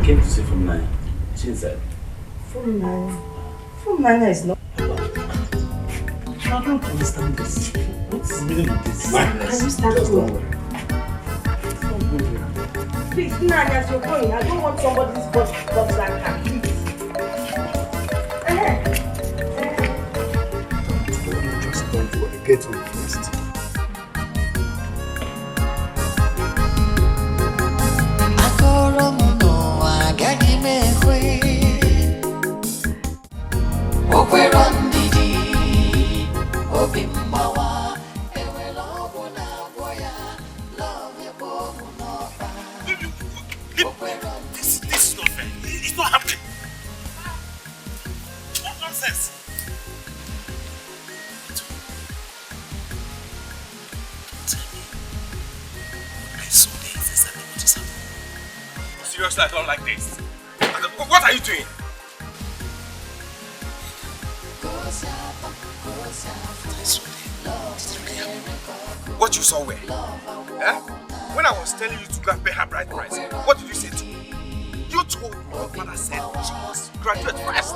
came to see from Naya. She said. From Naya? From Naya is not. I don't understand this. What's the meaning of this? Can you start going? Please, Naya, you're going. I don't want somebody's boss like her. Please. Just don't worry. Get on first. This is not fair. It's not happening. What nonsense? Tell me. I saw the excess and what just happened. Seriously, I don't like this. What are you doing? What you saw where? Eh? When I was telling you to go and pay her bride price, what did you say to me? You told me your father said she must graduate first.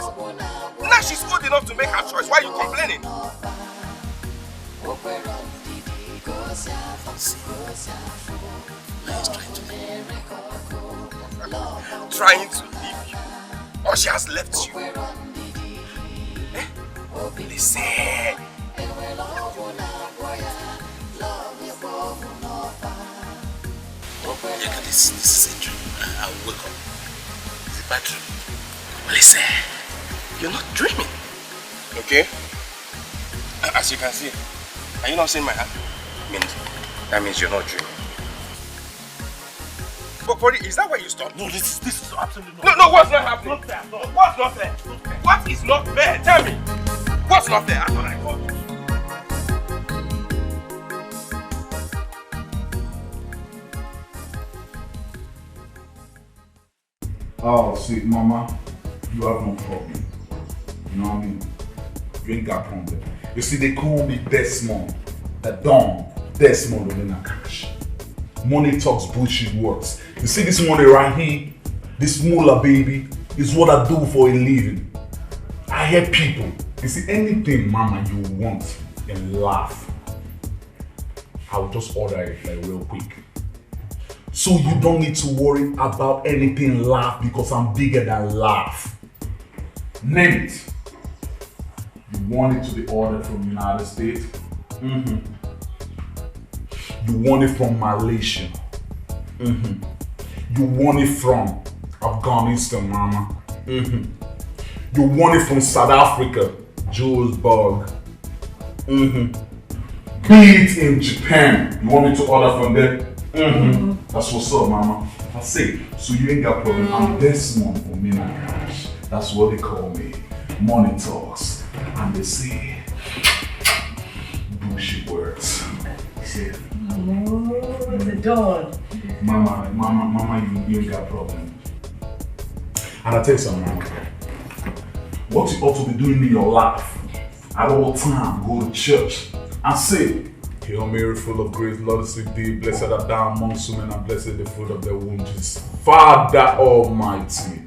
Now she's old enough to make her choice. Why are you complaining? See, now he's trying to leave you. Trying to leave you? Or she has left you? Eh? Listen. Yeah, this is a dream. I'll wake up. It's a bad dream. Listen, you're not dreaming. Okay? As you can see, are you not seeing my hand? That means you're not dreaming. But Body, is that where you stop? No, this is absolutely not. No, what's not happening? Not fair. No. What's not fair? What is not fair? Tell me. What's not fair? I thought I called you. Oh, see, Mama, you have no problem. You know what I mean? You ain't got problem. You see, they call me Desmond. The Don. Desmond Olena Cash. Money talks, bullshit works. You see this money right here? This moolah, baby, is what I do for a living. I help people. You see, anything, Mama, you want and laugh, I'll just order it like real quick. So you don't need to worry about anything laugh because I'm bigger than laugh. Name it. You want it to be ordered from United States? You want it from Malaysia? You want it from Afghanistan, Mama? You want it from South Africa, Johannesburg? Be it in Japan. You want me to order from there? That's what's up, Mama. I say, so you ain't got problem. I'm Desmond Omina Cash. That's what they call me. Money talks. And they say bullshit words. Say, oh, the Don. Mama, you ain't got problem. And I tell you something, Mama. What you ought to be doing in your life at all time, go to church and say, Hail Mary, full of grace, Lord is with thee, blessed art thou amongst women, and blessed the fruit of thy womb, Jesus. Father Almighty,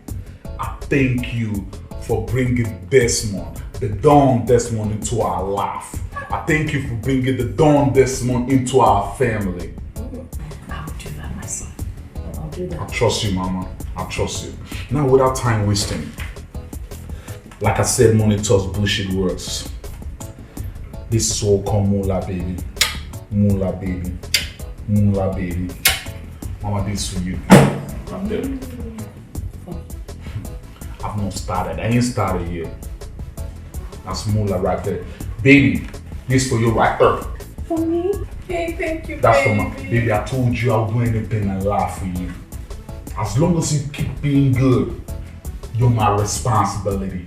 I thank you for bringing Desmond, the Don Desmond, into our life. I thank you for bringing the Don Desmond into our family. I'll do that, my son. I'll do that. I trust you, Mama. I trust you. Now, without time wasting, like I said, money talks, bullshit words. This is all called moolah, baby. Moolah, baby. Moolah, baby. Mama, this for you. Right there. I've not started. I ain't started yet. That's moolah right there. Baby, this for you right there. For me? Hey, thank you, that's baby. For my baby. I told you I'll do anything and laugh for you. As long as you keep being good, you're my responsibility.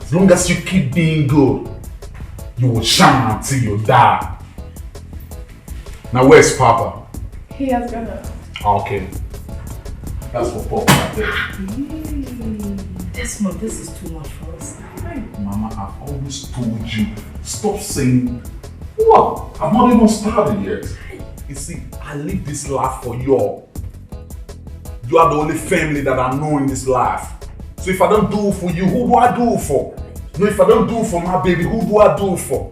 As long as you keep being good, you will shine until you die. Now where's Papa? He has gone out. Okay. That's for Papa right there. Desmond, this is too much for us. Mama, I've always told you, stop saying, what? I've not even started yet. You see, I live this life for y'all. You are the only family that I know in this life. So if I don't do it for you, who do I do it for? No, if I don't do it for my baby, who do I do it for?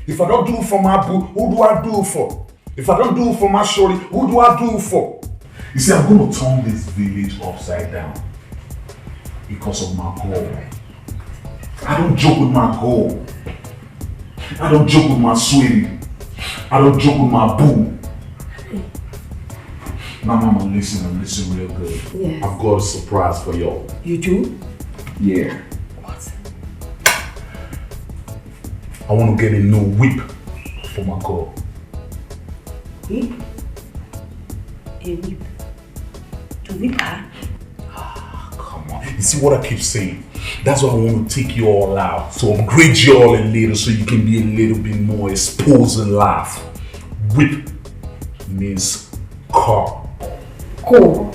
If I don't do it for my boo, who do I do it for? If I don't do it for my shorty, who do I do it for? You see, I'm going to turn this village upside down because of my goal. I don't joke with my goal. I don't joke with my sweetie. I don't joke with my boo. Now, mama, listen real good. Yes. I've got a surprise for y'all. You do? Yeah. What? I want to get a new whip for my girl. Whip? A whip? To whip her? Come on. You see what I keep saying? That's why I want to take you all out. To upgrade you all a little so you can be a little bit more exposed in life. Whip means car. Cool.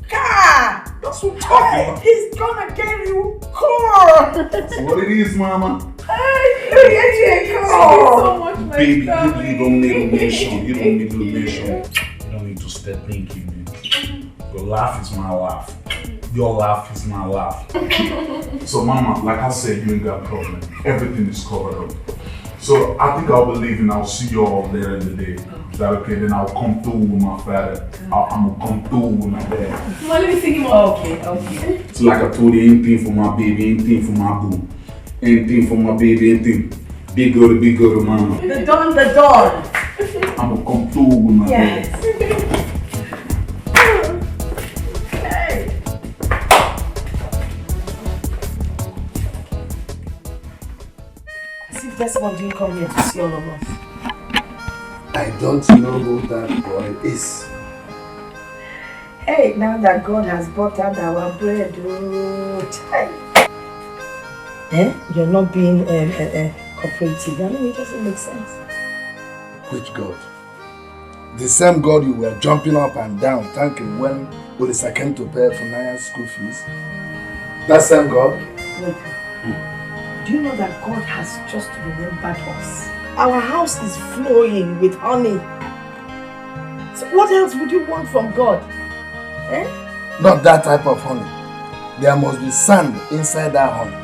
Car! That's what I'm talking. He's gonna get you car! That's what it is, mama. Hey, you get you a car! Thank you so much, my Baby, darling. you don't need a mission. You don't need a mission. You don't need to start thinking, man. Your life is my life. Your life is my life. So, mama, like I said, you ain't got a problem. Everything is covered up. So, I think I'll be leaving. I'll see you all later in the day. Is that okay? Then I'll come through with my father. I'm gonna come through with my dad. Well, let me think about. Okay. It's like I told you, anything for my baby, anything for my boo. Anything for my baby, anything. Big girl, mama. The dawn. I'm gonna come through with my Yes. dad. Hey. See, this one didn't come here to see all of us. I don't know who that boy is. Hey, now that God has buttered our bread, you're not being cooperative. I mean, it doesn't make sense. Which God? The same God you were jumping up and down thanking when Olisa came to pay for Naya's school fees? That same God? Wait. Do you know that God has just remembered us? Our house is flowing with honey. So what else would you want from God? Not that type of honey. There must be sand inside that honey.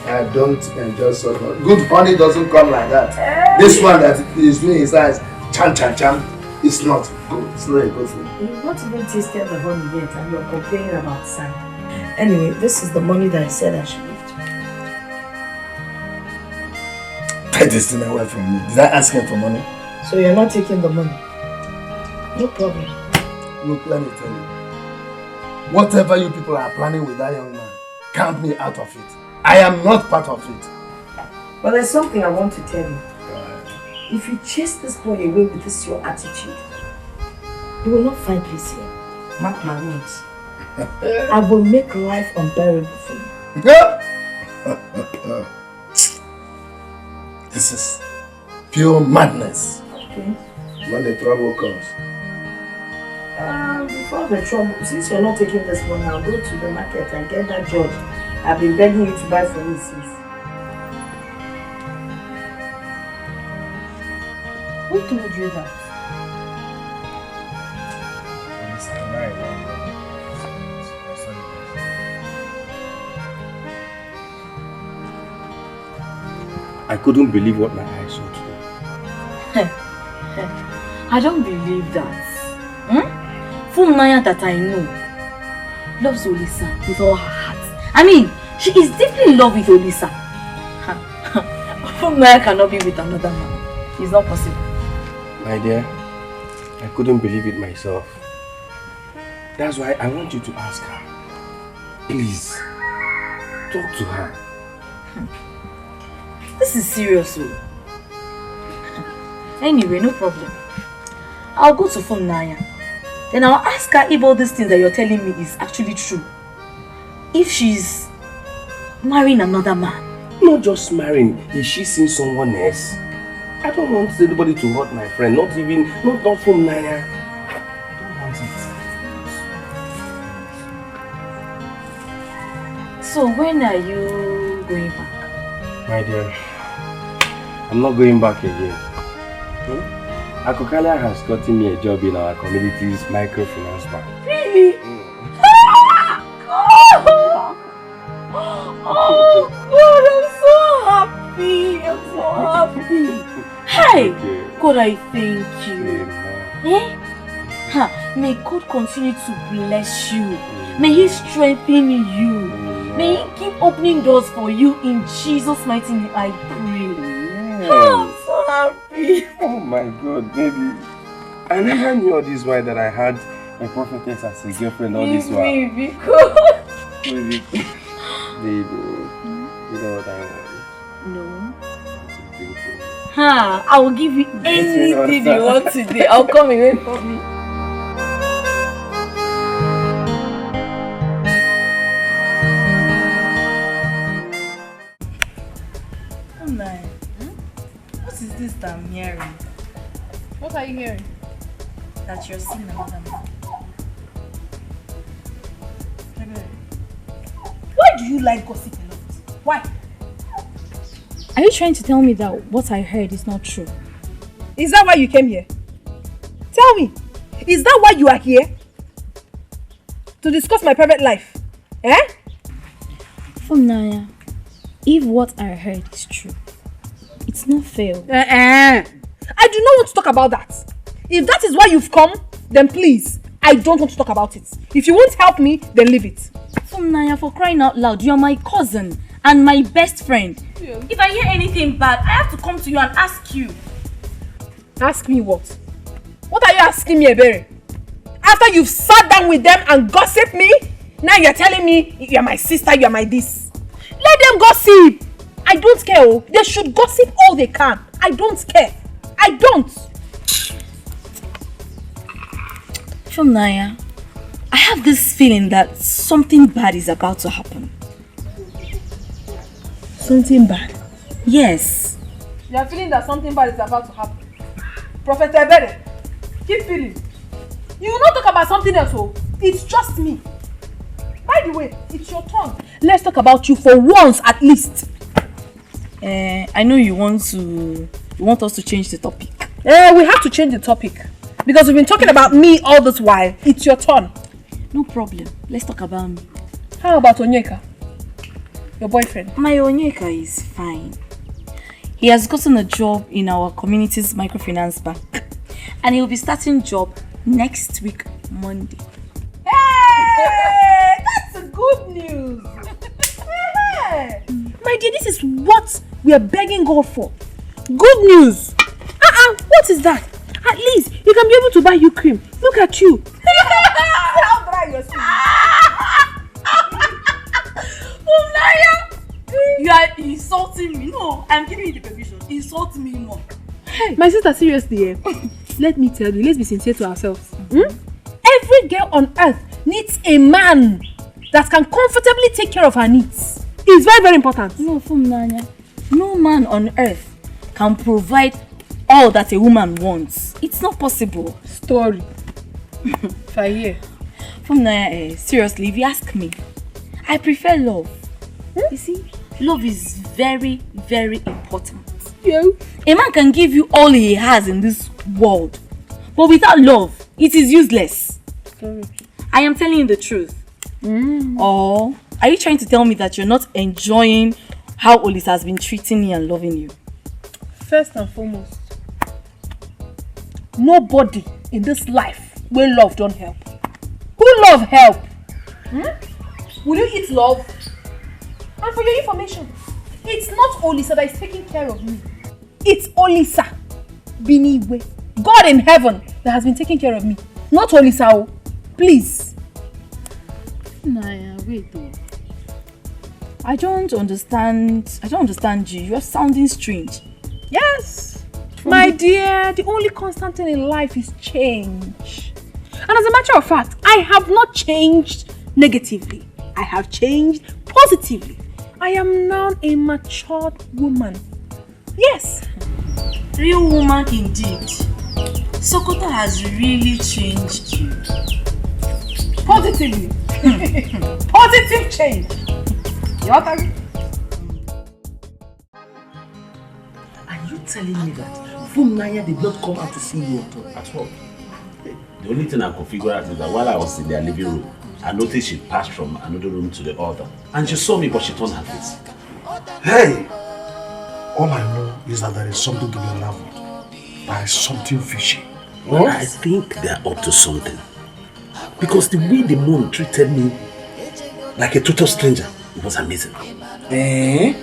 I don't enjoy so much. Good honey doesn't come like that. This one that is doing his eyes, chan, it's not good. It's not a good thing. You've not even tasted the honey yet and you're complaining about sand. Anyway, this is the money that I said I should lift. Take this thing away from me. Did I ask him for money? So you're not taking the money? No problem. Look, let me tell you. Whatever you people are planning with that young man, count me out of it. I am not part of it. But there's something I want to tell you. If you chase this boy away with this your attitude, you will not find peace here. Mark my words. I will make life unbearable for you. This is pure madness. Okay. When the trouble comes. Before the trouble, since you're not taking this one, I'll go to the market and get that judge I've been begging you to buy for me since. Who told you that? I couldn't believe what my eyes saw today. I don't believe that. From Naya that I know loves Olisa with all her heart. I mean, she is deeply in love with Olisa. From Naya cannot be with another man. It's not possible. My dear, I couldn't believe it myself. That's why I want you to ask her. Please, talk to her. This is serious. Anyway, no problem. I'll go to phone Naya. Then I'll ask her if all these things that you're telling me is actually true. If she's marrying another man. Not just marrying, is she seeing someone else? I don't want anybody to hurt my friend, not from Naya. I don't want it. So when are you going back? My dear, I'm not going back again. Akokalia has gotten me a job in our community's microfinance bank. Really? Oh God, I'm so happy. I'm so happy. Hey, God, I thank you. Eh? Ha, may God continue to bless you. May He strengthen you. May He keep opening doors for you in Jesus' mighty name. I pray. Oh, I'm so happy. Oh my God, baby. I never knew all this while that I had a prophetess as a girlfriend all this while. Baby, God. Baby. Baby. You know what I want? No. To drink for me. Ha, I will give you anything you want today. I'll come away for me. Oh my. What is this that I'm hearing? What are you hearing? That you're seeing another man. Why do you like gossip a lot? Why? Are you trying to tell me that what I heard is not true? Is that why you came here? Tell me, is that why you are here? To discuss my private life? Eh? Naya, if what I heard is true, it's not fair. I do not want to talk about that. If that is why you've come, then please, I don't want to talk about it. If you won't help me, then leave it. Naya, for crying out loud, you're my cousin and my best friend. Yeah. If I hear anything bad, I have to come to you and ask you. Ask me what? What are you asking me, Ebere? After you've sat down with them and gossiped me, now you're telling me you're my sister, you're my this. Let them gossip. I don't care. Oh. They should gossip all they can. I don't care. I don't. Naya, I have this feeling that something bad is about to happen. Something bad? Yes. You're feeling that something bad is about to happen. Prophet Ebere, keep feeling. You will not talk about something else, oh. It's just me. By the way, it's your turn. Let's talk about you for once at least. I know you want us to change the topic. We have to change the topic. Because we've been talking about me all this while. It's your turn. No problem. Let's talk about me. How about Onyeka? Your boyfriend? My Onyeka is fine. He has gotten a job in our community's microfinance bank. And he will be starting job next week, Monday. Hey! That's a good news! My dear, this is what we are begging God for. Good news! What is that? At least you can be able to buy you cream. Look at you. How dry your skin. You are insulting me. No, I'm giving you the permission. Insult me more. Hey, my sister, seriously, let me tell you, let's be sincere to ourselves. Every girl on earth needs a man that can comfortably take care of her needs. It's very, very important. No, Nanya. No man on earth can provide all that a woman wants. It's not possible. Story. If I hear. Nanya, seriously, if you ask me, I prefer love. You see, love is very, very important. Yeah. A man can give you all he has in this world, but without love, it is useless. Sorry. I am telling you the truth. Or are you trying to tell me that you're not enjoying how Olis has been treating you and loving you? First and foremost, nobody in this life will love don't help. Who love help? Will you eat love? And for your information, it's not Olisa that is taking care of me. It's Olisa Biniwe, God in heaven, that has been taking care of me. Not Olisa. Please. Naya, wait though. I don't understand you. You're sounding strange. Yes. My dear, the only constant thing in life is change. And as a matter of fact, I have not changed negatively. I have changed positively. I am now a matured woman. Yes. Real woman indeed. Sokoto has really changed you. Positively. Positive change. You want to? Are you telling me that Naya did not come out to see you at all? The only thing I could figure out is that while I was in their living room, I noticed she passed from another room to the other. And she saw me, but she turned her face. Hey! All I know is that there is something to be unraveled. There is something fishy. Well, I think they're up to something. Because the way the mom treated me like a total stranger, it was amazing. I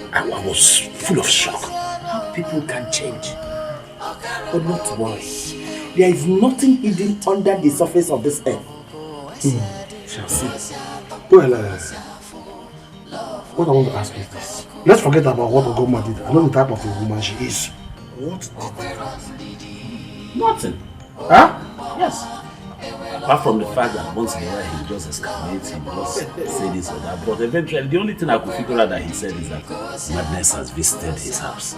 was full of shock. How people can change. But not to worry. There is nothing hidden under the surface of this earth. Shall see. Well, what I want to ask is this. Let's forget about what Ogoma did. I know the type of a woman she is. What did they? Nothing. Huh? Yes. Apart from the fact that once in a while he just exclamates, he just say this or that. But eventually, the only thing I could figure out that he said is that madness has visited his house.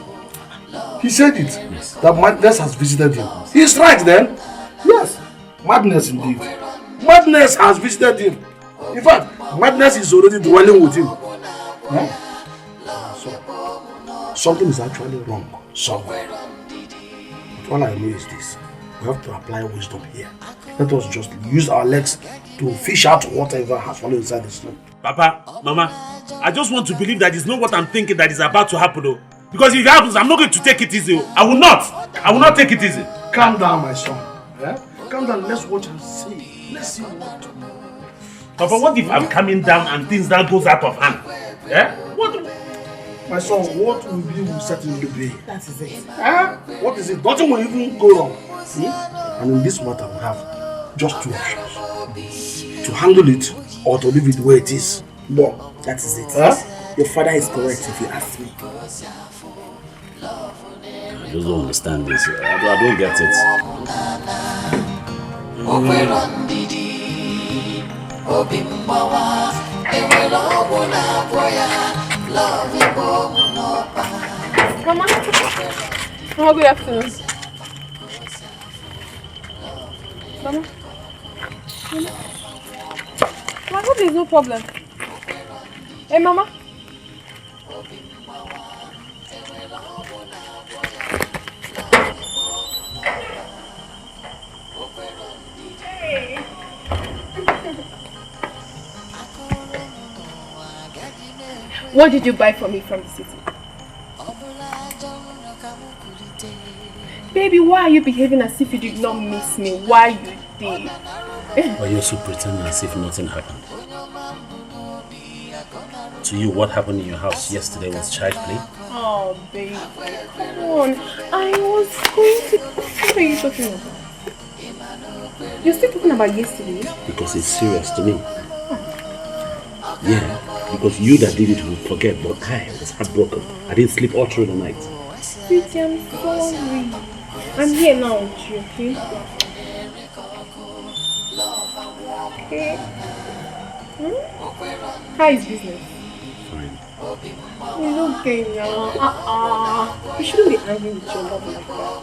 He said it? Yes. That madness has visited him. He's right then. Yes. Madness indeed. Madness has visited him. In fact, madness is already dwelling with him. Huh? So, something is actually wrong somewhere. But all I know is this. We have to apply wisdom here. Let us just use our legs to fish out whatever has fallen inside the snow. Papa, Mama, I just want to believe that it's not what I'm thinking that is about to happen though. Because if it happens, I'm not going to take it easy. I will not. I will not take it easy. Calm down, my son. Yeah? Calm down, let's watch and see. Let's see what to do. Papa, what if I'm coming down and things that goes out of hand? Yeah? What? My son, what will be will certainly be. That is it. Huh? What is it? Nothing will even go wrong. And in this matter, we have just two options. To handle it or to leave it where it is. But that is it. Huh? Your father is correct if you ask me. I just don't understand this. I don't get it. Mama, oh, good afternoon. Mama, I hope there's no problem. Hey, Mama. Hey. What did you buy for me from the city? Baby, why are you behaving as if you did not miss me? Why you did? But you're also pretending as if nothing happened. To you, what happened in your house yesterday was child play? Oh, baby, come on. I was going to... What are you talking about? You're still talking about yesterday? Because it's serious to me. Yeah, because you that did it will forget, but I was heartbroken. I didn't sleep all through the night. Sweetie, I'm sorry. I'm here now with you, okay? Okay. How is business? Fine. It's okay now. You shouldn't be angry with your love like that.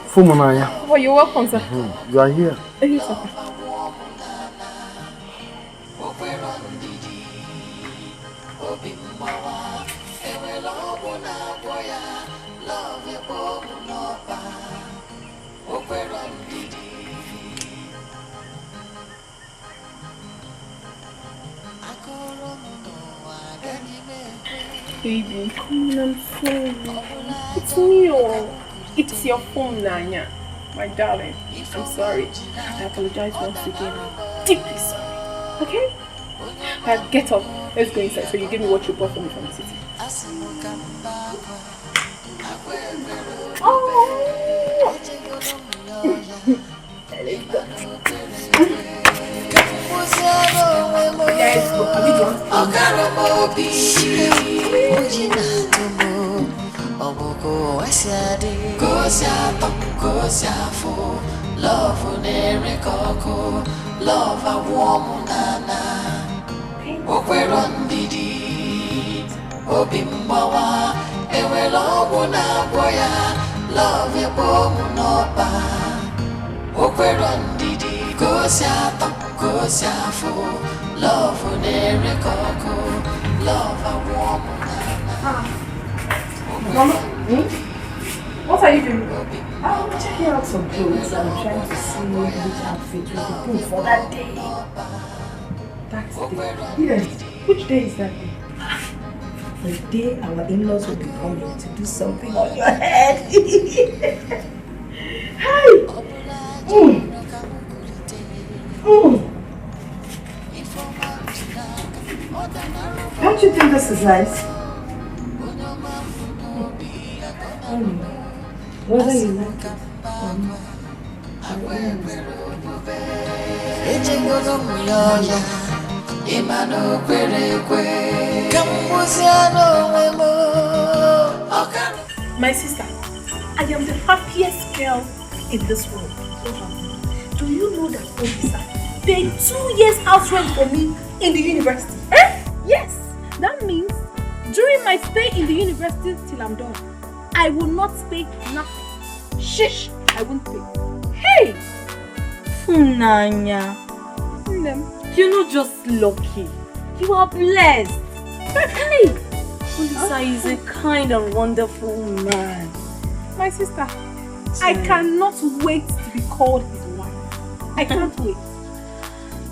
Fumunaya. Oh, you're welcome, sir. You are here. Yes, sir. Baby, come on, I'm sorry. It's me. It's your phone, Nanya. My darling, I'm sorry. I apologize once again. I'm deeply sorry. Okay? Get up. Let's go inside so you give me what you bought for me from the city. Oh! Let's go. Yes, but have you What are you doing? I'm checking out some clothes and I'm trying to see which outfit will be good for that day. That's the day. Yes. Which day is that day? The day our in-laws will be coming to do something on your head. Hi! Don't you think this is nice? Whether you like it My sister, I am the happiest girl in this world. Do you know that Odisa paid 2 years house rent for me in the university? Yes, that means during my stay in the university till I'm done, I will not pay nothing. Shish, I won't pay. Hey! Nanya, you're not just lucky. You are blessed. Hey! Odisa is a kind and wonderful man. My sister, I cannot wait to be called his wife. I can't wait.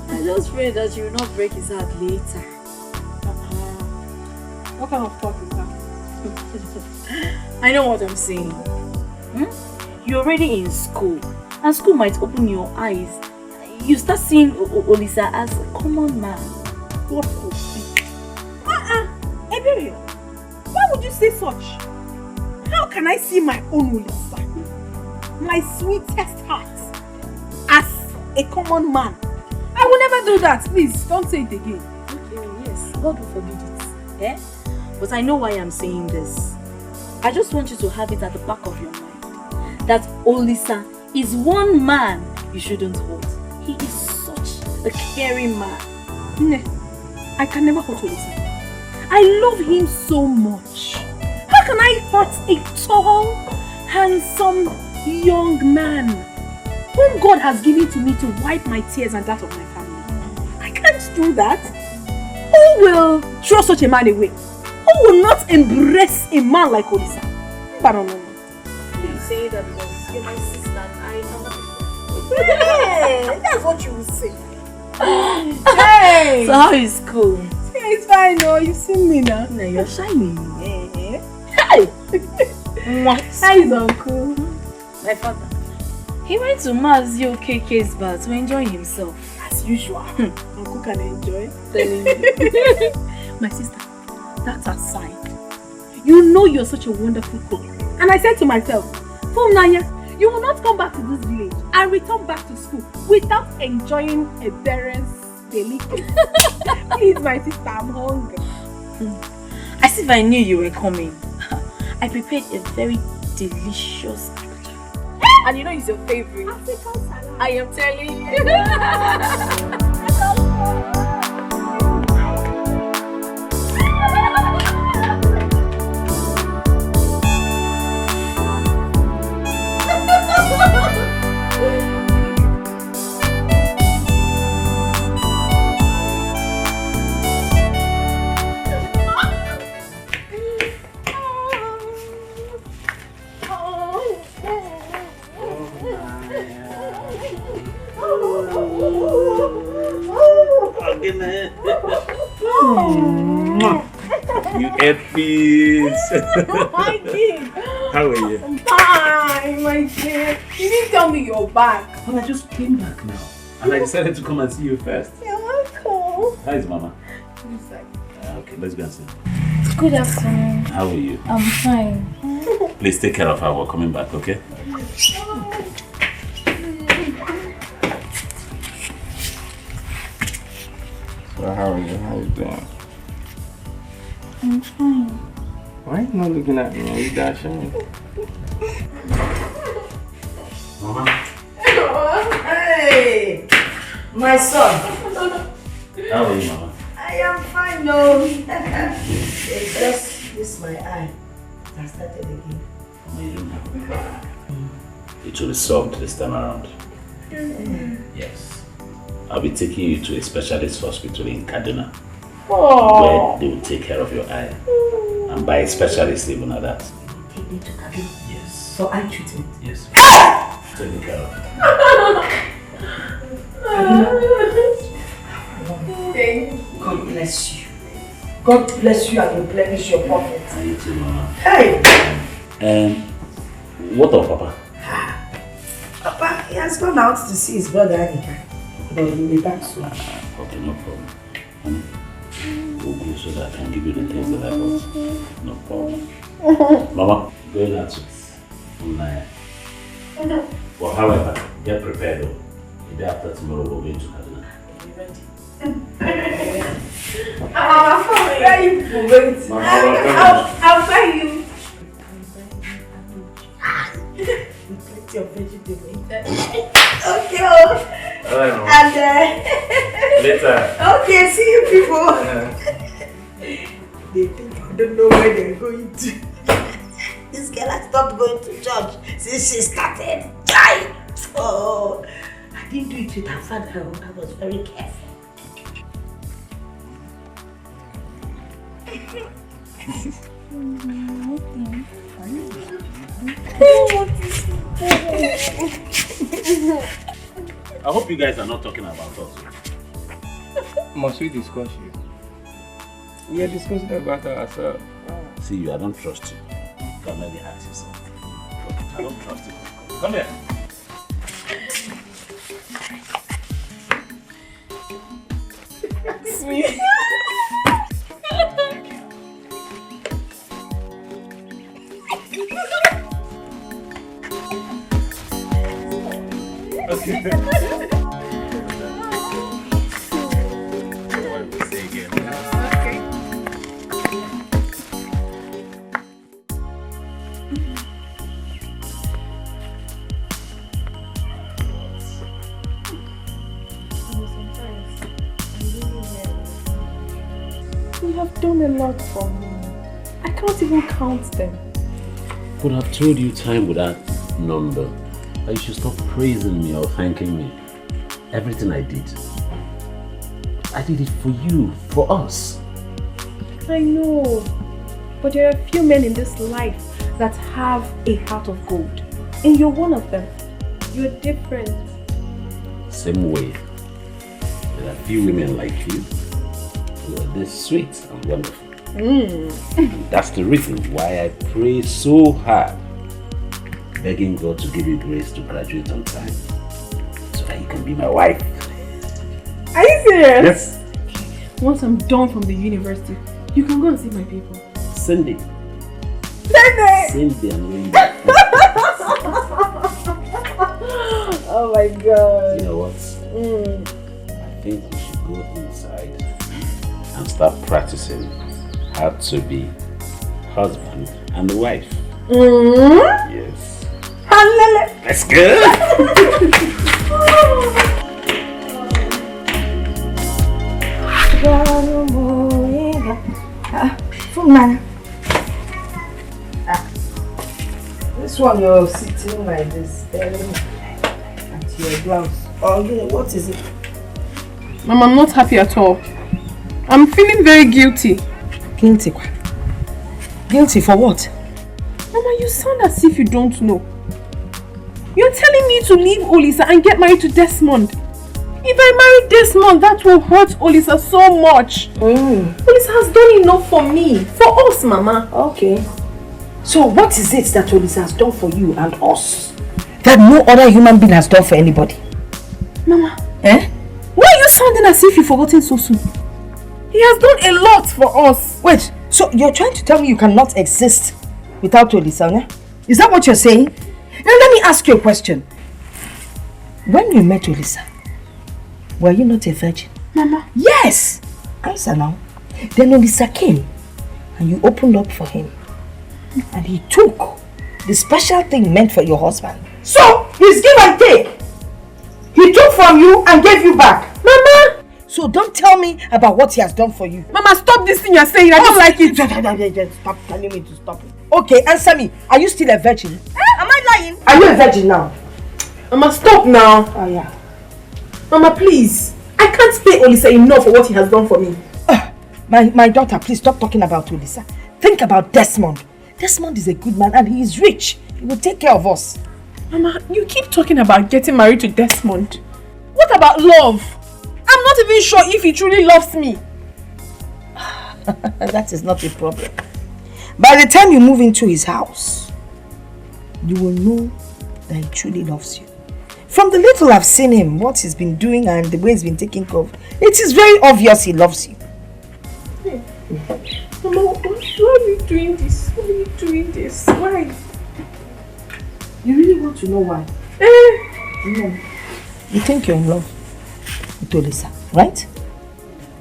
I just pray that you will not break his heart later. What kind of talk is that? I know what I'm saying. You're already in school, and school might open your eyes. You start seeing Olisa as a common man. What could be? Ebere, why would you say such? How can I see my own Olisa, my sweetest heart, as a common man? I will never do that. Please, don't say it again. Okay, yes, God will forbid it. But I know why I'm saying this. I just want you to have it at the back of your mind that Olisa is one man you shouldn't hurt. He is such a caring man. I can never hurt Olisa. I love him so much. How can I hurt a tall, handsome, young man whom God has given to me to wipe my tears and that of my family? I can't do that. Who will throw such a man away? Who will not embrace a man like Olisa? No. You say that because you're my sister and I am. Hey, that's what you will say. Hey! So how is school? It's fine, no. You've seen me now. No, you're shining. Hey! What? How is Uncle? My father. He went to Mazio KK's bar to enjoy himself. As usual. Uncle can enjoy. My sister, that's aside. You know you're such a wonderful cook. And I said to myself, Nanya, you will not come back to this village and return back to school without enjoying a Beres delicacy. Please, my sister, I'm hungry. As if I knew you were coming. I prepared a very delicious abacha. And you know it's your favorite. I am telling you. You ate peas. I did. How are you? I'm fine, my dear. You didn't tell me you're back. Well, I just came back now. And I decided to come and see you first. You're welcome. How is Mama? Inside. Okay, let's go and see. Good afternoon. How are you? I'm fine. Please take care of her. We're coming back, okay? So how are you? How you doing? I'm fine. Why are you not looking at me? Are you dashing? Mama? Hey! My son. How are you, Mama? I am fine, no. It's just this my eye. I started again. Mama, you don't have it will be solved this time around. Yes. I'll be taking you to a specialist hospital in Kaduna. Where they will take care of your eye. And by a specialist even at that. Take me to Kaduna? Yes. So eye treatment. Yes. Take care of God bless you. God bless you and replenish your pocket. Thank you, Mama. Hey! What of Papa? Papa, he has gone out to see his brother Anika. But he'll be back soon. Okay, no problem. We'll go so that I can give you the things that I bought. No problem. Mama, going out with Well, however, get prepared though. The day after tomorrow, we're going to Kaduna. I'll buy you. Plenty of vegetables. Okay. And later. Okay, see you people. They think I don't know where they're going to. This girl has stopped going to church since she started. Oh, I didn't do it with her father. I was very careful. I hope you guys are not talking about us. Must we discuss you? We are discussing about ourselves. See you, I don't trust you. You can maybe ask yourself. I don't trust you. Come here. Sweet. You have done a lot for me. I can't even count them. Could have told you time without number. That you should stop praising me or thanking me. Everything I did it for you, for us. I know, but there are a few men in this life that have a heart of gold. And you're one of them. You're different. Same way, there are few women like you who are this sweet and wonderful. And that's the reason why I pray so hard, begging God to give you grace to graduate on time, so that you can be my wife. Are you serious? Yes. Once I'm done from the university, you can go and see my people. Cindy. Cindy and Wendy. Oh my God. You know what? I think we should go inside and start practicing how to be husband and wife. Yes. Let's go. This one you're sitting like this, staring at your blouse. Oh, what is it? Mom, I'm not happy at all. I'm feeling very guilty. Guilty? Guilty for what? Mama, you sound as if you don't know. You're telling me to leave Olisa and get married to Desmond. If I marry Desmond, that will hurt Olisa so much. Olisa has done enough for me. For us, Mama. Okay. So what is it that Olisa has done for you and us that no other human being has done for anybody? Mama. Eh? Why are you sounding as if you've forgotten so soon? He has done a lot for us. Wait, so you're trying to tell me you cannot exist without Olisa, eh? Is that what you're saying? Now let me ask you a question. When you met Olisa, were you not a virgin? Mama. Yes! Answer now. Then Olisa came and you opened up for him. And he took the special thing meant for your husband. So, it's give and take. He took from you and gave you back. Mama! So don't tell me about what he has done for you. Mama, stop this thing you're saying. I don't like it. Stop telling me to stop it. Okay, answer me. Are you still a virgin? Am I lying? Are you a virgin now? Mama, stop now. Oh yeah. Mama, please. I can't pay Olisa enough for what he has done for me. My daughter, please stop talking about Olisa. Think about Desmond. Desmond is a good man and he is rich. He will take care of us. Mama, you keep talking about getting married to Desmond. What about love? I'm not even sure if he truly loves me. That is not a problem. By the time you move into his house, you will know that he truly loves you. From the little I've seen him, what he's been doing and the way he's been taking care of, it is very obvious he loves you. Mama, why are you doing this? Why are you doing this? Why? You really want to know why? No. You think you're in love with Olisa, right?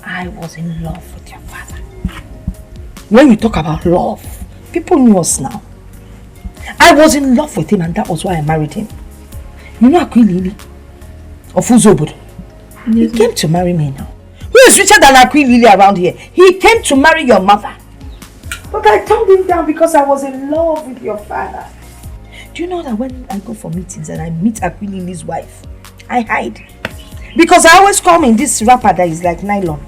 I was in love with your father. When you talk about love, people knew us now. I was in love with him and that was why I married him. You know Akwilili of Uzobodo? He came to marry me now. Who is richer than Akwilili around here? He came to marry your mother. But I turned him down because I was in love with your father. Do you know that when I go for meetings and I meet Akwilili's wife, I hide? Because I always come in this wrapper that is like nylon,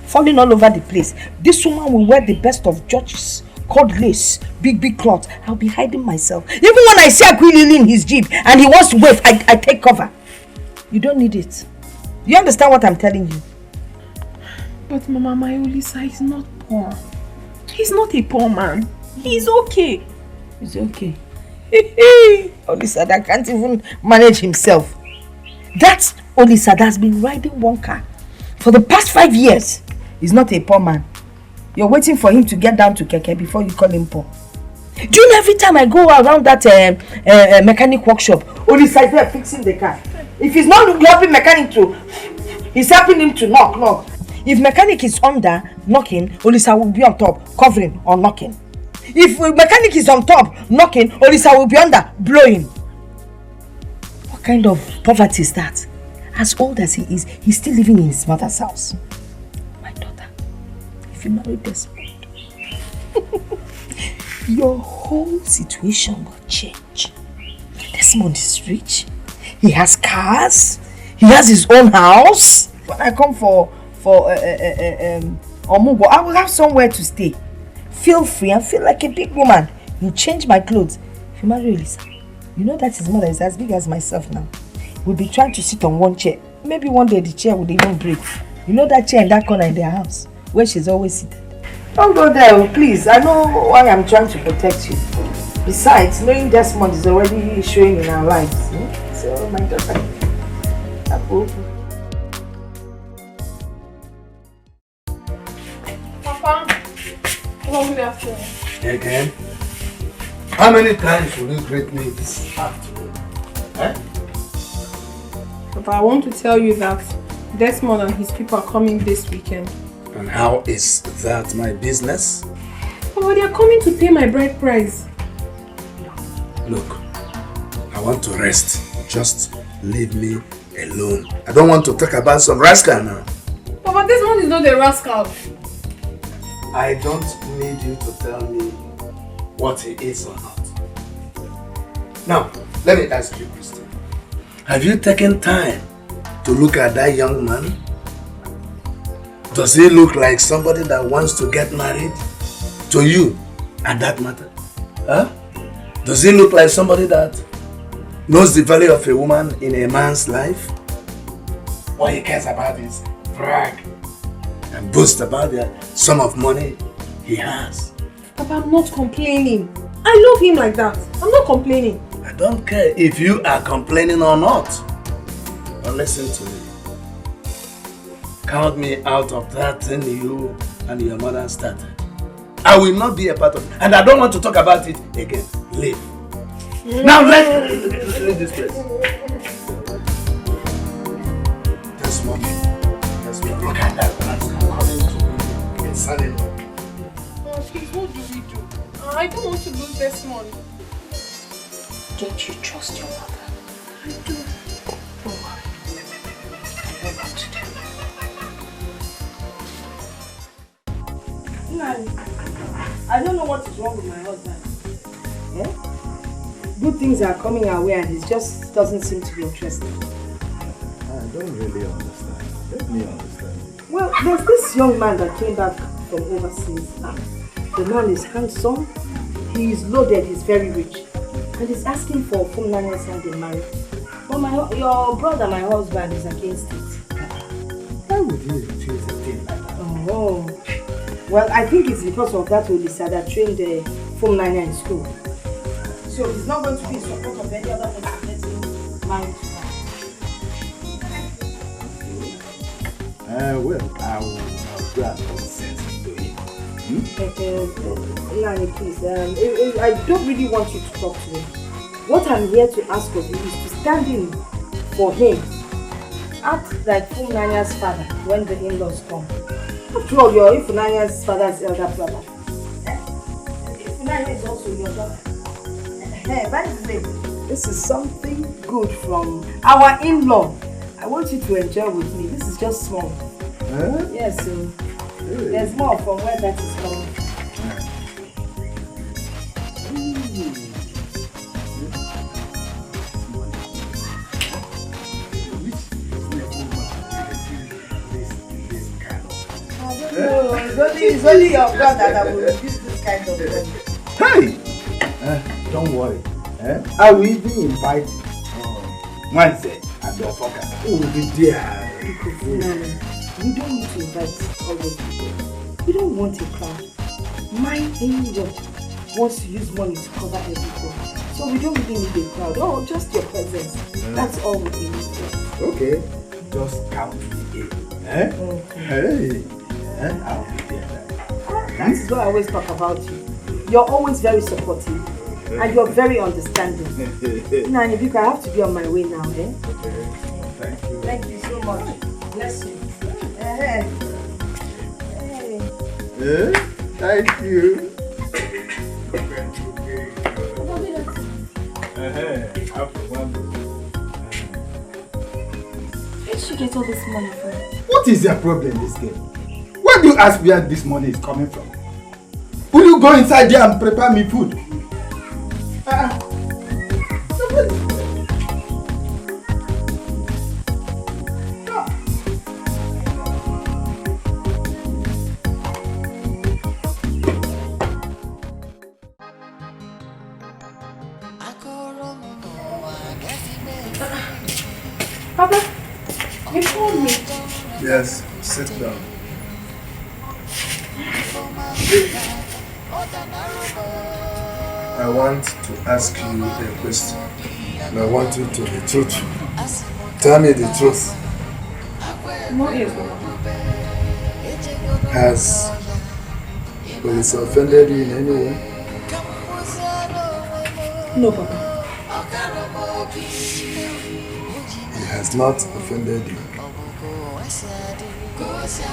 falling all over the place. This woman will wear the best of Georges, cord lace, big cloth. I'll be hiding myself. Even when I see Akwilili in his jeep and he wants to wave, I take cover. You don't need it. You understand what I'm telling you? But Mama, my Olisa is not poor. He's not a poor man. He's okay. He's okay. Olisa that can't even manage himself. That's Olisa that's been riding one car for the past 5 years. He's not a poor man. You're waiting for him to get down to Keke before you call him poor. Do you know every time I go around that mechanic workshop, Olisa is there fixing the car. If he's not helping mechanic to, he's helping him to knock. If mechanic is under knocking, Olisa will be on top covering or knocking. If mechanic is on top knocking, Olisa will be under blowing. What kind of poverty is that? As old as he is, he's still living in his mother's house. My daughter, if you marry Desmond, your whole situation will change. Desmond is rich. He has cars. He has his own house. When I come for Omugo, I will have somewhere to stay. Feel free and feel like a big woman. You change my clothes. If you marry Olisa, you know that his mother is as big as myself now. We'll be trying to sit on one chair. Maybe one day the chair would even break. You know that chair in that corner in their house where she's always seated. Don't go there, please. I know why I'm trying to protect you. Besides, knowing Desmond is already showing in our lives. So, my daughter, Papa, good afternoon. Again? How many times will you greet me this afternoon? Eh? Papa, I want to tell you that Desmond and his people are coming this weekend. And how is that my business? Papa, they are coming to pay my bride price. Look, I want to rest. Just leave me alone. I don't want to talk about some rascal now. Papa, Desmond is not a rascal. I don't need you to tell me what he is or not. Now, let me ask you, Christian. Have you taken time to look at that young man? Does he look like somebody that wants to get married to you at that matter? Huh? Does he look like somebody that knows the value of a woman in a man's life? What he cares about is brag and boast about the sum of money he has. Papa, I'm not complaining. I love him like that. I'm not complaining. I don't care if you are complaining or not. But listen to me. Count me out of that thing you and your mother started. I will not be a part of it. And I don't want to talk about it again. Leave. Now let's leave this place. That's mommy. That's me. Look at that. Coming to me. It's sunny. Oh, please, what do we do? I don't want to lose Desmond. Don't you trust your mother? I do. Don't worry. I know what to do. I don't know what is wrong with my husband. Yeah? Good things are coming our way and he just doesn't seem to be interested. I don't really understand. Let me understand. Well, there's this young man that came back from overseas. The man is handsome, he is loaded, he's very rich. And he's asking for full Nania's hand in marriage. But your brother, my husband, is against it. Why would he refuse a thing like that? Oh. Well, I think it's because of that Olisa that trained full Nania in school. So he's not going to be in support of any other person getting married to her. Well, I'll go and consent to him. Nani, please, I don't really want you to talk to him. What I'm here to ask of you is to stand in for him. Act like Funanya's father when the in-laws come. After all, you're Funanya's father's elder brother. Funanya is also your daughter. By the way, this is something good from our in-law. I want you to enjoy with me. This is just small. Huh? Yes, so there's more from where that is coming. It's only your brother that will use this kind of thing. Hey! Don't worry. I will even invite Wednesday and the Ofoka. Who will be there? We don't need to invite all those people. We don't want a crowd. My in-law wants to use money to cover everything. So we don't really need a crowd. Oh, just your presence. That's all we need. Okay. Just count me in. Okay. Hey! I'll be there. That is what I always talk about you. You're always very supportive. And you're very understanding. Nani, Biko, I have to be on my way now, eh? Thank you. Thank you so much. Bless you. Hey. Thank you. Where did you get all this money from? What is your problem in this game? Why do you ask where this money is coming from? Will you go inside there and prepare me food? Papa, you called me. Yes, sit down. I want to ask you a question. And I want you to be truthful. Tell me the truth. What is it? Has police offended you in any way? No, Papa. He has not offended you.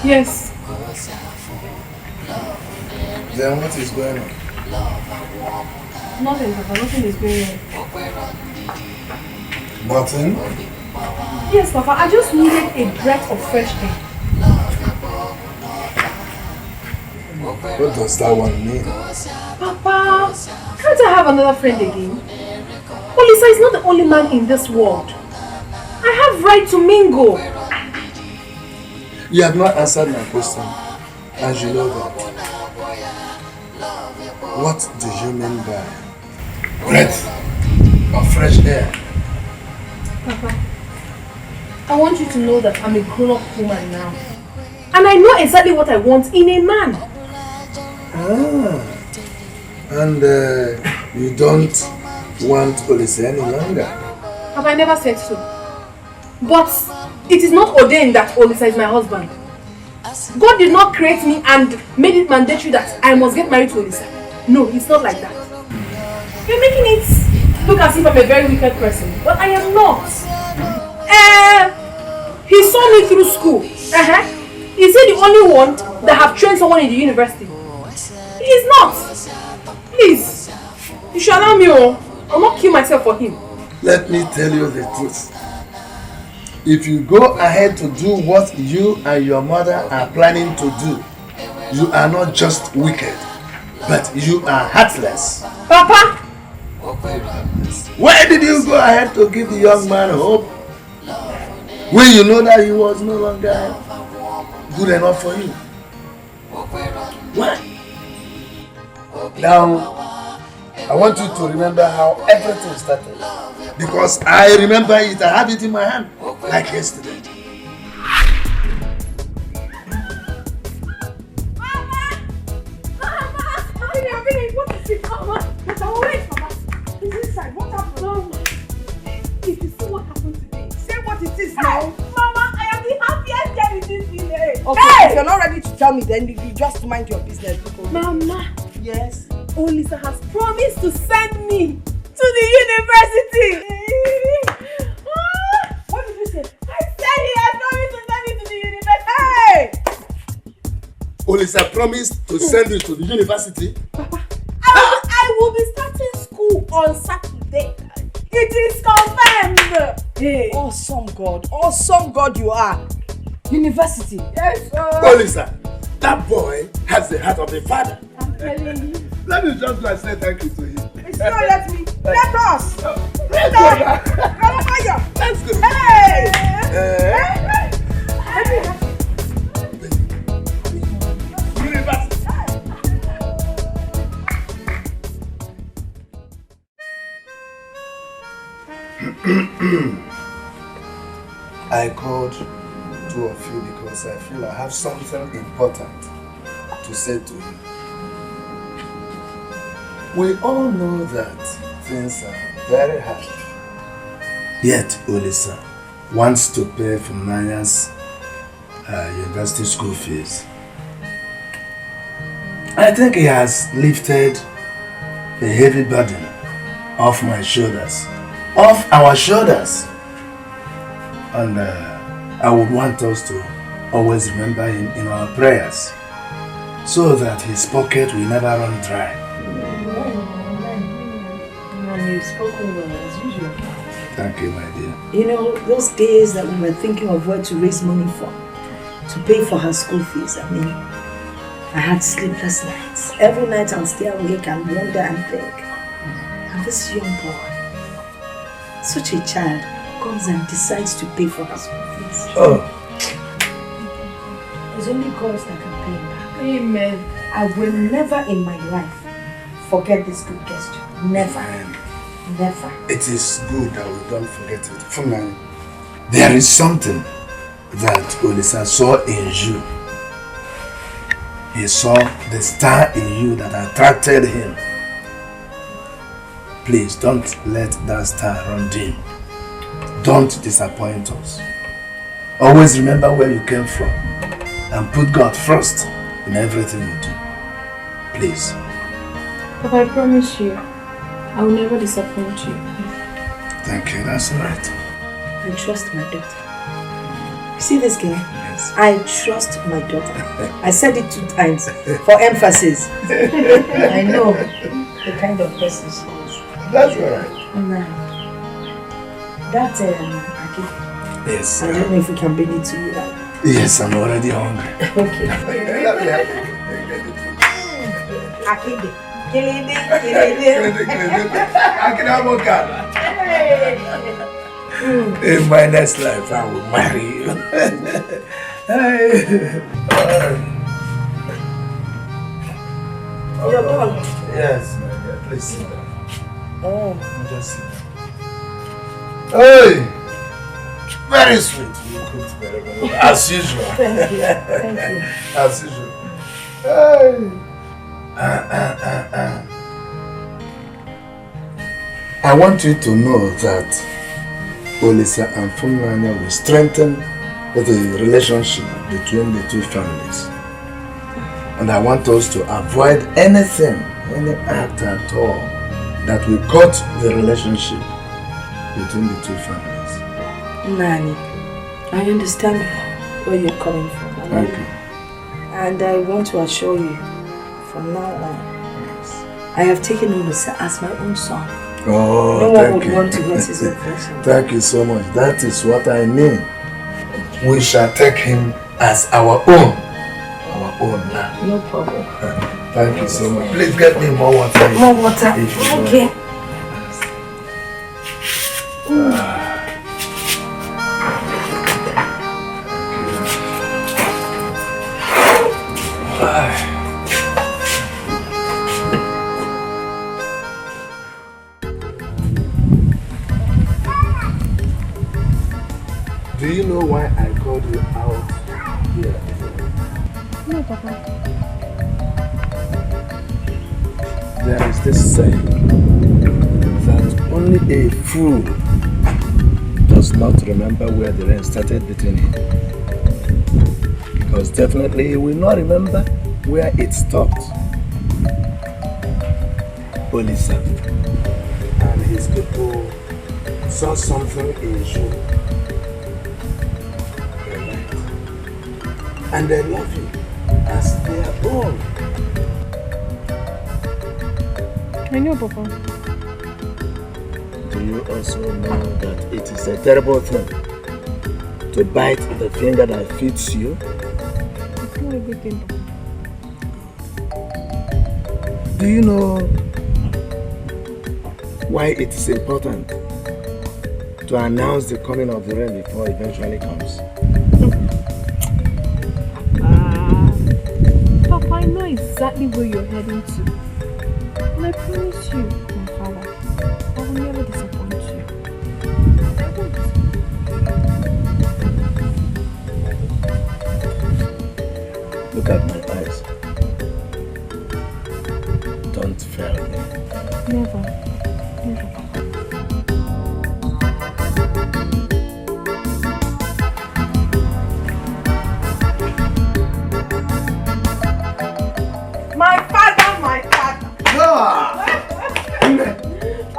Yes. Then what is going on? Nothing, Papa. Nothing is going on. Nothing? Yes, Papa. I just needed a breath of fresh air. What does that one mean? Papa, can't I have another friend again? Olisa is not the only man in this world. I have right to mingle. You have not answered my question, and you know that. What do you mean by breath of fresh air? Papa, I want you to know that I'm a grown-up woman now. And I know exactly what I want in a man. And you don't want Olisa any longer? Have I never said so? But it is not ordained that Olisa is my husband. God did not create me and made it mandatory that I must get married to Olisa. No, it's not like that. You're making it look as if I'm a very wicked person, but I am not. He saw me through school. Is he the only one that have trained someone in the university? He is not. Please, you should allow me. I'll not kill myself for him. Let me tell you the truth. If you go ahead to do what you and your mother are planning to do, you are not just wicked, but you are heartless. Papa! Why did you go ahead to give the young man hope when you know that he was no longer good enough for you? Why? Now, I want you to remember how everything started. Because I remember it, I had it in my hand, like yesterday. What is it, Mama? Wait, Mama. He's inside. What happened? Mama. If you see what happened today, say what it is now. Mama, I am the happiest girl in this village. Okay, if you're not ready to tell me, then you just mind your business. Mama. Yes? Olisa has promised to send me to the university. What did you say? I said he has promised to send me to the university. Hey! Olisa promised to send you to the university? Papa, I will be starting school on Saturday. It is confirmed. Hey. Awesome God you are. University. Yes, sir. Olisa, that boy has the heart of a father. I'm telling you. Let me just go and say thank you to him. It's not let me. Let us. Let's go. Let's go. Hey. University. I called two of you because I feel I have something important to say to you. We all know that things are very hard. Yet Olisa wants to pay for Nanya's university school fees. I think he has lifted the heavy burden off my shoulders, off our shoulders. And I would want us to always remember him in our prayers so that his pocket will never run dry. You've spoken well as usual. Thank you, my dear. You know, those days that we were thinking of where to raise money for, to pay for her school fees, I had sleepless nights. Every night I'll stay awake and wonder and think. And this young boy, such a child, comes and decides to pay for her school fees. Oh. It's only God that can pay him back. Amen. I will never in my life forget this good gesture. Never. Never. It is good that we don't forget it. Funai, there is something that Olisa saw in you. He saw the star in you that attracted him. Please don't let that star run dim. Don't disappoint us. Always remember where you came from and put God first in everything you do. Please. Papa, I promise you, I will never disappoint you. Thank you, that's right. I trust my daughter. You see this girl? Yes. I trust my daughter. I said it 2 times for emphasis. I know the kind of person she is. That's right. Now, that Aki, yes. I don't know if we can bring it to you now. Yes, I'm already hungry. Okay. Akide. Kilede. In my next life, I will marry you. You're gone. Yes, my dear. Please sit down. Oh. Just sit down. Hey! Very sweet. You cooked very well. As usual. Thank you. Thank you. As usual. Hey! I want you to know that Olisa and Funanya will strengthen the relationship between the two families. And I want us to avoid anything, any act at all that will cut the relationship between the two families. Nani, I understand where you're coming from. Thank you. And I want to assure you, from now on, I have taken Olisa as my own son. Oh, no one thank would you. want to hurt his own person. Thank you so much. That is what I mean. We shall take him as our own. Our own now. No problem. Thank you so much. Please get me more water. More water. Okay. Do you know why I called you out here? No, Papa. There is this saying that only a fool does not remember where the rain started beating him. Because definitely he will not remember where it stopped. Olisa and his people saw something in you. And they love you as their own. I know, Papa. Do you also know that it is a terrible thing to bite the finger that feeds you? It's not a good thing, Papa. Do you know why it is important to announce the coming of the rain before it eventually comes? Papa, I know exactly where you're heading to. And I promise you, my father, I will never disappoint you. I won't. Look at my eyes. Don't fail me. Never. Never, Papa. My father, my father.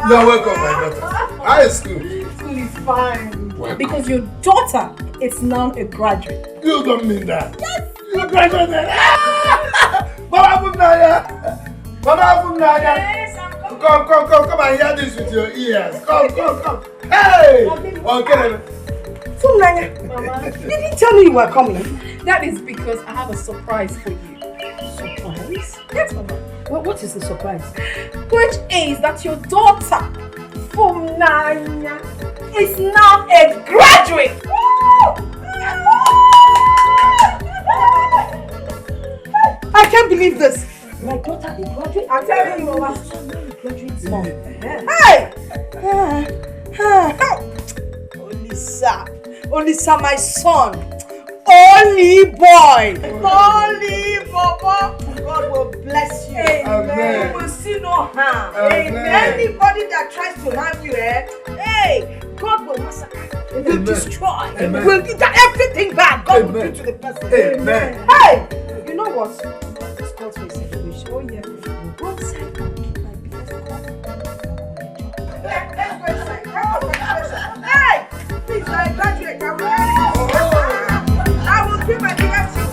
You're welcome, my daughter. How is school? School is fine. Welcome. Because your daughter is now a graduate. You don't mean that. Yes. You graduated. Mama Funaya. Mama Funaya. Yes, I'm coming. Come and hear this with your ears. Come. Hey! Okay. Funaya, Mama, you didn't tell me you were coming. that is because I have a surprise for you. Surprise? Yes, Mama. What is the surprise? Which is that your daughter, Funaya, is now a graduate. I can't believe this. My daughter a graduate? I'm telling you, Mama. Graduate mom. Hey! Olisa, my son. Holy boy. Holy Baba. God will bless you. Amen. You will see no harm. Amen. Anybody that tries to harm you, hey, God will massacre. He will destroy. Amen. Will give everything back. God will Amen. do to the person. Amen. Hey! You know what? This calls for a celebration. Oh, yeah. We'll go outside and keep my biggest cup. Let's go inside. Hey! Please, I graduate. I will give my biggest cup.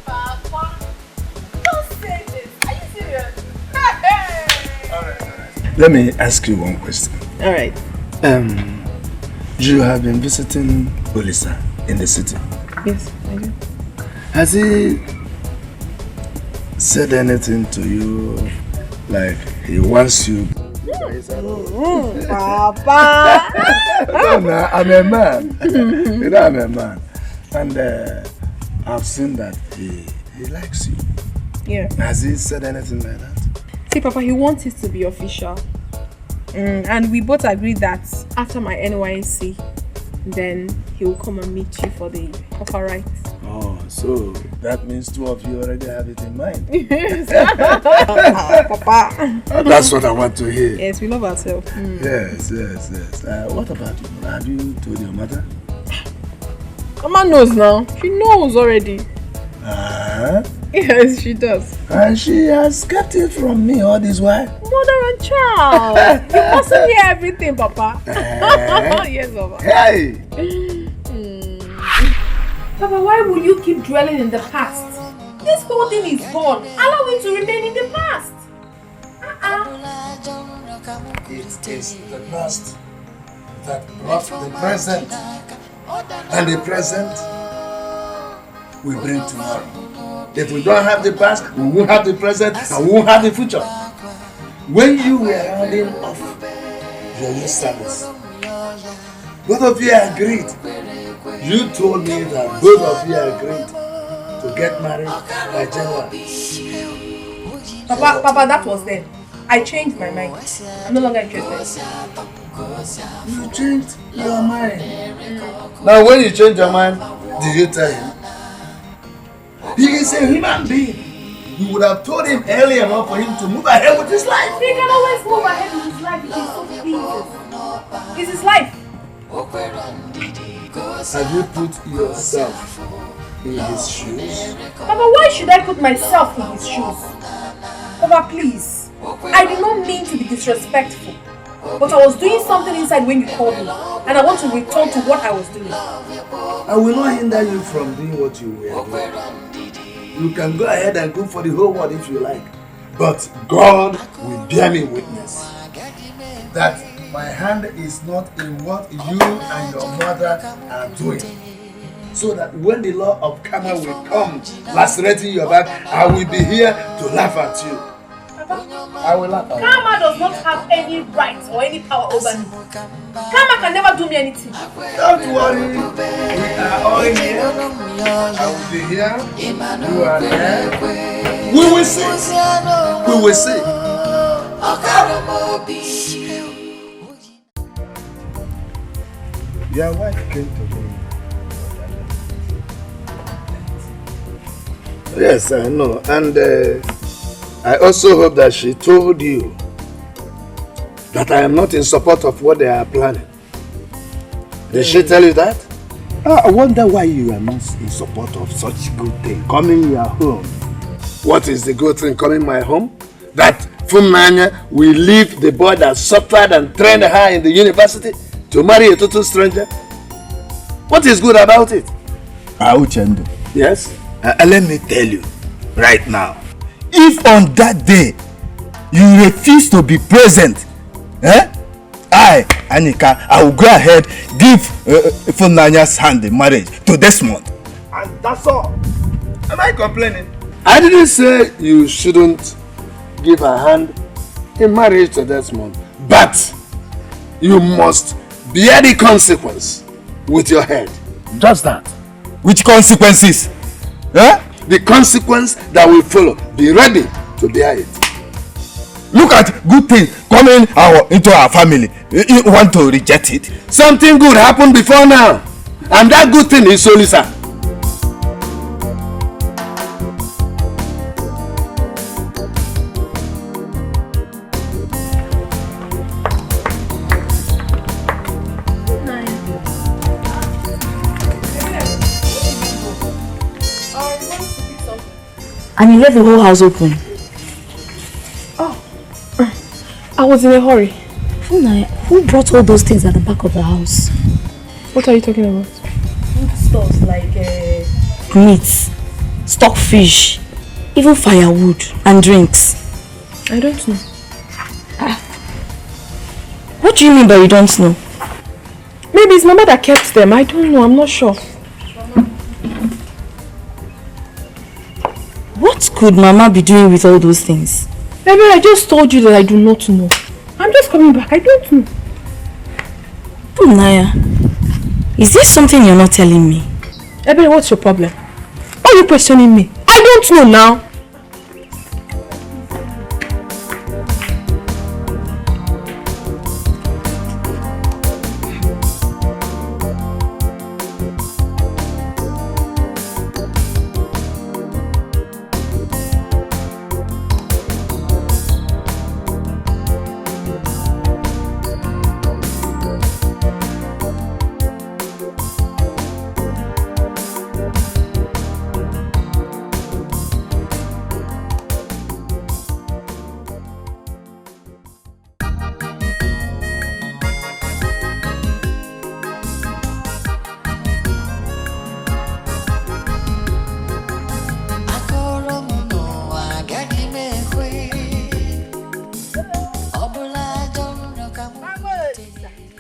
Papa, don't say this. Are you serious? Let me ask you one question. All right. You have been visiting Olisa in the city. Yes, I do. Has he said anything to you like he wants you? Papa! No, I'm a man. You know, I'm a man. And I've seen that he likes you. Yeah. Has he said anything like that? See, Papa, he wants it to be official. And we both agreed that after my NYC, then he will come and meet you for the proper rites. Oh, so that means two of you already have it in mind. Yes. Papa. That's what I want to hear. Yes, we love ourselves. Yes. What about you? Have you told your mother? Mama knows now. She knows already. Yes, she does. And she has kept it from me all this while. Mother and child. You mustn't hear everything, Papa. Yes, Papa. Hey! Papa, why will you keep dwelling in the past? This whole thing is gone. Allow it to remain in the past. It is the past that brought the present, and the present will bring tomorrow. If we don't have the past, we won't have the present, and we won't have the future. When you were rounding off your youth service, both of you agreed. You told me that both of you agreed to get married by January. Papa, that was then. I changed my mind. I'm no longer interested. You changed your mind. Now when you changed your mind, did you tell him? He is a human being. You would have told him early enough for him to move ahead with his life. He can always move ahead with his life if he's so pleased. It's his life. Have you put yourself in his shoes? Papa, why should I put myself in his shoes? Papa, please. I did not mean to be disrespectful. But I was doing something inside when you called me. And I want to return to what I was doing. I will not hinder you from doing what you were doing. You can go ahead and go for the whole world if you like. But God will bear me witness that my hand is not in what you and your mother are doing. So that when the law of karma will come lacerating your back, I will be here to laugh at you. I will laugh at you. Karma does not have any right or any power over me. Karma can never do me anything. Don't worry. We are all here. I will be here. You are there. We will see. We will see. Your wife came to me. Yes, I know. And I also hope that she told you that I am not in support of what they are planning. Did she tell you that? I wonder why you are not in support of such good thing coming your home. What is the good thing coming my home? That Funanya will leave the boy that suffered and trained her in the university to marry a total stranger? What is good about it? Uchendu. Yes? Let me tell you right now. If on that day you refuse to be present, I, Anika, I will go ahead give Funanya's hand in marriage to Desmond. And that's all. Am I complaining? I didn't say you shouldn't give a hand in marriage to Desmond, but you must bear the consequence with your head. Just that. Which consequences? The consequence that will follow. Be ready to bear it. Look at good things coming into our family. You want to reject it? Something good happened before now. And that good thing is Solisa. And you left the whole house open. Oh, I was in a hurry. Who brought all those things at the back of the house? What are you talking about? Food stuff like Meats, stockfish, even firewood and drinks. I don't know. What do you mean by you don't know? Maybe it's Mama that kept them. I don't know. I'm not sure. What could Mama be doing with all those things? Baby, I just told you that I do not know. I'm just coming back. I don't know. Naya, is there something you're not telling me? Baby, what's your problem? Why are you questioning me? I don't know now.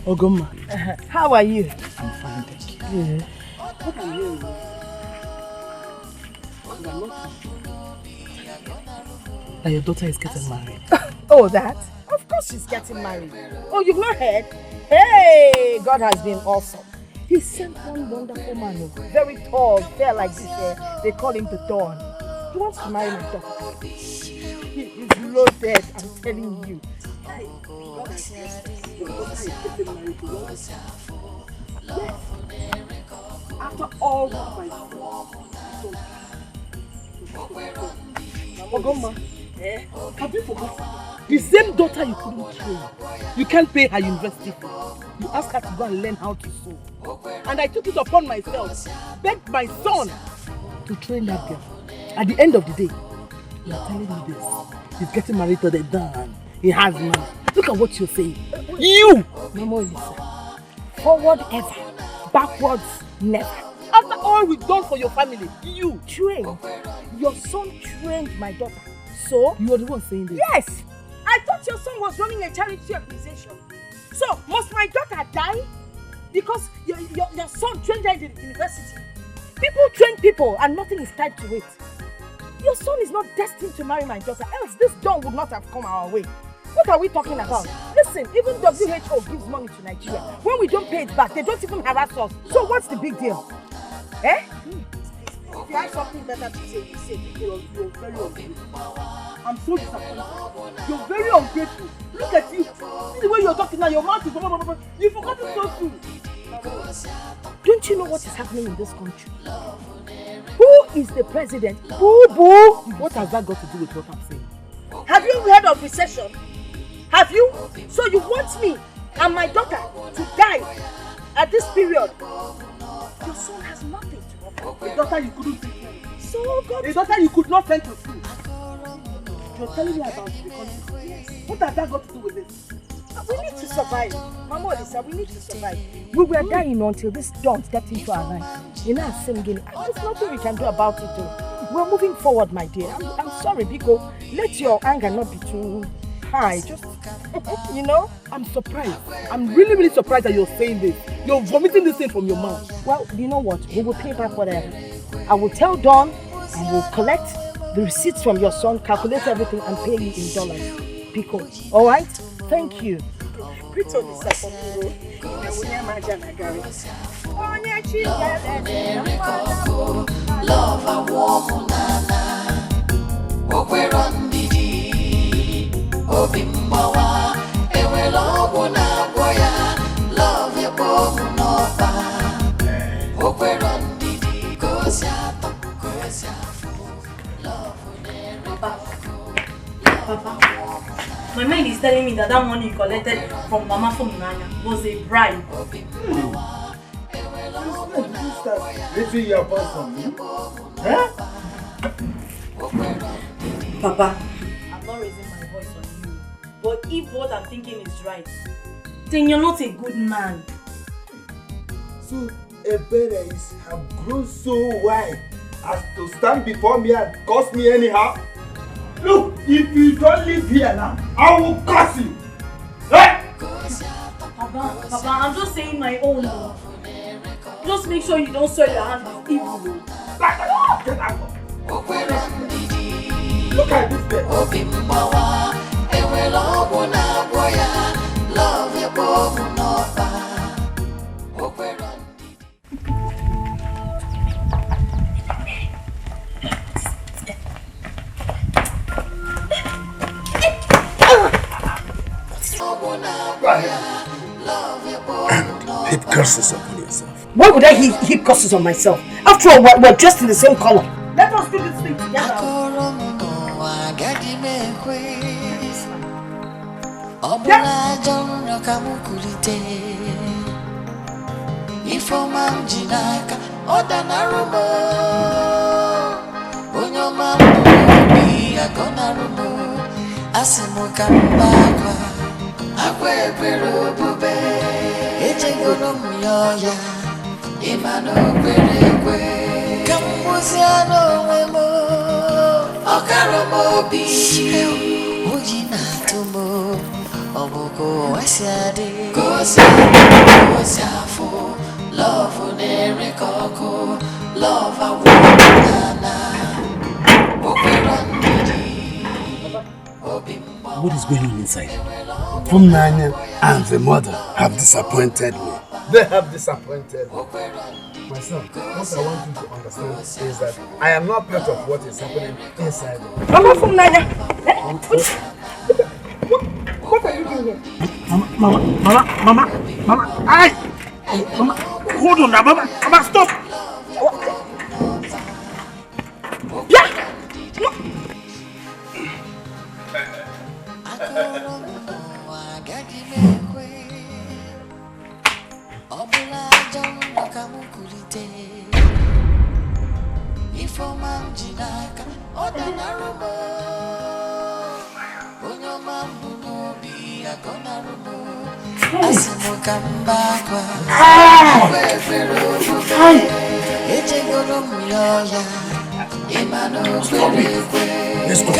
Ogoma. How are you? I'm fine, thank you. What are you? That your daughter is getting married. Oh, that? Of course she's getting married. Oh, you've not heard? Hey, God has been awesome. He sent one wonderful man, very tall, fair like this. They call him the Dawn. He wants to marry my daughter. He is loaded, I'm telling you. Yes. After all what my Ogoma, have you forgotten? The same daughter you couldn't train. You can't pay her university fee. You asked her to go and learn how to sew. And I took it upon myself, begged my son to train that girl. At the end of the day, you are telling me this. He's getting married to the Don. He has money. Look at what you're saying. You! Mama Lisa. Forward ever. Backwards never. After all we've done for your family, you trained. Your son trained my daughter. So? You are the one saying this? Yes! I thought your son was running a charity organization. So, must my daughter die? Because your son trained her in the university. People train people and nothing is tied to it. Your son is not destined to marry my daughter, else this dawn would not have come our way. What are we talking about? Listen, even WHO gives money to Nigeria. When we don't pay it back, they don't even harass us. So what's the big deal? Eh? If you have something better to say, you say. You're very ungrateful. I'm so disappointed. You're very ungrateful. Look at you. See the way you're talking now, your mouth is... You forgot it so soon. Don't you know what is happening in this country? Who is the president? Boo-boo! What has that got to do with what I'm saying? Have you heard of recession? Have you? So you want me and my daughter to die at this period? Your son has nothing to offer. A daughter you couldn't take care of. So good. A daughter you could not send to school. You're telling me about the country. Yes. What has that got to do with this? We need to survive. Mama Lisa, we need to survive. We were dying until this dawn stepped into our lives. You know, singing. There's nothing we can do about it though. We're moving forward, my dear. I'm sorry, Biko. Let your anger not be too high. Just, you know, I'm surprised. I'm really, really surprised that you're saying this. You're vomiting this thing from your mouth. Well, you know what? We will pay back whatever. I will tell Dawn and we'll collect the receipts from your son, calculate everything and pay you in dollars. Biko. All right? Thank you. Love a woman, Okweron Didi, Obimbawa, Ewe Loguna Boya, love your woman over. Okweron Didi, Gosia, Papa, my mind is telling me that money you collected from Mama from Nanya was a bribe. Raising your voice on me? Huh? Papa, I'm not raising my voice on you. But if what I'm thinking is right, then you're not a good man. So, Ebere have grown so wide as to stand before me and curse me anyhow? Look, if you don't live here now, I will curse you! Hey! Papa, I'm just saying my own. Just make sure you don't soil your hands with evil. Get out! Look at this bed. Heap curses upon yourself. Why would I heap curses on myself? After all, we're dressed in the same color. Let us do this thing together. Imano kwerekwe Kambuziano wemo Okaromo bi Ujina tumo Obuko wasiade Kosafu Love unere koko Love awunana Okwerandidi What is going on inside? From Nanya and the mother have disappointed me. They have disappointed me. My son, what I want you to understand is that I am not part of what is happening inside. Mama from Nanya. What are you doing here? Mama, aye! Mama, hold on now, Mama, stop! Yeah! Let's go.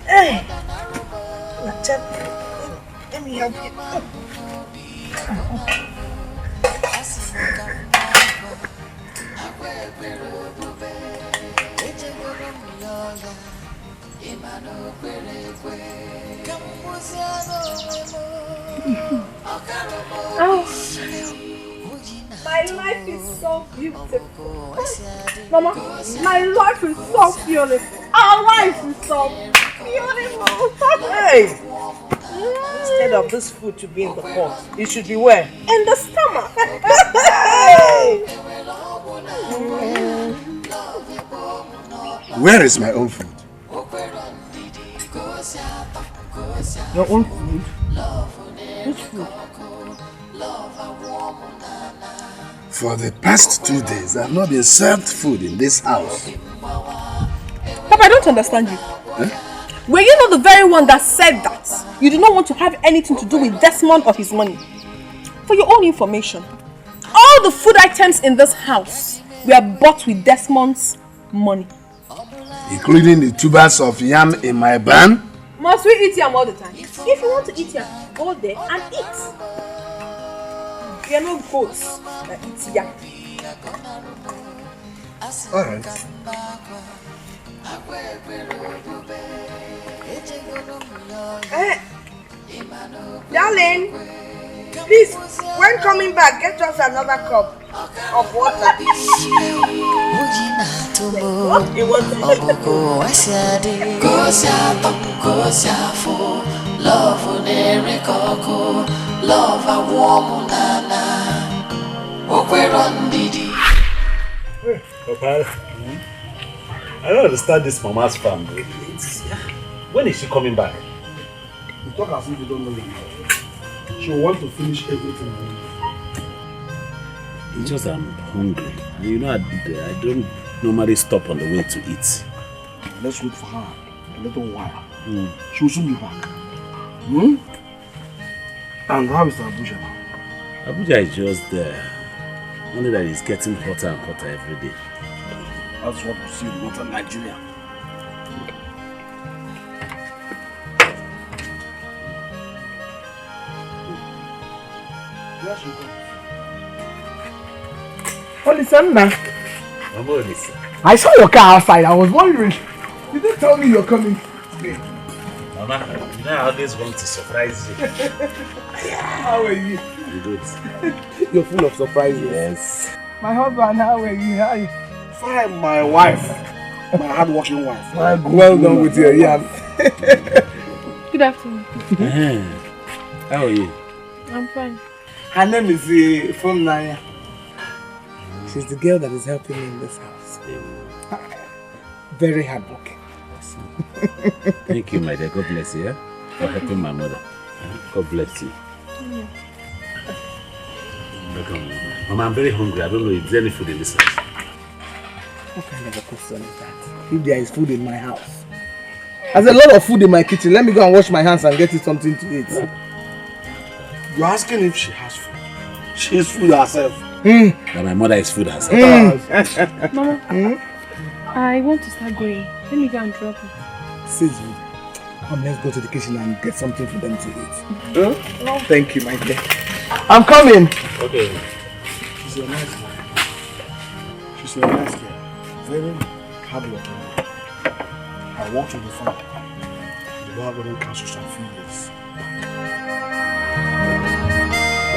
Hey, let me help you. Oh, my life is so beautiful. Mama, my life is so beautiful. Our life is so beautiful. Hey! Instead of this food to be in the pot, it should be where? In the stomach. Hey! Where is my own food? Your own food? Which food? For the past 2 days, I have not been served food in this house. Papa, I don't understand you. Huh? Were you not the very one that said that you do not want to have anything to do with Desmond or his money? For your own information, all the food items in this house were bought with Desmond's money. Including the tubers of yam in my barn? Must we eat yam all the time? If you want to eat yam, go there and eat. We are not goats that eat yam. Alright. Hey, darling, please, when coming back, get us another cup of water. What you want Papa, I don't understand this mama's family. When is she coming back? You talk as if you don't know me. She will want to finish everything. It's just I'm hungry. And you know, I don't normally stop on the way to eat. Let's wait for her a little while. She will soon be back. And how is Abuja now? Abuja is just there. Only that it's getting hotter and hotter every day. That's what we see in northern Nigeria. There she goes. Olisana. Mama Olisa. I saw your car outside. I was wondering. You didn't tell me you're coming today. Mama, you know I always want to surprise you. How are you? You good? You're full of surprises. Yes. My husband, how are you? How are you? Fine, my wife. My hard-working wife. Well done with your yam. Good afternoon. How are you? I'm fine. Her name is from Naya. She's the girl that is helping me in this house. Very hardworking. Thank you, my dear. God bless you, for helping my mother. God bless you. Welcome, Mama, I'm very hungry. I don't know if there's any food in this house. What kind of a question is that? If there is food in my house. There's a lot of food in my kitchen. Let me go and wash my hands and get you something to eat. You're asking if she has food. She is food herself. But my mother is food herself. Mama, I want to start going. Let me go and drop it. Siji, Come, let's go to the kitchen and get something for them to eat. Huh? No. Thank you, my dear. I'm coming. Okay. She's a nice girl. She's a nice girl. Very hardworking. I want you to find her. The Lord will cancel some few years.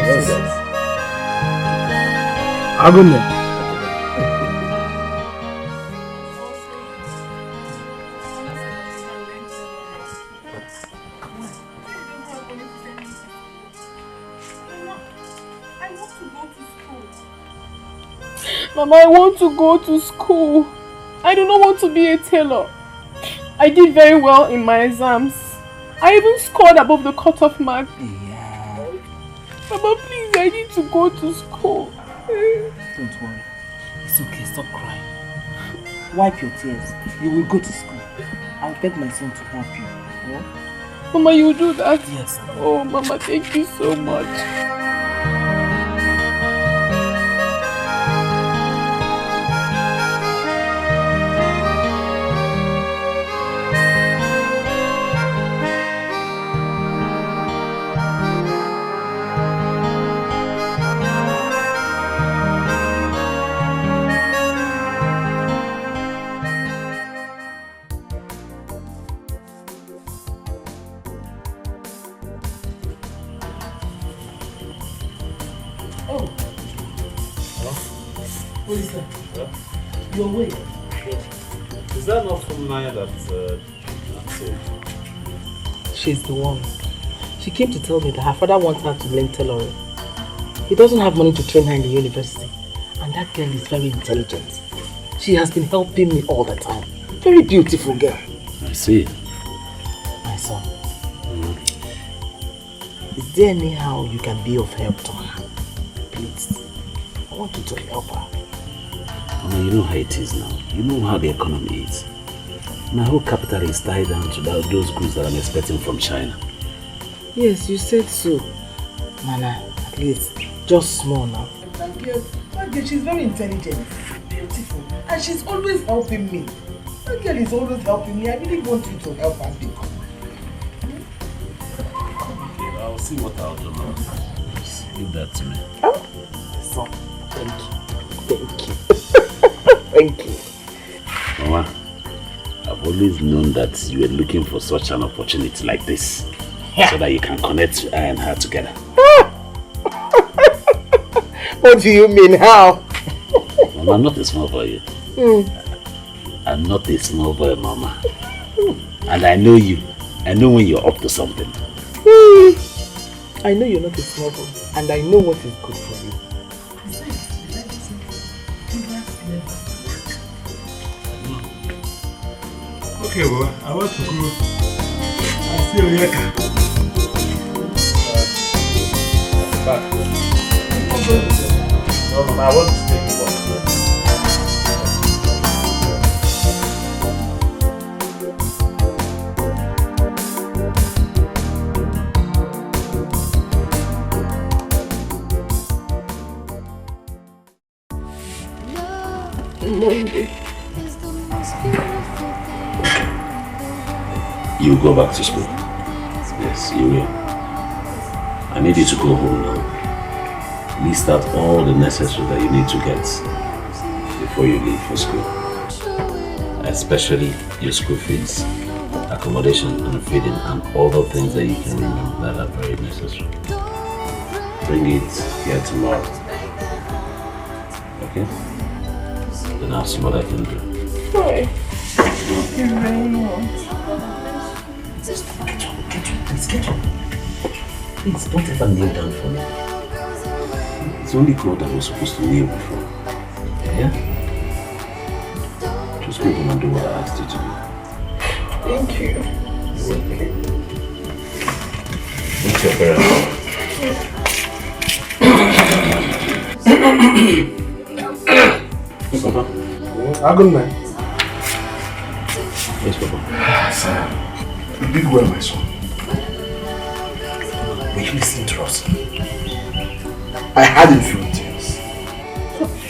Yes. How good name? Mama, I want to go to school. I do not want to be a tailor. I did very well in my exams. I even scored above the cutoff mark. Yeah. Mama, please, I need to go to school. Don't worry. It's okay, stop crying. Wipe your tears. You will go to school. I'll beg my son to help you. Yeah? Mama, you will do that? Yes. Oh, Mama, thank you so much. What is that? Your way. Is that not from Naya that's She's the one. She came to tell me that her father wants her to learn tailoring. He doesn't have money to train her in the university. And that girl is very intelligent. She has been helping me all the time. Very beautiful girl. I see. My son. Is there anyhow you can be of help to her? Please. I want you to help her. Mama, you know how it is now. You know how the economy is. My whole capital is tied down to those goods that I'm expecting from China. Yes, you said so. Nana, at least, just small now. That girl, she's very intelligent, beautiful, and she's always helping me. That girl is always helping me. I really want you to help her big. Okay, I'll see what I'll do now. Give that to me. Oh, so, thank you. Thank you. Thank you. Mama, I've always known that you were looking for such an opportunity like this. So that you can connect I and her together. What do you mean? How? Mama, I'm not a small boy. I'm not a small boy, Mama. And I know you. I know when you're up to something. I know you're not a small boy. And I know what is good for you. Okay, well, I want to go. I'll see you later. Back. No, Mama, I want to take you one. You go back to school. Yes, you will. I need you to go home now. List out all the necessaries that you need to get before you leave for school. Especially your school fees, accommodation and feeding, and all the things that you can remember that are very necessary. Bring it here tomorrow. Okay? Then I'll see what I can do. Sorry. Thank you very much. Get up, please get up. Please don't ever kneel down for me. It's only God that was supposed to kneel before. Yeah? Just go home and do what I asked you to do. Thank you. You're welcome. Meet your parents. Papa? Good night. Yes, Papa. Sir, you did well, my son. Will you listen to us? I had a few things.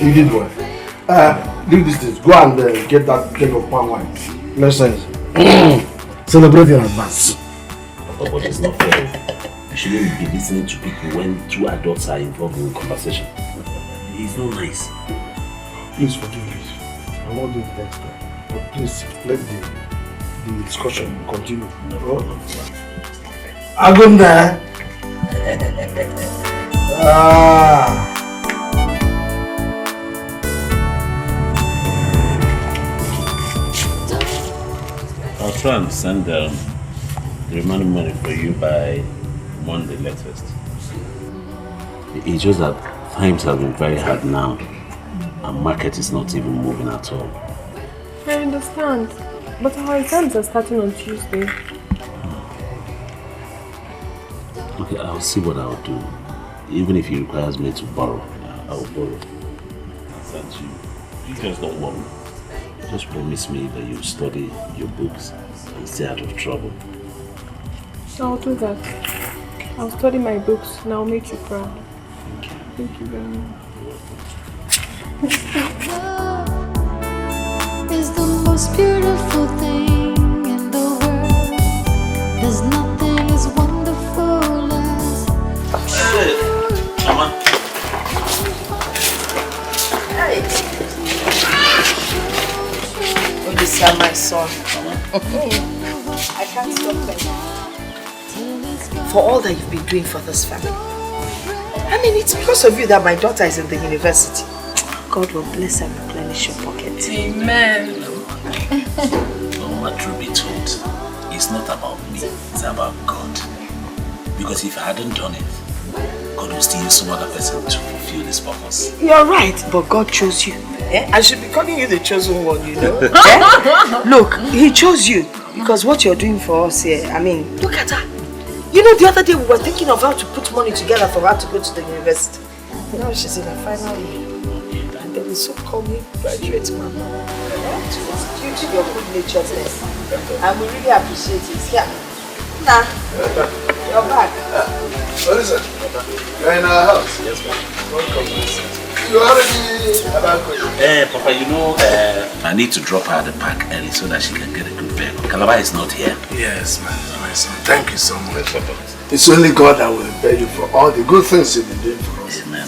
You did well. Leave this. Go and get that keg of palm wine. Listen. Celebrate in advance. But it's not fair. You shouldn't be listening to people when two adults are involved in a conversation. It's not nice. Please forgive me. I won't do it next time. But please let the discussion continue. No. Agunda. I'll try and send the remaining money for you by Monday latest. It's just that times have been very hard now and market is not even moving at all. I understand, but our exams are starting on Tuesday. Okay, I'll see what I'll do. Even if it requires me to borrow, I'll borrow. I'll send you. You just don't worry. Just promise me that you'll study your books and stay out of trouble. I'll do that. I'll study my books and I'll make you proud. Thank you very much. Love is the most beautiful thing in the world. There's nothing as wonderful as. Hey, Mama. Hey. Odisa, my son. I can't stop thanking you for all that you've been doing for this family. I mean, it's because of you that my daughter is in the university. God will bless and replenish your pocket. Amen. Mama, truth be told, it's not about me, it's about God. Because if I hadn't done it, God will still use some other person to fulfill this purpose. You're right, but God chose you. I should be calling you the chosen one, you know. Look, He chose you because what you're doing for us here, I mean, look at her. You know, the other day we were thinking of how to put money together for her to go to the university. Now she's in her final year. And they will soon call me graduate mama. It's due to your good naturedness. And we really appreciate it. Yeah. Nah, you're back. What is it? You're in our house? Yes, ma'am. Welcome. You already about Papa, you know, I need to drop her at the park early so that she can get a good vehicle. Calabar is not here. Yes, my son. Thank you so much. It's only God that will repay you for all the good things you've been doing for us. Amen.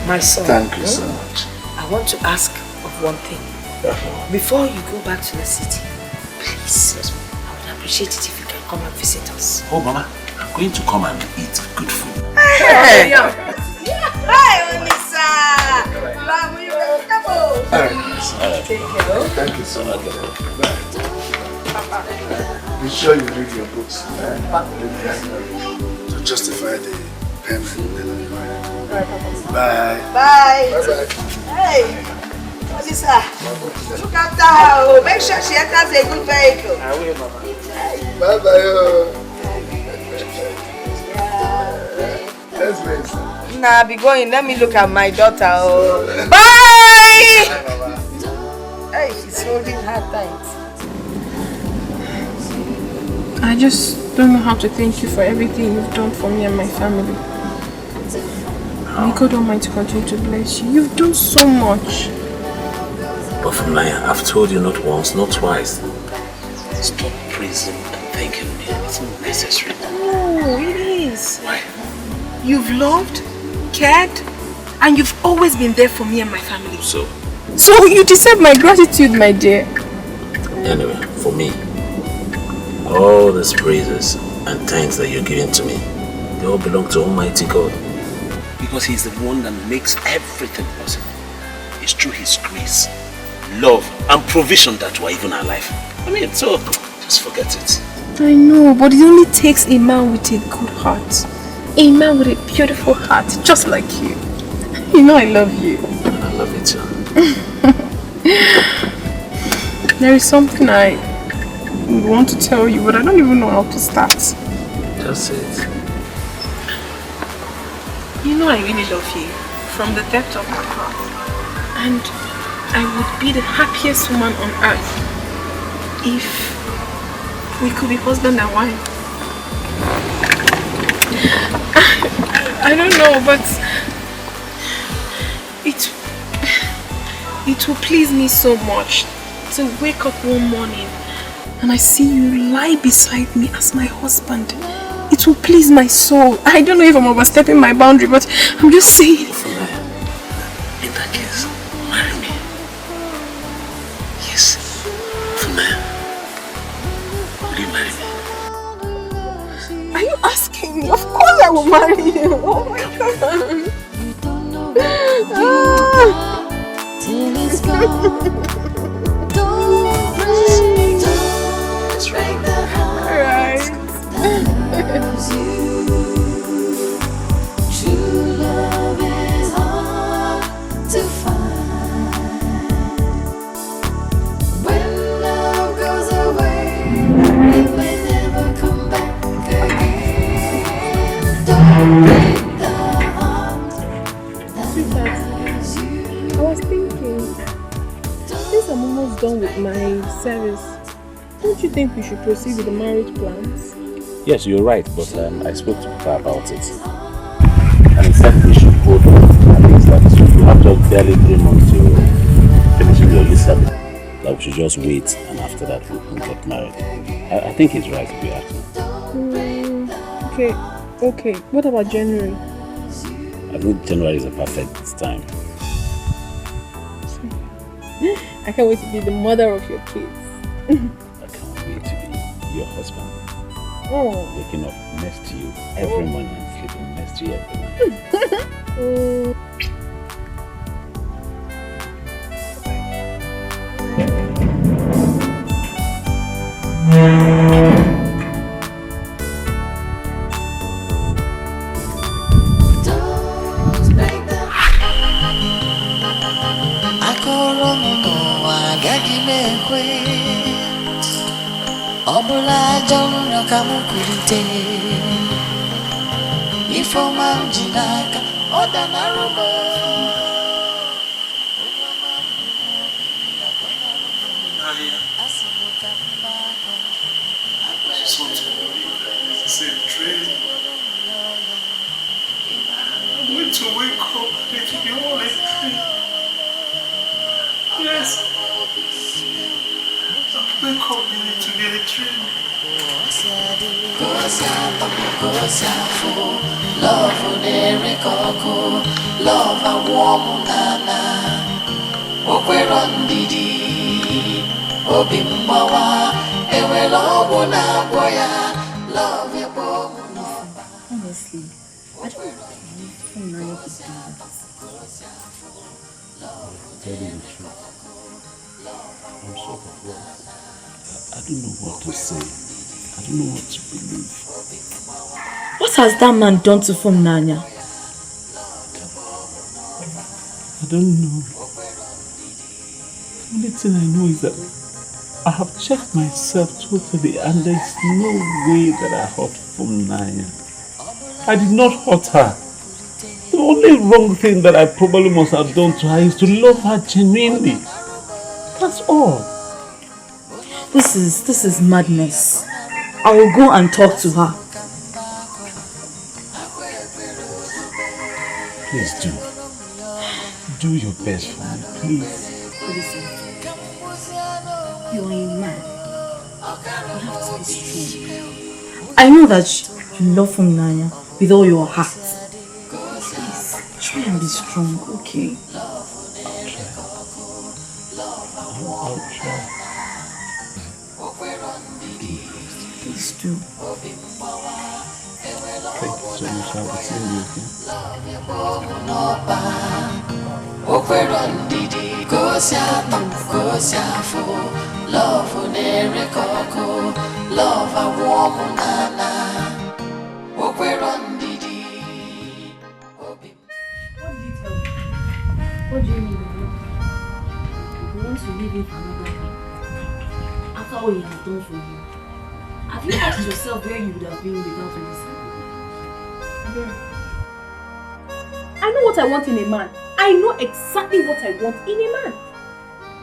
My son. Thank you so much. I want to ask of one thing. Before you go back to the city, please, I would appreciate it if you can come and visit us. Oh, Mama, I'm going to come and eat good food. Hey! Hi, Olisa! Thank you so much. Be sure you read your books to justify the payment. Bye. Bye. Bye. Hey, Olisa, look after her. Make sure she enters a good vehicle. I will, Mama. Bye bye. Let's wait. Nah, be going. Let me look at my daughter. Oh. Bye! Hey, she's holding her tight. I just don't know how to thank you for everything you've done for me and my family. May God Almighty continue to bless you. You've done so much. But from now, I've told you not once, not twice. Stop praising and thanking me. It's not necessary. Oh, it is. Why? You've loved, cared, and you've always been there for me and my family. So you deserve my gratitude, my dear. Anyway, for me, all these praises and thanks that you're giving to me, they all belong to Almighty God. Because He's the one that makes everything possible. It's through His grace, love, and provision that we're even alive. I mean, so just forget it. I know, but it only takes a man with a good heart. A man with a beautiful heart, just like you. You know I love you. I love you too. There is something I would want to tell you, but I don't even know how to start. Just say it. You know I really love you, from the depth of my heart. And I would be the happiest woman on earth if we could be husband and wife. I don't know, but it will please me so much to wake up one morning and I see you lie beside me as my husband, it will please my soul. I don't know if I'm overstepping my boundary, but I'm just saying. In that case, marry me. Yes, Funaya. Will you marry me? Are you asking me? Of course I will marry you. Oh my God. Till it's gone. Don't break the heart that loves you. True love is hard to find. When love goes away, it may never come back again. Don't break the heart that loves you. I was thinking, since I'm almost done with my service, don't you think we should proceed with the marriage plans? Yes, you're right, but I spoke to Papa about it. And he said we should hold on at least that we have just barely 3 months to finish the early service. That we should just wait, and after that we can get married. I think he's right if you ask me. Okay. What about January? I think January is a perfect time. I can't wait to be the mother of your kids. I can't wait to be your husband. Oh. Waking up next to you every morning and sleeping next to you every night. Obula jono kamukurite Ifoma mjinaka Oda narumo Nadia, I just want to know you guys. It's a dream. I'm going to wake up and it will be all a dream. Yes. I'll wake up and it will be a dream. Love unere koko Love a warm nana Okwero ndidi Obi mbawa Ewelo obu na boya Love ebo Honestly, I don't know if Nanya could do that. Tell you the truth. I'm so perplexed. I don't know what to say. I don't know what to believe. What has that man done to Nanya? I don't know. The only thing I know is that I have checked myself totally and there's no way that I hurt Nanya. I did not hurt her. The only wrong thing that I probably must have done to her is to love her genuinely. That's all. This is madness. I will go and talk to her. Please do. Do your best for me, please. Listen, you are a man. You have to be strong. I know that you love Nanya with all your heart. Please, try and be strong, okay? I'll try. Please do. Thank you so much. I'll be seeing you again. Okwero ndidi Gosiafo Love unere koko Love a warm nana Okwero ndidi What did you tell me? What do you mean? You want to leave him for another man? After all he has done for you? Have you asked yourself where you would have been without Olisa? I know what I want in a man. I know exactly what I want in a man.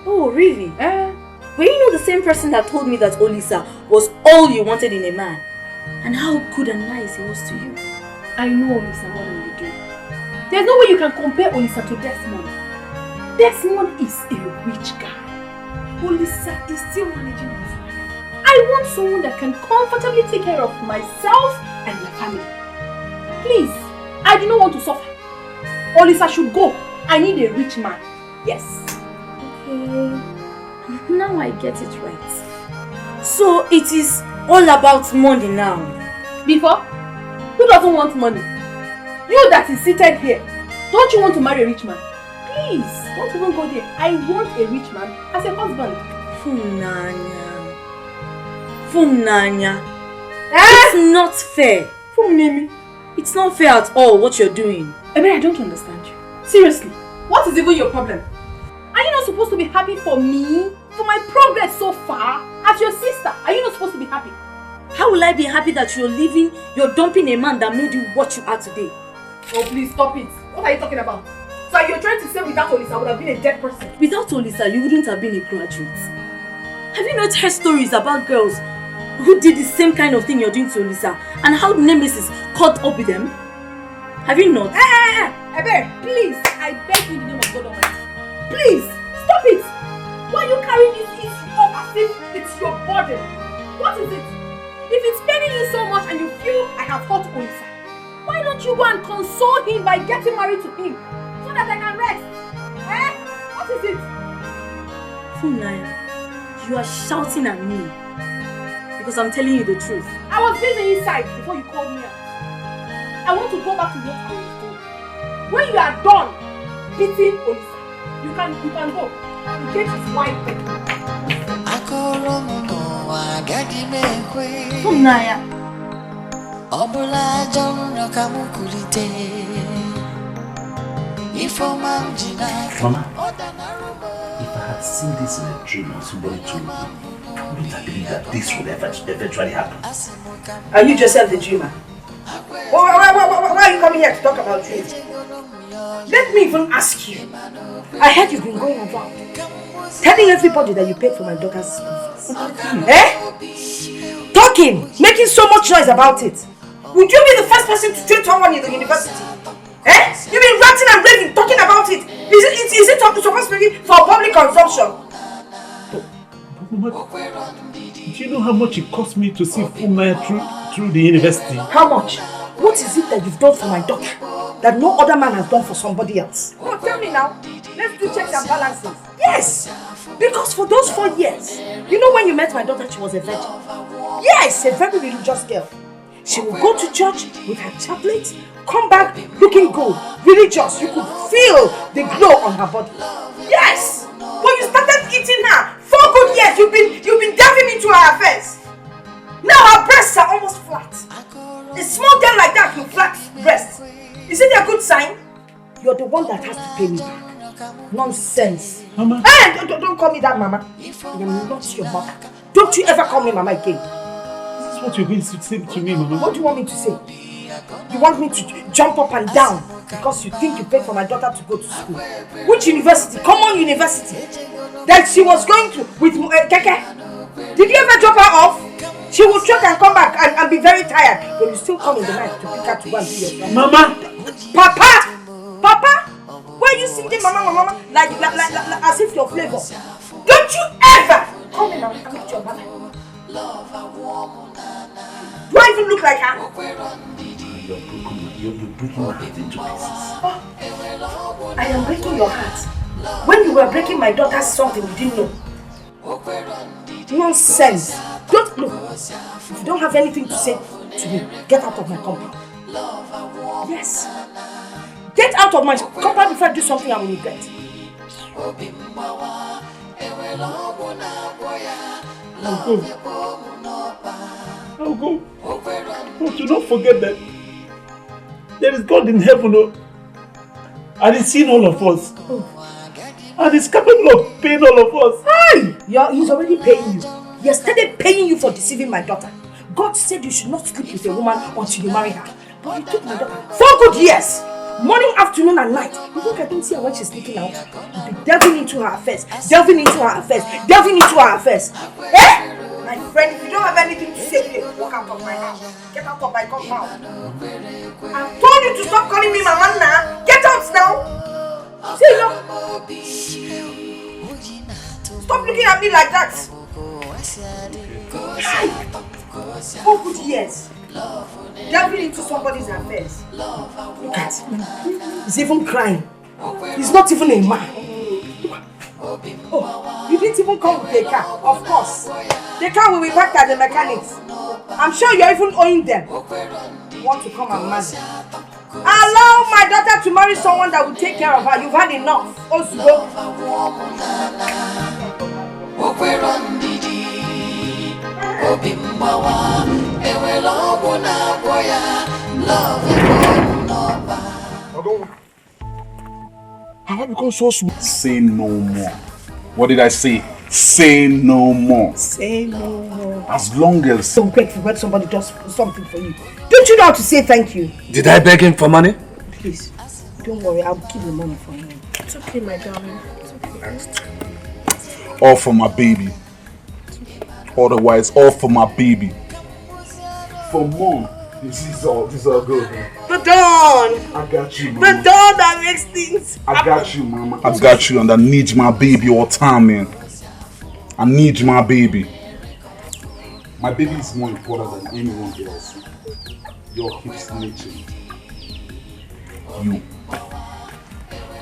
Oh, really? Were you not the same person that told me that Olisa was all you wanted in a man? And how good and nice he was to you? I know Olisa more than you do. There's no way you can compare Olisa to Desmond. Desmond is a rich guy. Olisa is still managing his life. I want someone that can comfortably take care of myself and my family. Please, I do not want to suffer. Olisa should go. I need a rich man. Yes. Okay. Now I get it right. So it is all about money now. Before? Who doesn't want money? You that is seated here. Don't you want to marry a rich man? Please, don't even go there. I want a rich man as a husband. Funanya. It's not fair. Funimi. It's not fair at all what you're doing. I mean, I don't understand you. Seriously, what is even your problem? Are you not supposed to be happy for me? For my progress so far? As your sister, are you not supposed to be happy? How will I be happy that you're dumping a man that made you what you are today? Oh, please stop it. What are you talking about? So you're trying to say without Olisa I would have been a dead person? Without Olisa, you wouldn't have been a graduate. Have you not heard stories about girls who did the same kind of thing you're doing to Olisa and how Nemesis caught up with them? Have you not? Ebe, please, I beg you in the name of God Almighty. Please, stop it. Why are you carrying this issue up as if it's your burden? What is it? If it's paining you so much and you feel I have hurt Olisa, why don't you go and console him by getting married to him so that I can rest? What is it? Funaya, you are shouting at me because I'm telling you the truth. I was busy inside before you called me out. I want to go back to what I was doing. When you are done beating Olisa, you can go. The gate is wide open. Funaya. Mama, if I had seen this in a dream or somebody told me, I wouldn't have believed that this would eventually happen. Are you Joseph the dreamer? Why are you coming here to talk about dreams? Let me even ask you. I heard you've been going around telling everybody that you paid for my daughter's school fees. Talking, making so much noise about it. Would you be the first person to treat someone in the university? You've been ranting and raving, talking about it. Is it supposed to be for public consumption? Mama, do you know how much it cost me to see Funaya through the university? How much? What is it that you've done for my daughter that no other man has done for somebody else? No, tell me now. Let's do checks and balances. Yes! Because for those 4 years, you know when you met my daughter, she was a virgin. Yes, a very religious girl. She would go to church with her chaplet, come back looking good, religious. You could feel the glow on her body. Yes! When you started eating her, 4 good years, you've been delving into her affairs. Now her breasts are almost flat. A small girl like that with flat breasts. Is it a good sign? You're the one that has to pay me back. Nonsense. Mama. Hey, don't call me that, Mama. I am not your mother. Don't you ever call me Mama again. This is what you're going to say to me, Mama. What do you want me to say? You want me to jump up and down because you think you paid for my daughter to go to school? Which university? Common university. That she was going to with Keke. Did you ever drop her off? She will trek and come back and be very tired. But you still come in the night to pick her to go and do your job. Mama! Papa! Why are you singing Mama like as if you're flavor? Don't you ever come in and meet your mother? Do I even look like her? You're breaking my heart into pieces. Oh, I am breaking your heart. When you were breaking my daughter's something you didn't know. Nonsense. Don't look. If you don't have anything to say to me, get out of my compound. Yes. Get out of my compound before I do something I will regret. I'll go. But do not forget that there is God in heaven, and He's seen all of us. And He's capable of paying all of us. Hey! He's already paying you. He has started paying you for deceiving my daughter. God said you should not sleep with a woman until you marry her. But you took my daughter 4 good years. Morning, afternoon and night. You think I don't see her when she's sneaking out? You'll be delving into her affairs. Delving into her affairs. Delving into her affairs. My friend, if you don't have anything to say today, walk out of my house. Get out of my compound. I've told you to stop calling me Mama now. Get out now. See you. Stop looking at me like that. 4 good years. Delving into somebody's affairs. Look at him. He's even crying. He's not even a man. Oh, you didn't even come with a car. Of course. The car will be back at the mechanics. I'm sure you're even owing them. You want to come and marry. Allow my daughter to marry someone that will take care of her. You've had enough. Osugo. Have I become so smart? Say no more. What did I say? Say no more. Say no more. As long as... So grateful when somebody does something for you. Don't you know how to say thank you? Did I beg him for money? Please, don't worry. I'll keep the money for you. It's okay, my darling. It's okay. All for my baby. Otherwise, all for my baby. For mom, this is all good. The dawn! I got you, The mama. dawn that makes things I got you, mama. I got you, and I need my baby all time, man. I need my baby. My baby is more important than anyone else. Your keep snitching. You.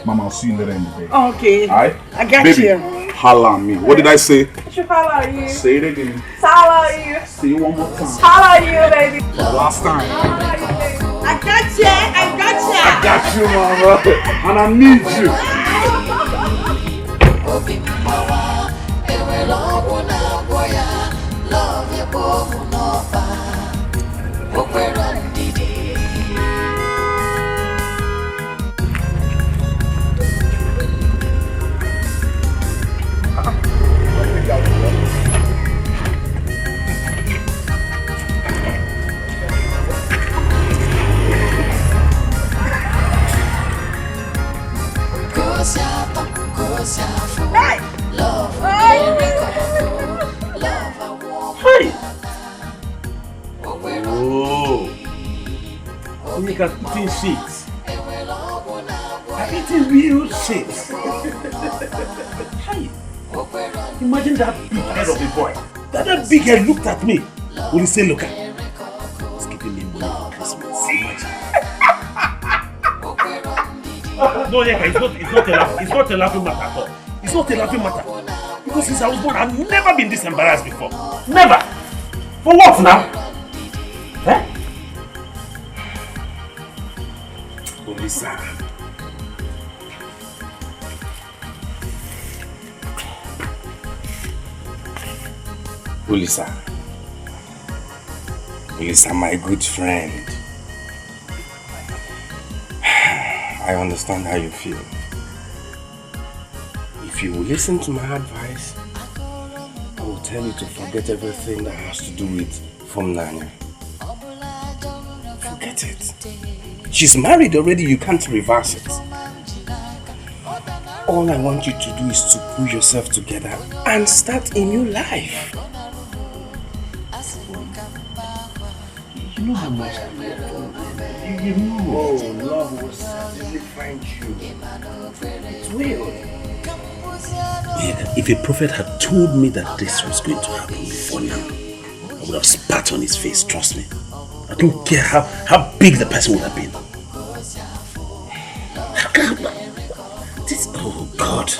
Mama, I'll see you later in the day. Okay. Alright? I got baby, you. Holla at me. What did I say? Holla at you. Say it again. Holla at you. Say it one more time. Holla at you, baby. For the last time. I got you. I got you, mama. And I need you. Hey! Oh! You can eating shit. I'm eating real shit. Hey! Imagine that big head of a boy. That big head looked at me. Will he say, look at he's giving me money for Christmas. Imagine. No, Yeka, it's not a laughing matter at all. It's not a laughing matter. Because since I was born, I've never been this embarrassed before. Never! For what now? Eh? Olisa. Olisa, my good friend. I understand how you feel. If you will listen to my advice, I will tell you to forget everything that has to do with from Nanya. Forget it. She's married already, you can't reverse it. All I want you to do is to pull yourself together and start a new life. You know how much I love you. You know. Oh, love will certainly find you. It will. If a prophet had told me that this was going to happen before now, I would have spat on his face, trust me. I don't care how big the person would have been. This, oh God.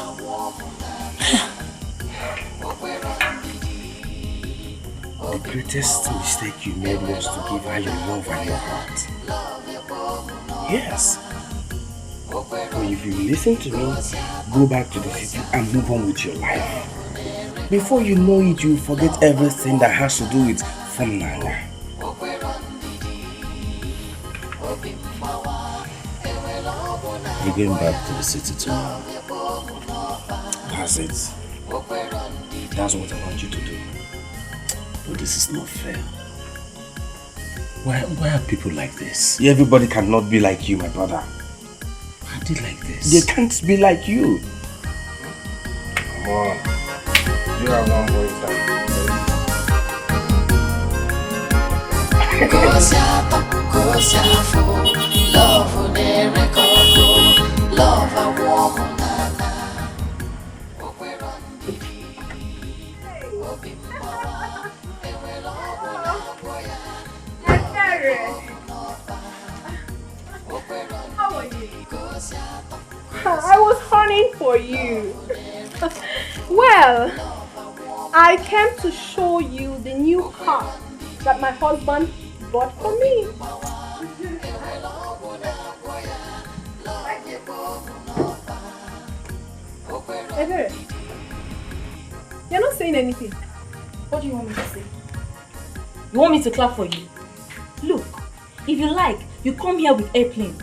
The greatest mistake you made was to give her your love and your heart. Yes. But if you listen to me, go back to the city and move on with your life. Before you know it, you forget everything that has to do with from Nanya. You're going back to the city tomorrow. That's it. That's what I want you to do. But this is not fair. Why are people like this? Everybody cannot be like you, my brother. Why are they like this? They can't be like you. Come on. You have one voice time. you. I was hunting for you. Well, I came to show you the new car that my husband bought for me. Ebere, you're not saying anything. What do you want me to say? You want me to clap for you? Look, if you like, you come here with airplane.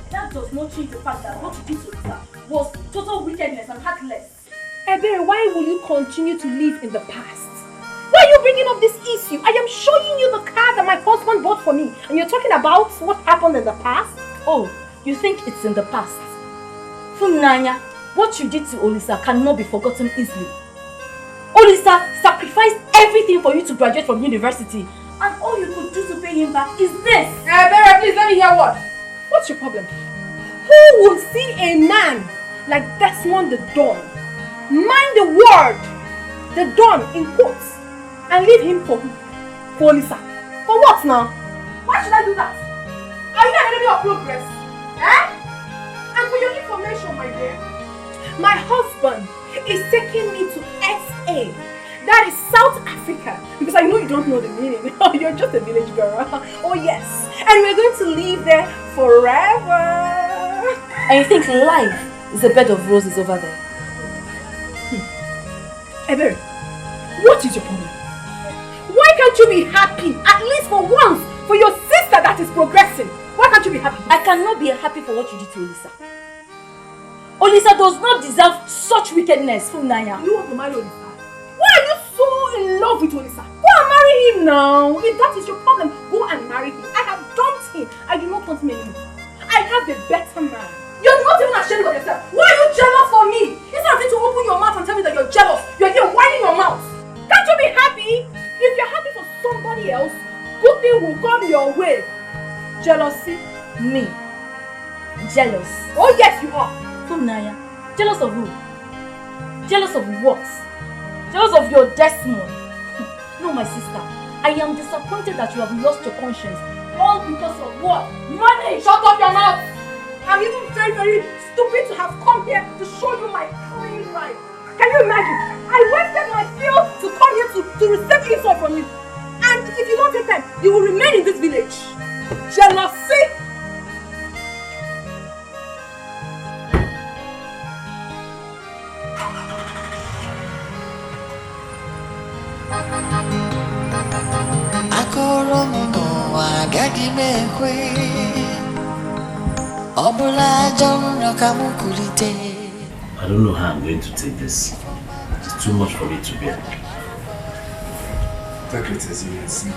That does not change the fact that what you did to Lisa was total wickedness and heartless. Ebere, why will you continue to live in the past? Why are you bringing up this issue? I am showing you the car that my husband bought for me, and you're talking about what happened in the past? Oh, you think it's in the past? Funanya, what you did to Olisa cannot be forgotten easily. Olisa sacrificed everything for you to graduate from university, and all you could do to pay him back is this. Ebere, please let me hear what? What's your problem? Who will see a man like Desmond the Don, mind the word, the Don in quotes, and leave him for who? For Olisa. For what now? Why should I do that? Are you not enemy of progress? Eh? And for your information, my dear, my husband is taking me to SA. That is South Africa. Because I know you don't know the meaning. You're just a village girl. Oh yes. And we're going to live there forever. And you think life is a bed of roses over there? Ebere, what is your problem? Why can't you be happy, at least for once, for your sister that is progressing? Why can't you be happy? I cannot be happy for what you did to Olisa. Olisa does not deserve such wickedness, Funanya. You want to marry Olisa? Why are you so in love with Olisa? Go and marry him now. If that is your problem, go and marry him. I have dumped him. I do not want him anymore. I have a better man. You're not even ashamed of yourself. Why are you jealous for me? Instead of you to open your mouth and tell me that you're jealous, you're here whining your mouth. Can't you be happy? If you're happy for somebody else, good thing will come your way. Jealousy? Me? Jealous? Oh yes, you are. Funanya, jealous of who? Jealous of what? Jealous of your Desmond? No, my sister. I am disappointed that you have lost your conscience. All because of what? Money! Shut up your mouth! I'm even very, very stupid to have come here to show you my clean life. Can you imagine? I wasted my fuel to come here to receive insult from you. And if you don't take time, you will remain in this village. Jealousy! I don't know how I'm going to take this. It's too much for me to bear. Take it as you see.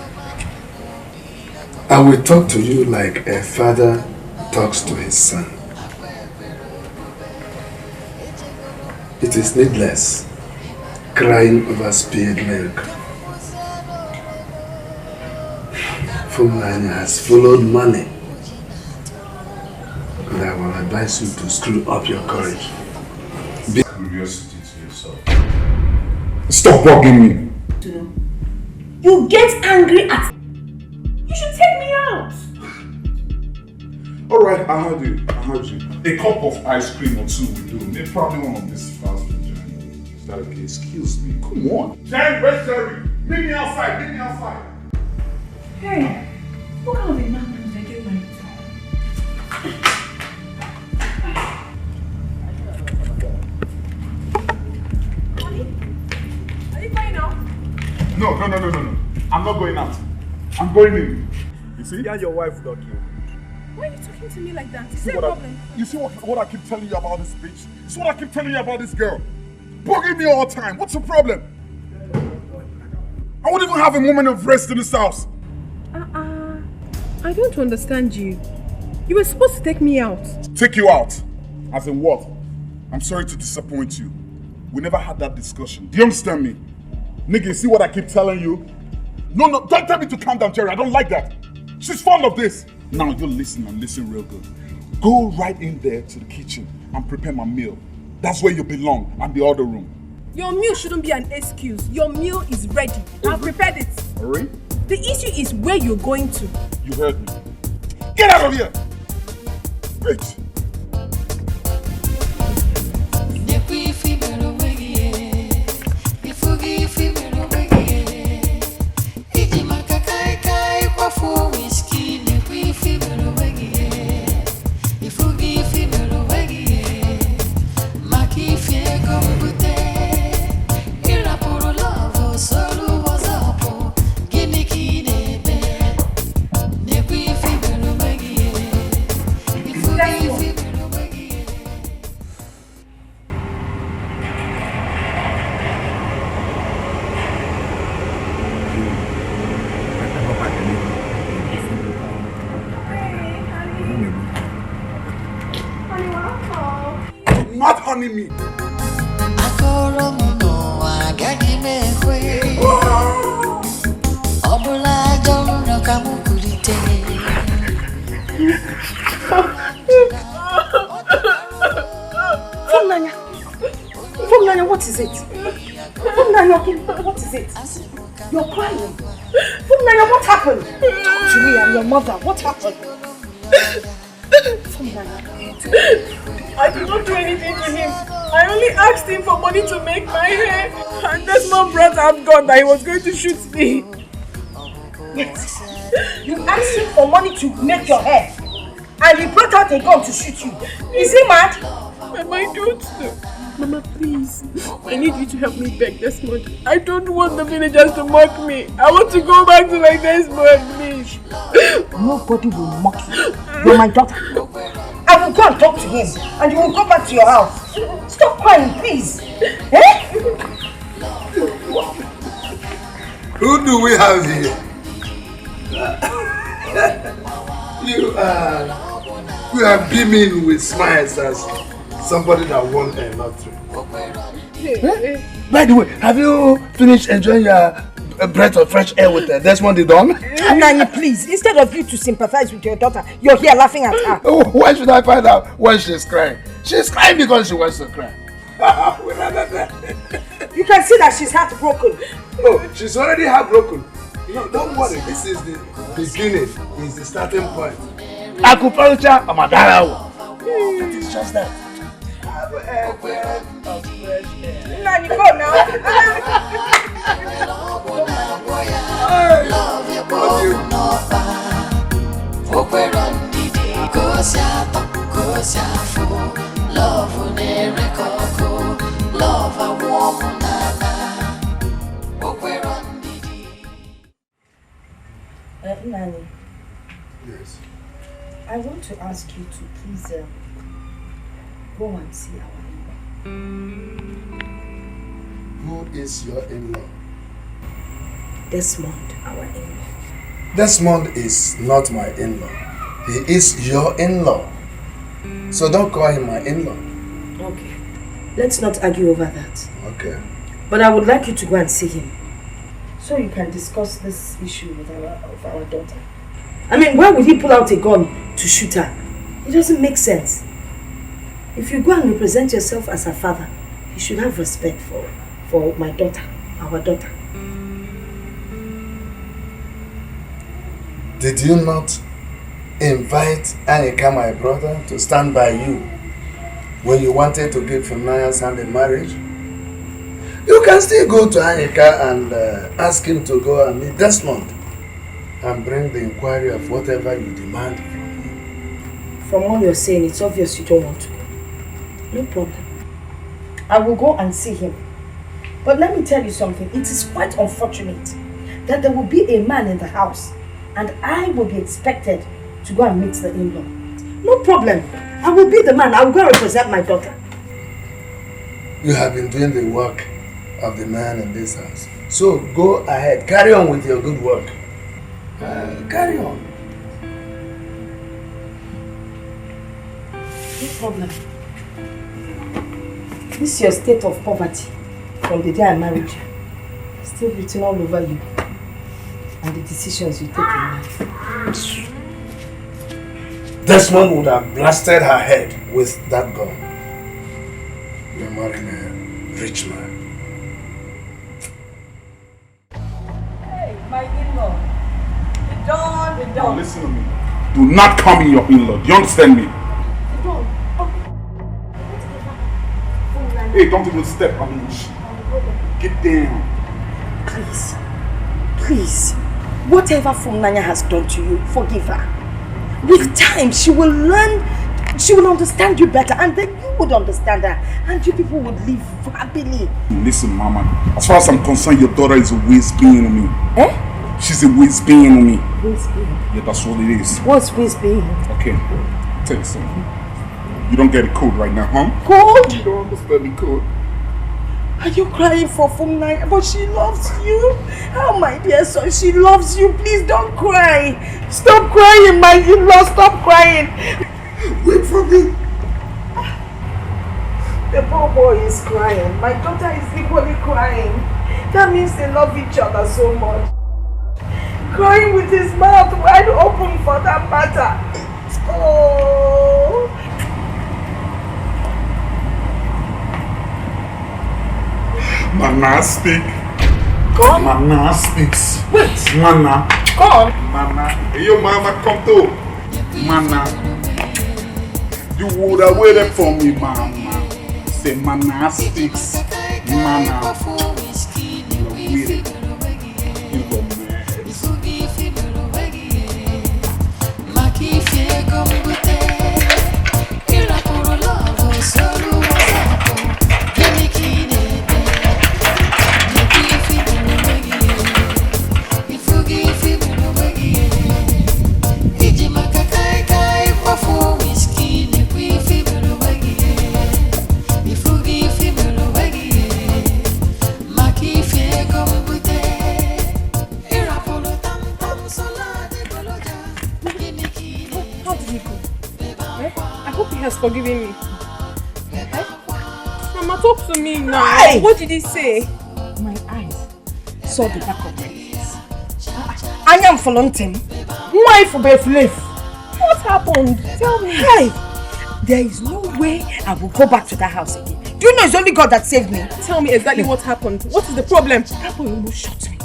I will talk to you like a father talks to his son. It is needless crying over spilled milk. Funanya has followed money. And I will advise you to screw up your courage. Be curiosity to yourself. Stop bugging me. You get angry at... You should take me out. Alright, I heard you. A cup of ice cream or two will do. Maybe probably one of this fast food journey. Is that okay? Excuse me. Come on. Jen, where's Jerry? Meet me outside. Hey, what kind of a man do they get married to? Honey, are you going out? No. I'm not going out. I'm going in. You see? Yeah, your wife will not kill. Why are you talking to me like that? Is there a problem? You see what I keep telling you about this bitch? You see what I keep telling you about this girl? Bugging me all the time. What's the problem? I won't even have a moment of rest in this house. I don't understand you. You were supposed to take me out. Take you out? As in what? I'm sorry to disappoint you. We never had that discussion. Do you understand me? Nigga, you see what I keep telling you? No, don't tell me to calm down, Jerry. I don't like that. She's fond of this. Now you listen and listen real good. Go right in there to the kitchen and prepare my meal. That's where you belong, and the other room. Your meal shouldn't be an excuse. Your meal is ready. I've prepared it. Alright? The issue is where you're going to. You heard me. Get out of here! Bitch! warning me. Fumnanya, what is it? Fumnanya, what is it? You're crying. Fumnanya, what happened? Talk to me and your mother. What happened? Fumnanya. I did not do anything to him. I only asked him for money to make my hair. And this man brought out gun that he was going to shoot me. Yes. You asked him for money to make your hair. And he brought out a gun to shoot you. Is he mad? Mama, I don't know. Mama, please. I need you to help me beg this month. I don't want the villagers to mock me. I want to go back to my this month, please. Nobody will mock you. You're my daughter. I will go and talk to him. And you will go back to your house. Stop crying, please. Eh? Who do we have here? You are beaming with smiles as somebody that won a lottery. By the way, have you finished enjoying your breath of fresh air with Desmond the Don? Nani, please, instead of you to sympathize with your daughter, you're here laughing at her. Oh, why should I find out when she's crying? She's crying because she wants to cry. You can see that she's heartbroken. Oh, she's already heartbroken. No, don't worry, this is the beginning, is the starting point. Acupuncture or Madara. That is just that. Have a breath of fresh air. Nani, go now. Nani. Yes. I want to ask you to please go and see our in-law. Who is your in-law? Desmond, our in-law. Desmond is not my in-law. He is your in-law. So don't call him my in-law. Okay. Let's not argue over that. Okay. But I would like you to go and see him. So you can discuss this issue with our daughter. I mean, why would he pull out a gun to shoot her? It doesn't make sense. If you go and represent yourself as her father, you should have respect for my daughter, our daughter. Did you not invite Anika, my brother, to stand by you when you wanted to give Funaya's hand in marriage? You can still go to Anika and ask him to go and meet Desmond and bring the inquiry of whatever you demand from him. From what you're saying, it's obvious you don't want to go. No problem. I will go and see him. But let me tell you something. It is quite unfortunate that there will be a man in the house and I will be expected to go and meet the in-law. No problem. I will be the man. I will go and represent my daughter. You have been doing the work of the man in this house. So go ahead. Carry on with your good work. Carry on. No problem. This is your state of poverty from the day I married you. Still written all over you and the decisions you take in life. Desmond would have blasted her head with that gun. You're marrying a rich man. Hey, my in-law. The Don. Listen to me. Do not call me your in-law. Do you understand me? Hey, don't even step on me. Get down. Please. Please. Whatever Funanya has done to you, forgive her. With time, she will learn, she will understand you better, and then you would understand her, and you people would live happily. Listen, Mama. As far as I'm concerned, your daughter is a waste being on me. Eh? She's a waste being on me. Waste being? Yeah, that's what it is. What's waste being? Okay. Tell you something. You don't get it cold right now, huh? Cold? You don't understand me cold. Are you crying for Funanya? But she loves you. Oh, my dear son, she loves you. Please don't cry. Stop crying, my in-law. Stop crying. Wait for me. The poor boy is crying. My daughter is equally crying. That means they love each other so much. Crying with his mouth wide open for that matter. Oh. Mana speak. Come. Mana speaks. Wait. Mana. Come. Mana. Hey, your mama come to. Mana. You would have waited for me, mama. Say Mana speaks. Mana. You are waiting. You go mad. Has forgiven me. Mama, talk to me now. Hey! What did he say? My eyes saw the back of my ears. I am volunteering. Why for Bethlehem? What happened? Tell me. Hey! There is no way I will go back to that house again. Do you know it's only God that saved me? Tell me exactly what happened. What is the problem? That boy almost shot me.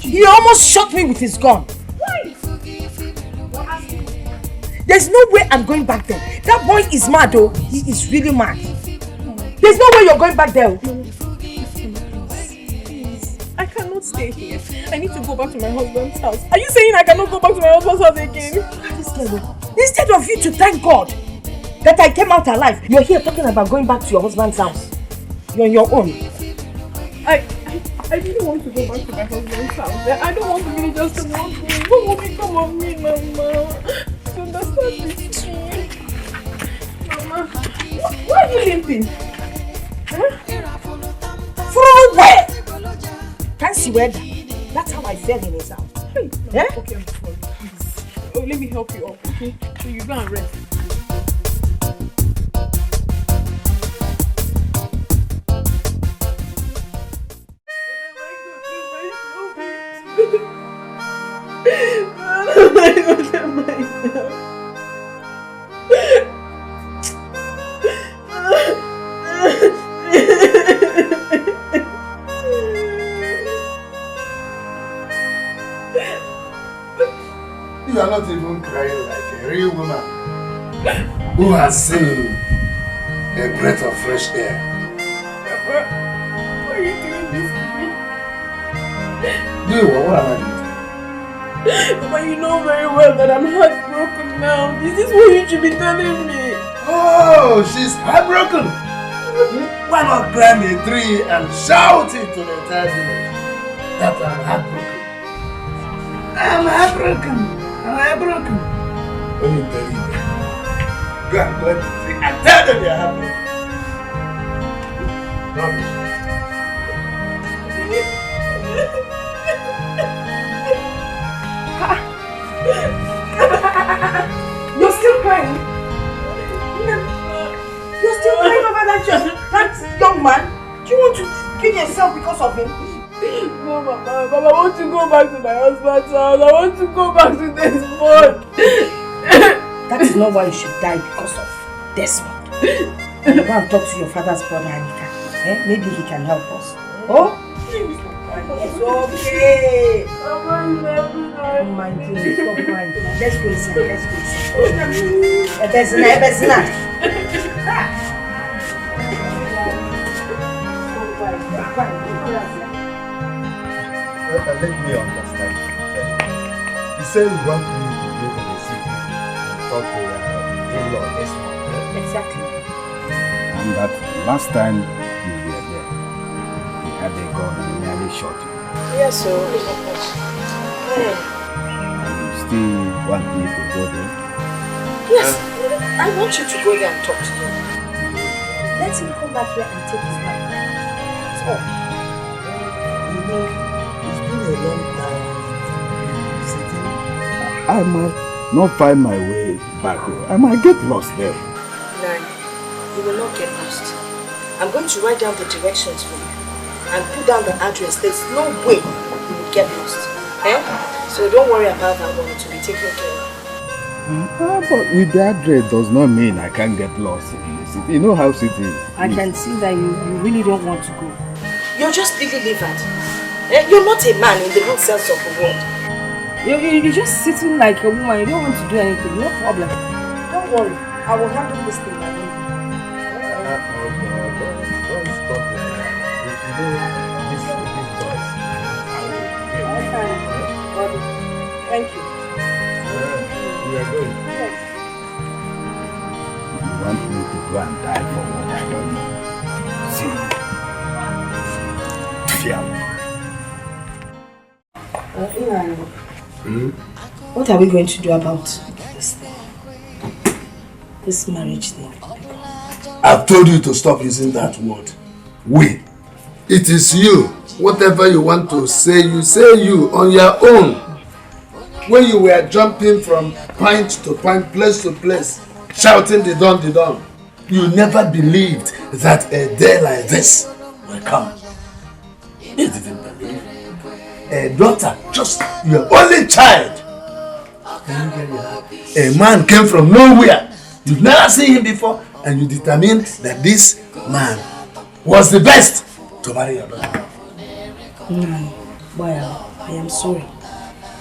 He almost shot me with his gun. Why? There's no way I'm going back there. That boy is mad though. He is really mad. There's no way you're going back there. Please. I cannot stay here. I need to go back to my husband's house. Are you saying I cannot go back to my husband's house again? Instead of you to thank God that I came out alive, you're here talking about going back to your husband's house. You're on your own. I really want to go back to my husband's house. I don't want to really just walk away. What will become of me, Mama? To understand this thing. Mama, why are you limping? Huh? From where? Can't see where. That's how I fell in his house. Hey, Mama, yeah? Okay, I'm sorry. Please. Oh, let me help you up, okay? So you go and rest. You are not even crying like a real woman who has seen a breath of fresh air. Papa, why are you doing this to me? Do what am I doing? Papa, you know very well that I'm heartbroken now. Is this what you should be telling me? Oh, she's heartbroken. Why not climb a tree and shout it to the entire village that I'm heartbroken? I'm heartbroken. I'm heartbroken. When you tell you, go and climb the tree and tell them you're heartbroken. Rubbish. You're still crying? You're still crying over that young man? Do you want to kill yourself because of him? No, Mama. Mama, I want to go back to my husband's house. I want to go back to Desmond. That is not why you should die because of Desmond. You go and talk to your father's brother, Anika. Maybe he can help us. Oh? It's okay. Oh my goodness, stop crying. Let's go inside. Let's go inside. Ebezina. Let me understand. You say you want me to go to the city and talk to your in-law this morning. Exactly. And that last time you were there, he had a gun and nearly shot you. Yes, sir. And you still want me to go there? Yes, I want you to go there and talk to him. Let him come back here and take his wife. That's all. You know, it's been a long time sitting. I might not find my way back home. I might get lost there. No, you will not get lost. I'm going to write down the directions for you and put down the address. There's no way you will get lost. Eh? So don't worry about that one. It will be taken care of. But with the address does not mean I can't get lost in the city. You know how city is. I can see that you really don't want to go. You're just delivered. You're not a man in the real sense of the word. You're just sitting like a woman. You don't want to do anything. No problem. Don't worry. I will handle this thing. Don't stop it. Thank you. We are going. Yes. You want me to go and die for what I don't know? See. What are we going to do about this thing? This marriage thing? I've told you to stop using that word. We. It is you. Whatever you want to say you on your own. When you were jumping from point to point, place to place, shouting the dawn, you never believed that a day like this will come. You didn't believe. A daughter, just your only child. A man came from nowhere. You've never seen him before, and you determined that this man was the best to marry your daughter. Well, I am sorry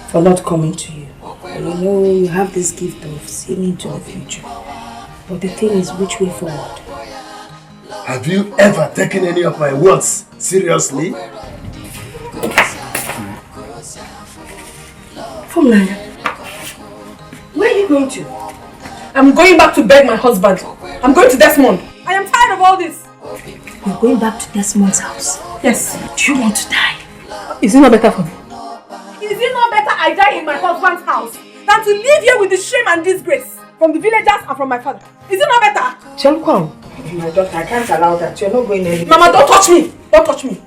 for not coming to you. You know, you have this gift of seeing into the future. But the thing is, which way forward? Have you ever taken any of my words seriously? Fumlaya, where are you going to? I'm going back to beg my husband. I'm going to Desmond. I am tired of all this. You're going back to Desmond's house? Yes. Do you want to die? Is it not better for me? Is it not better I die in my husband's house than to live here with the shame and disgrace from the villagers and from my father? Is it not better? Chelkwang, my daughter, I can't allow that. You're not going anywhere. Mama, don't touch me. Don't touch me.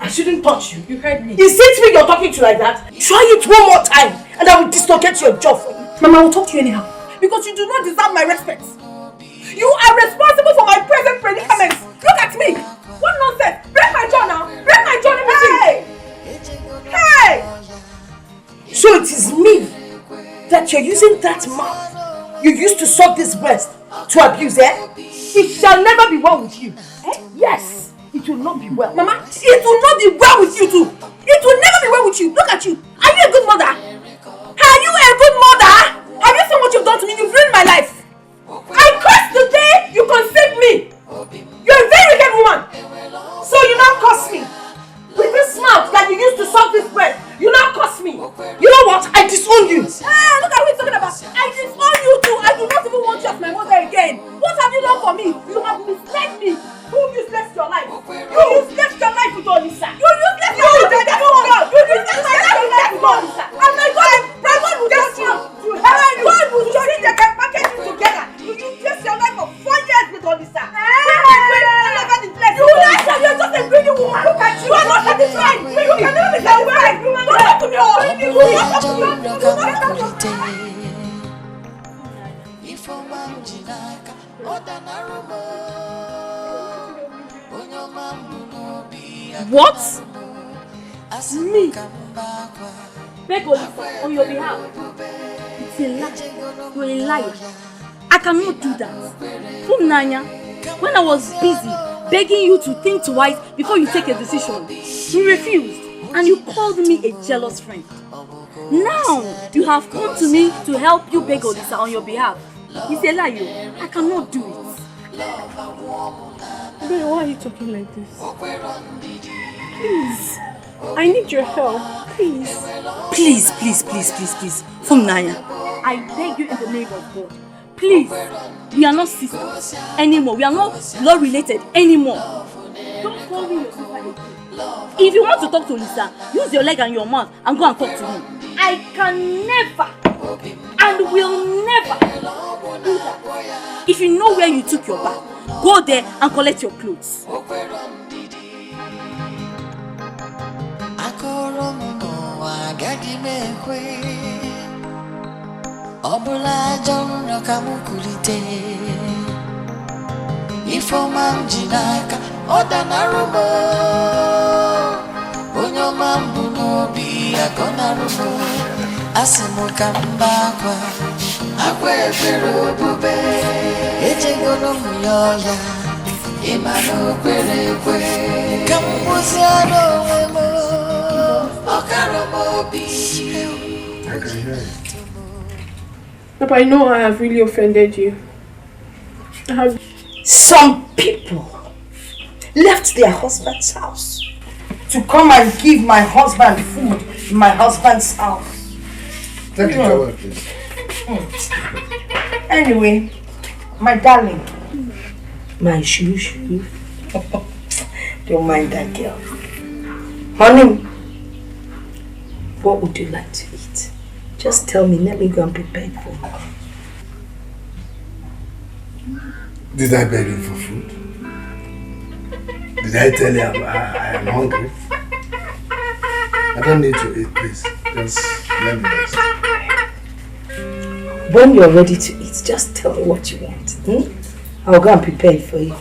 I shouldn't touch you. You heard me. Is it me you're talking to like that? Try it one more time and I will dislocate your jaw for you. Mama, I will talk to you anyhow because you do not deserve my respect. You are responsible for my present predicaments. Look at me. What nonsense. Break my jaw now. Break my jaw. Hey! Hey! So it is me that you're using that mouth you used to suck this breast to abuse, eh? It shall never be well with you. Eh? Yes, it will not be well. Mama, it will not be well with you too. It will never be well with you. Look at you. Are you a good mother? Are you a good mother? Have you seen what you've done to me? You've ruined my life. I cursed the day you conceived me. You're a very wicked woman. So you now curse me. With this mouth that you used to suck this breast, you now curse me. You know what? I disown you. Hey, look at what you're talking about. I disown you too. I do not even want you as my mother again. What have you done for me? You have misled me. Who useless your life? You useless your life with Olisa. You useless your life with God. You useless my life with Olisa. And my God will judge you. God will judge you. They can package you together. You useless your life for 4 years with Olisa. You are just a greedy woman. Look at you. You are not satisfied. You can never be satisfied. Don't talk to me. You don't talk to me. You don't talk to me. What? Me? Beg Olisa on your behalf. It's a lie. You're a liar. I cannot do that. Nanya, when I was busy begging you to think twice before you take a decision, you refused and you called me a jealous friend. Now you have come to me to help you beg Olisa on your behalf. It's a lie. I cannot do it. Babe, why are you talking like this? Please, I need your help. Please. Please, please, please, please, please. Nanya, I beg you in the name of God. Please, we are not sisters anymore. We are not blood related anymore. Don't call me your sister again. If you want to talk to Lisa, use your leg and your mouth and go and talk to him. I can never and will never do that. If you know where you took your bath, go there and collect your clothes. Ifomam jinaka odanarumo Onyomam bunobi agonarumo Asimo kambakwa Akwe pero bube Ejegono muyoya Imano kwere kwe Kambuziano wemo Okaromo bi I can hear you. But I know I have really offended you. Some people left their husband's house to come and give my husband food in my husband's house. Take it away, please. Anyway, my darling, my shoo. Don't mind that girl. Honey, what would you like to eat? Just tell me, let me go and prepare it for you. Did I beg you for food? Did I tell you I am hungry? I don't need to eat, please. Just let me rest. When you're ready to eat, just tell me what you want. I'll go and prepare it for you.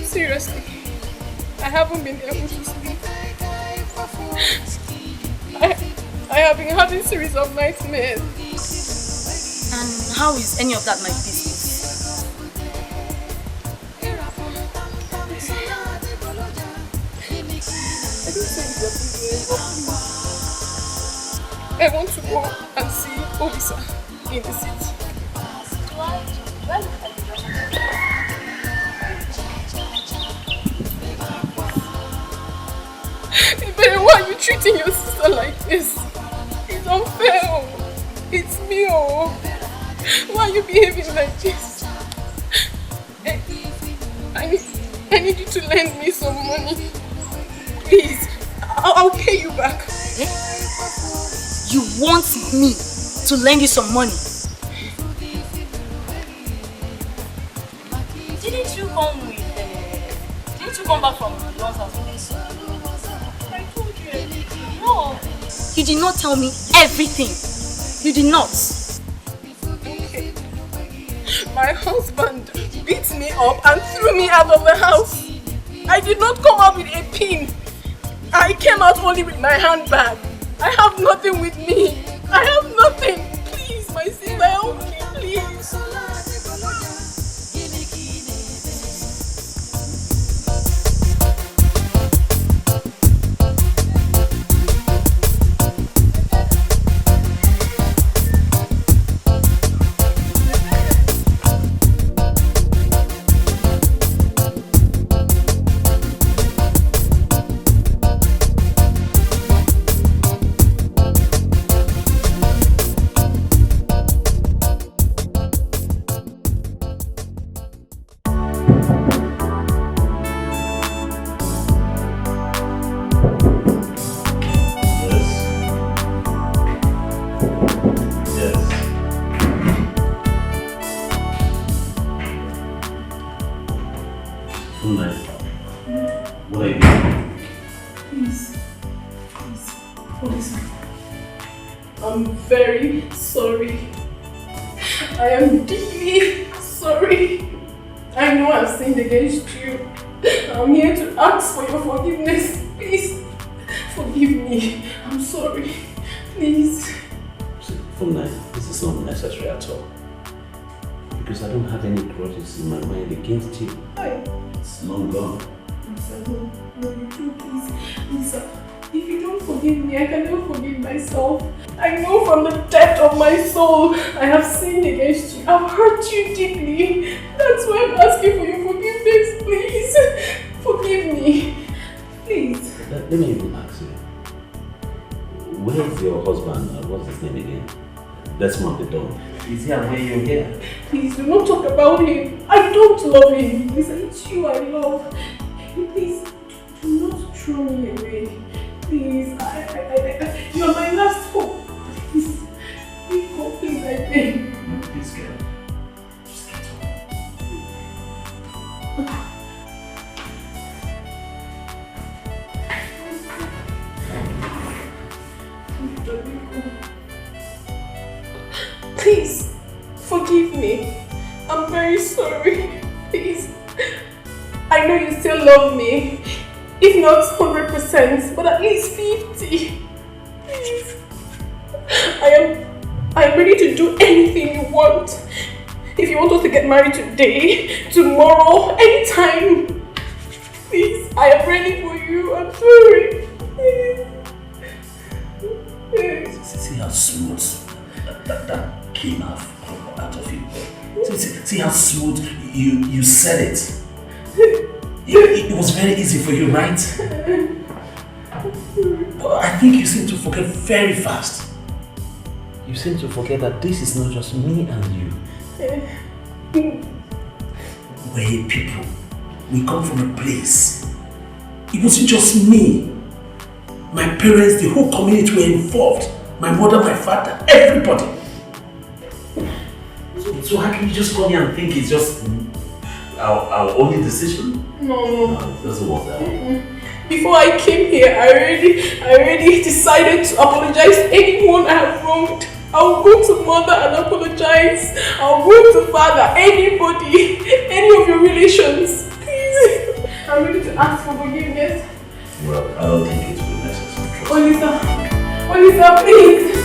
Seriously, I haven't been able to sleep. I have been having a series of nightmares. And how is any of that my business? I want to go and see Obisa in the city. Why are you treating your sister like this? It's unfair. It's me. Why are you behaving like this? I need you to lend me some money. Please, I'll pay you back. You want me to lend you some money? Didn't you come back from Don's house? No. You did not tell me everything. You did not. Okay. My husband beat me up and threw me out of the house. I did not come out with a pin. I came out only with my handbag. I have nothing with me. I have nothing. Please, my sister, help me, please. I'm very sorry. I am deeply sorry. I know I've sinned against you. I'm here to ask for your forgiveness. Please, forgive me. I'm sorry. Please. This is not necessary at all. Because I don't have any grudges in my mind against you. It's long gone. No, you do, please. Lisa, if you don't forgive me, I can never forgive myself. I know from the depth of my soul I have sinned against you. I've hurt you deeply. That's why I'm asking for your forgiveness. Please, forgive me. Please. Let me even ask you. Where's your husband? What's his name again? That's not the dog. Is he aware you're here? Please do not talk about him. I don't love him. Please, it's you I love. Please do not throw me away. Please, you're my last hope. Please, please, I beg. Please, girl. Just get up. Please, forgive me. I'm very sorry. Please. I know you still love me. If not 100%, but at least 50. Please. I am ready to do anything you want. If you want us to get married today, tomorrow, anytime. Please, I am ready for you. I'm sorry. Please. See how smooth that came out of you. See how smooth you said it. It was very easy for you, right? But I think you seem to forget very fast. You seem to forget that this is not just me and you. We're people. We come from a place. It wasn't just me. My parents, the whole community were involved. My mother, my father, everybody. So how can you just come here and think it's just our only decision? No. It doesn't work that way. Before I came here, I already decided to apologize to anyone I have wronged. I'll go to mother and apologize. I'll go to father, anybody, any of your relations. Please. I'm ready to ask for forgiveness. Well, I don't think it will be necessary. Olisa, please.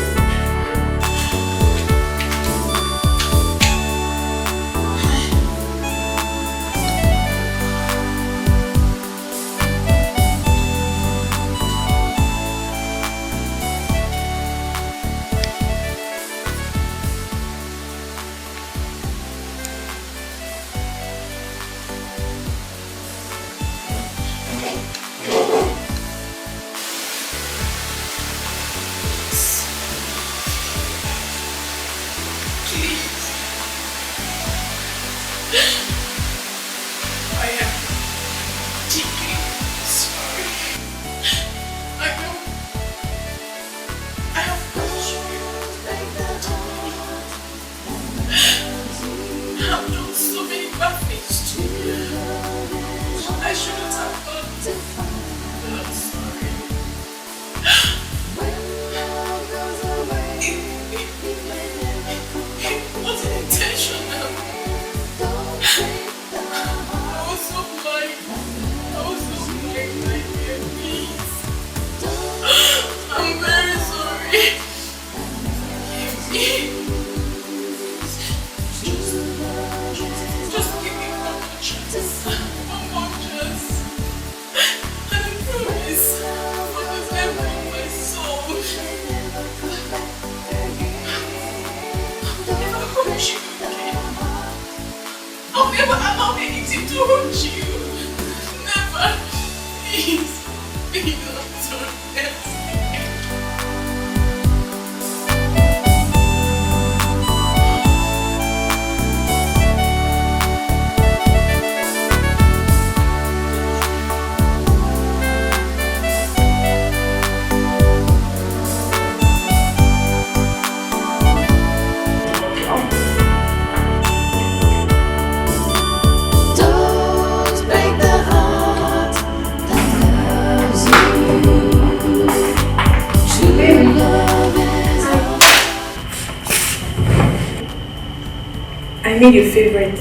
I made your favorite.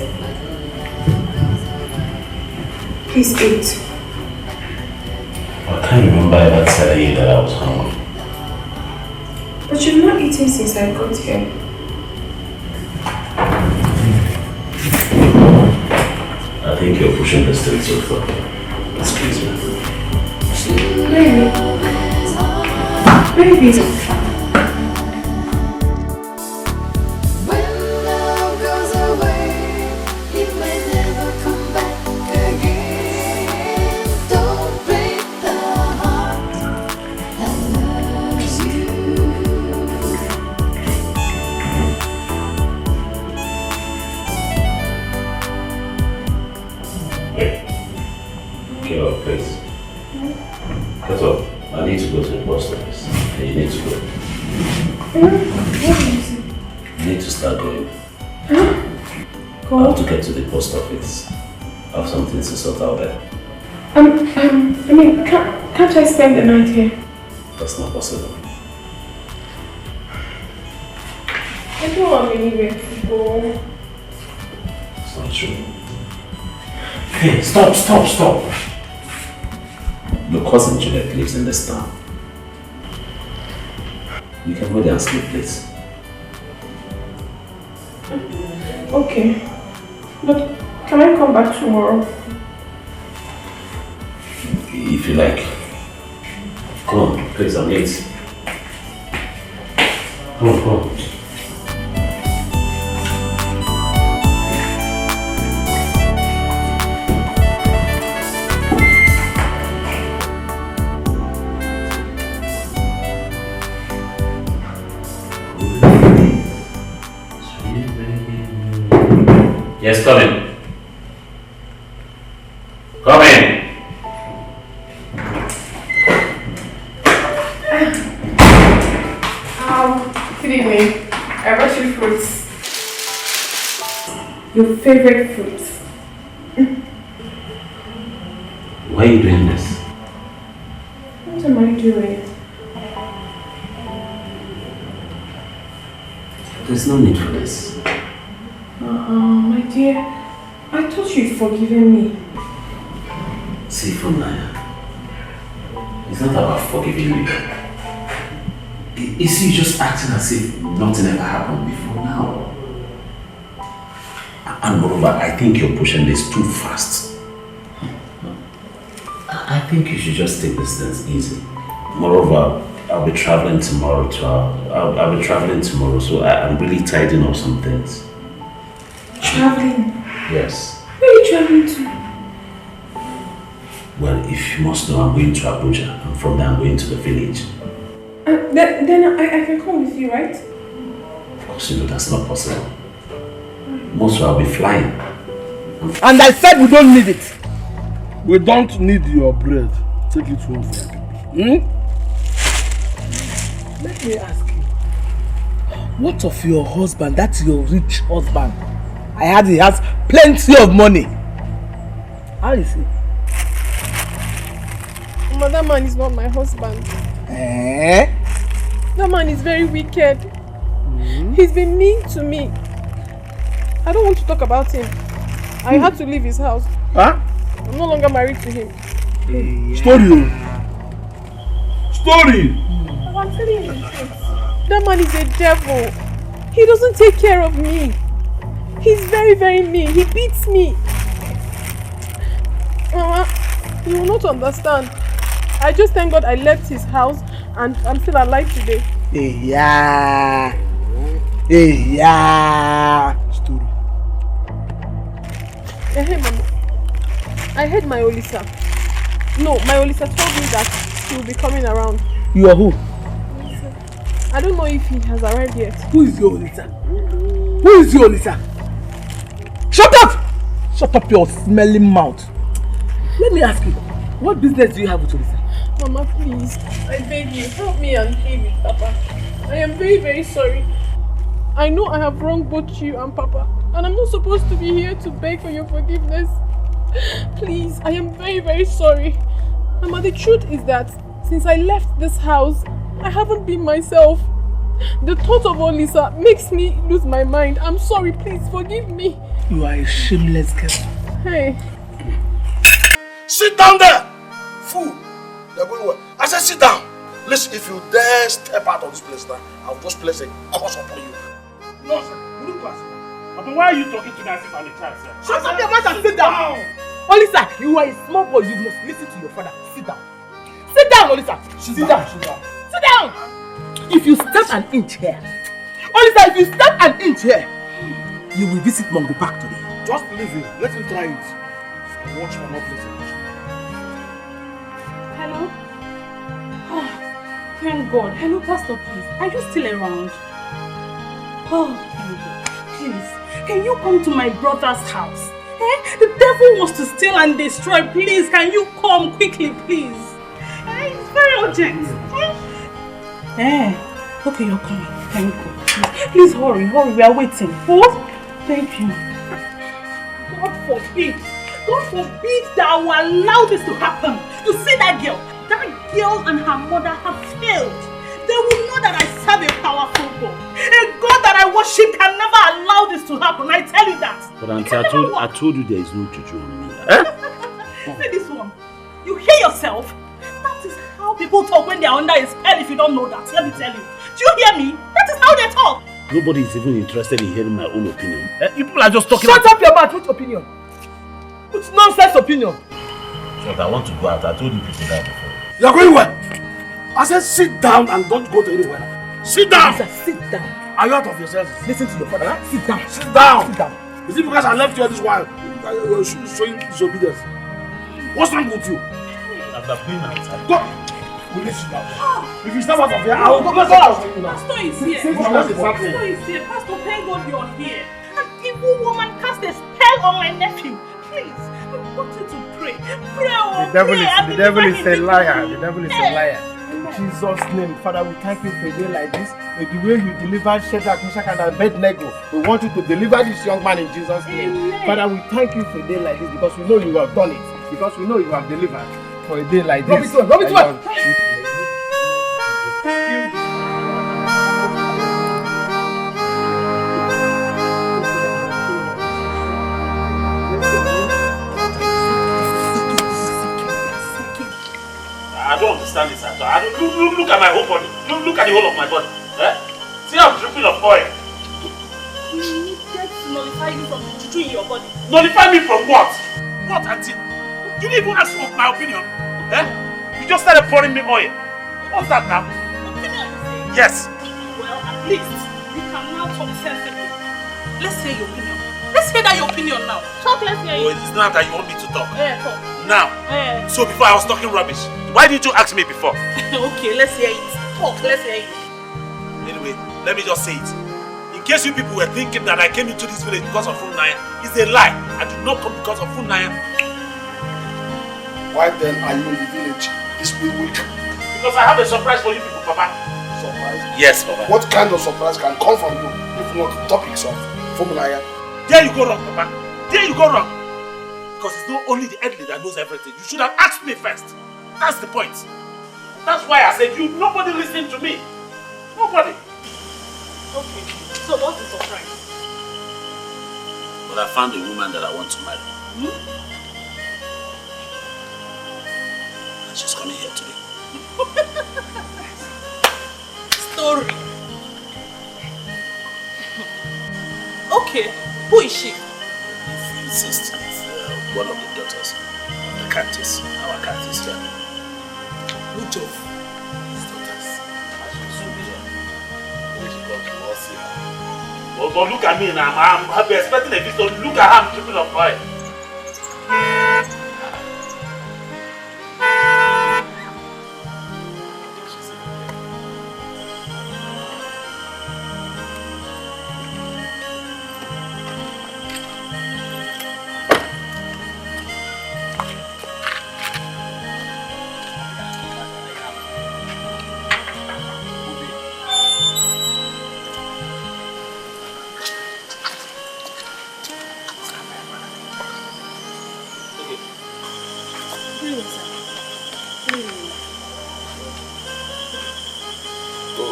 Please eat. I can't remember ever telling you that I was hungry. But you've not eaten since I got here. I think you're pushing the stick too far. Excuse me. Baby. Get up, please. Get up. I need to go to the post office. And you need to go. What did you say? You need to start going. Go? I have to get to the post office. I have something to sort out there. I mean, can't I spend the night here? That's not possible. I don't have anywhere to go. It's not true. Hey, stop! Your cousin Juliet lives in this town. You can go there and sleep, please. Okay. But can I come back tomorrow? If you like. Come on, please, I'm late. Come on. Yes, come in. Come in. Good evening. I brought you fruits. Your favorite fruits. Why are you doing this? What am I doing? There's no need for this. My dear, I thought you'd forgiven me. See, from Naya, it's not about forgiving you. It's you just acting as if nothing ever happened before now. And moreover, I think you're pushing this too fast. I think you should just take this things easy. Moreover, I'll be traveling tomorrow I'll be traveling tomorrow, so I'm really tidying up some things. Traveling? Yes. Where are you traveling to? Well, if you must know, I'm going to Abuja, and from there I'm going to the village. Then I can come with you, right? Of course, you know that's not possible. Most I'll be flying. And I said we don't need it. We don't need your bread. Take it home for you. Let me ask you. What of your husband? That's your rich husband. I heard he has plenty of money. How is he? That man is not my husband. Eh? That man is very wicked. He's been mean to me. I don't want to talk about him. I had to leave his house. Huh? I'm no longer married to him. Story. I'm telling you the truth. That man is a devil. He doesn't take care of me. He's very, very mean. He beats me. Mama, you will not understand. I just thank God I left his house and I'm still alive today. Yeah. Story. Hey, Mama. I heard my Olisa. No, my Olisa told me that he will be coming around. You are who? I don't know if he has arrived yet. Who is your Olisa? Who is your Olisa? Shut up! Shut up your smelling mouth. Let me ask you, what business do you have with Olisa? Mama, please, I beg you, help me and plead with Papa. I am very, very sorry. I know I have wronged both you and Papa, and I'm not supposed to be here to beg for your forgiveness. Please, I am very, very sorry. Mama, the truth is that since I left this house, I haven't been myself. The thought of Olisa makes me lose my mind. I'm sorry, please forgive me. You are a shameless girl. Hey. Sit down there! Fool! They're going well. I said sit down! Listen, if you dare step out of this place now, I'll just place a curse upon you. No, sir. Wouldn't pass. But why are you talking to me as if I'm a child, sir? Shut up your mouth and sit down! Olisa, you are a small boy. You must listen to your father. Sit down. Sit down, Olisa. Sit down. Sit down. If you step an inch here, Olisa, if you step an inch here, you will visit Mongo Park today. Just leave him. Let him try it. Watch for not listening. Hello? Oh, thank God. Hello, Pastor, please. Are you still around? Oh, thank God. Please, can you come to my brother's house? Eh? The devil wants to steal and destroy. Please, can you come quickly, please? It's very urgent. Okay, you're coming. Can you go? Please hurry, we are waiting. What? Thank you. God forbid that I will allow this to happen. You see that girl? That girl and her mother have failed. They will know that I serve a powerful God. A God that I worship can never allow this to happen. I tell you that. But auntie, I told you there is no juju on me. See this one. You hear yourself? That is how people talk when they are under a spell if you don't know that. Let me tell you. Do you hear me? That is how they talk. Nobody is even interested in hearing my own opinion. You people are just talking. Shut up your mouth. Which opinion? Which nonsense opinion? Shut, I want to go out. I told you people that before. You are going where? I said sit down and don't go to anywhere. Sit down! Sit down. Are you out of your senses? Listen to your father. Huh? Sit down. Sit down! Sit down. Is it because I left you this while? You're showing disobedience. What's wrong with you? After being outside. Go! Will you sit down? If you step out of here, I will go out. Pastor is here. Pastor is here. Pastor, thank God you're here. An evil woman cast a spell on my nephew. Please, I want you to pray. Pray, The devil is a liar. The devil is a liar. In Jesus' name, Father, we thank you for a day like this. With the way you delivered Shadrach, Meshach, and Abednego, we want you to deliver this young man in Jesus' name. Amen. Father, we thank you for a day like this because we know you have done it. Because we know you have delivered for a day like this. Rub it to I don't understand this at all. Look at my whole body. Look at the whole of my body. See I'm dripping of oil. We needed to nullify you from the juju in your body. Nullify me from what? What, auntie? You didn't even ask for my opinion. You just started pouring me oil. What's that now? Opinion, you say? Yes. Well, at least you can now talk sensibly. Let's hear your opinion. Let's hear that your opinion now. Talk, let's hear you. Oh, it's not that you want me to talk. Talk. Now. So before I was talking rubbish. Why didn't you ask me before? Okay, let's hear it. Talk, let's hear it. Anyway, let me just say it. In case you people were thinking that I came into this village because of Funaya, it's a lie. I did not come because of Funaya. Why then are you in the village this week? Because I have a surprise for you people, Papa. Surprise? Yes, Papa. What kind of surprise can come from you if not topics of Funaya? There you go wrong, Papa. There you go wrong. Because it's not only the elderly that knows everything. You should have asked me first. That's the point. That's why I said nobody listened to me. Nobody. Okay, so what's the surprise? But I found a woman that I want to marry. And she's coming here today. Story. Okay, who is she? If you insist, it's one of the daughters of the Cantis, our Cantis here. Which of his daughters? As you soon be here. When she comes, you all see her. But look at me now, I'm expecting a visitor. Look at her, I'm dripping of oil.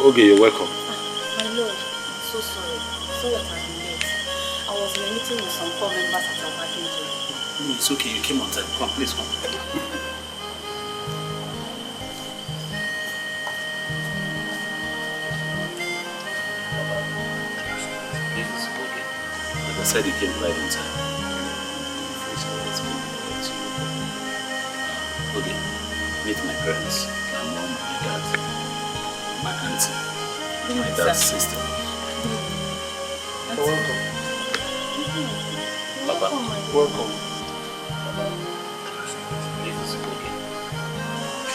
Okay, you're welcome. My lord, I'm so sorry. Sorry that I've been late. I was in a meeting with some core members at our working group. No, it's okay, you came on time. Come, please come. This is okay. Like I said, you came right on time. Okay, meet my parents, my mom, my dad, my auntie, my dad's sister. Welcome. Papa. Welcome. This is okay.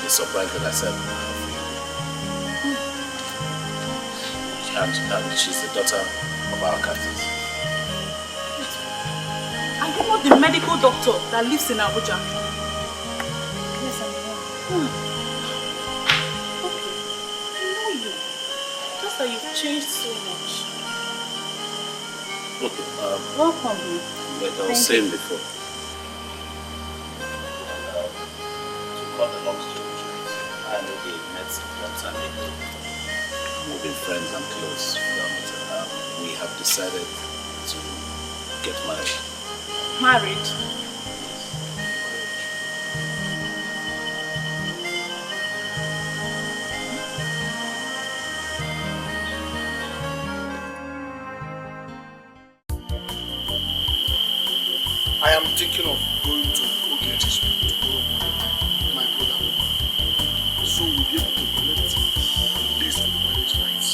The surprise that I said I have for you. And she's the daughter of our captains. Are you not the medical doctor that lives in Abuja? Yes, I'm the one. Okay. I know you. Just that you've changed so much. Okay, Welcome. like I was saying before, to cut the long story short, I already met Dr. Nico. We've been friends and close, but we have decided to get married. Married? I am thinking of going to Ogechi's tomorrow morning with my brother. So we'll be able to collect the list for the marriage rights.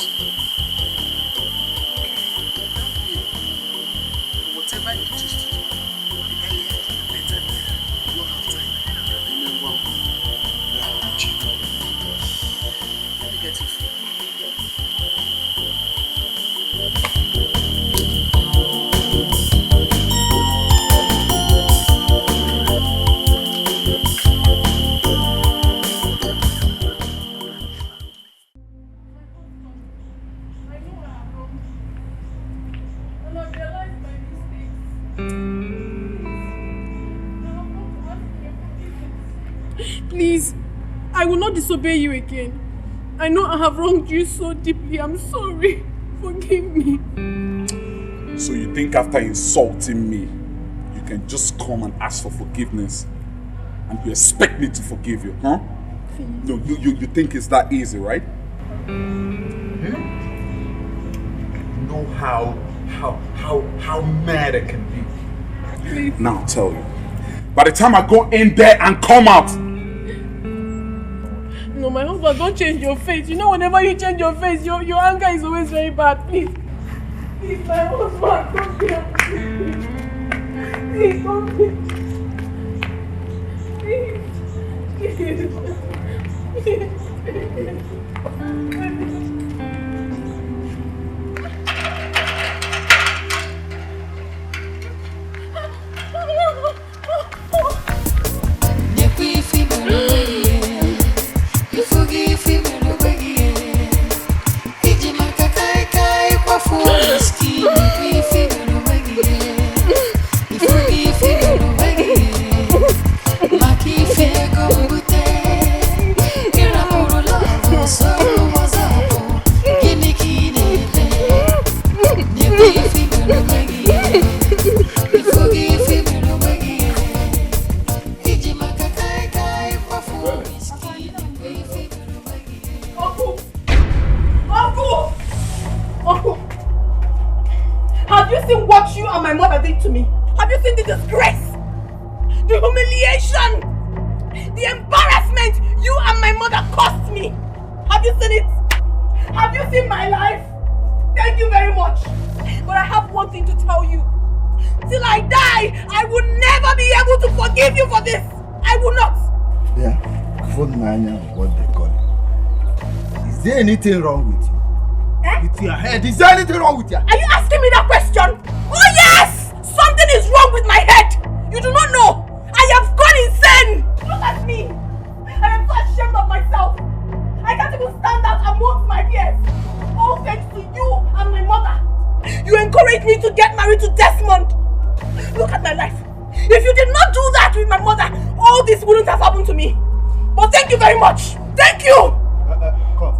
Okay. Whatever it is to do, the earlier the better. We don't have time. Remember, we are on cheap. Let me get it for you. Please, I will not disobey you again. I know I have wronged you so deeply. I'm sorry. Forgive me. So you think after insulting me, you can just come and ask for forgiveness and you expect me to forgive you, huh? Please. No, you think it's that easy, right? You know how mad I can be. Please. Now I'll tell you. By the time I go in there and come out, no, my husband, don't change your face. You know, whenever you change your face, your anger is always very bad. Please. Please, my husband, don't be angry. Please, don't be. Please. Have you seen what you and my mother did to me? Have you seen the disgrace? The humiliation? The embarrassment you and my mother caused me? Have you seen it? Have you seen my life? Thank you very much. But I have one thing to tell you. Till I die, I will never be able to forgive you for this. I will not. Yeah, what they call it. Is there anything wrong with you? With your head? Is there anything wrong with you? Are you asking me that question? Oh yes! Something is wrong with my head. You do not know. I have gone insane. Look at me. I am so ashamed of myself. I can't even stand out amongst my peers. All thanks to you and my mother. You encouraged me to get married to Desmond. Look at my life. If you did not do that with my mother, all this wouldn't have happened to me. But thank you very much. Thank you. Come.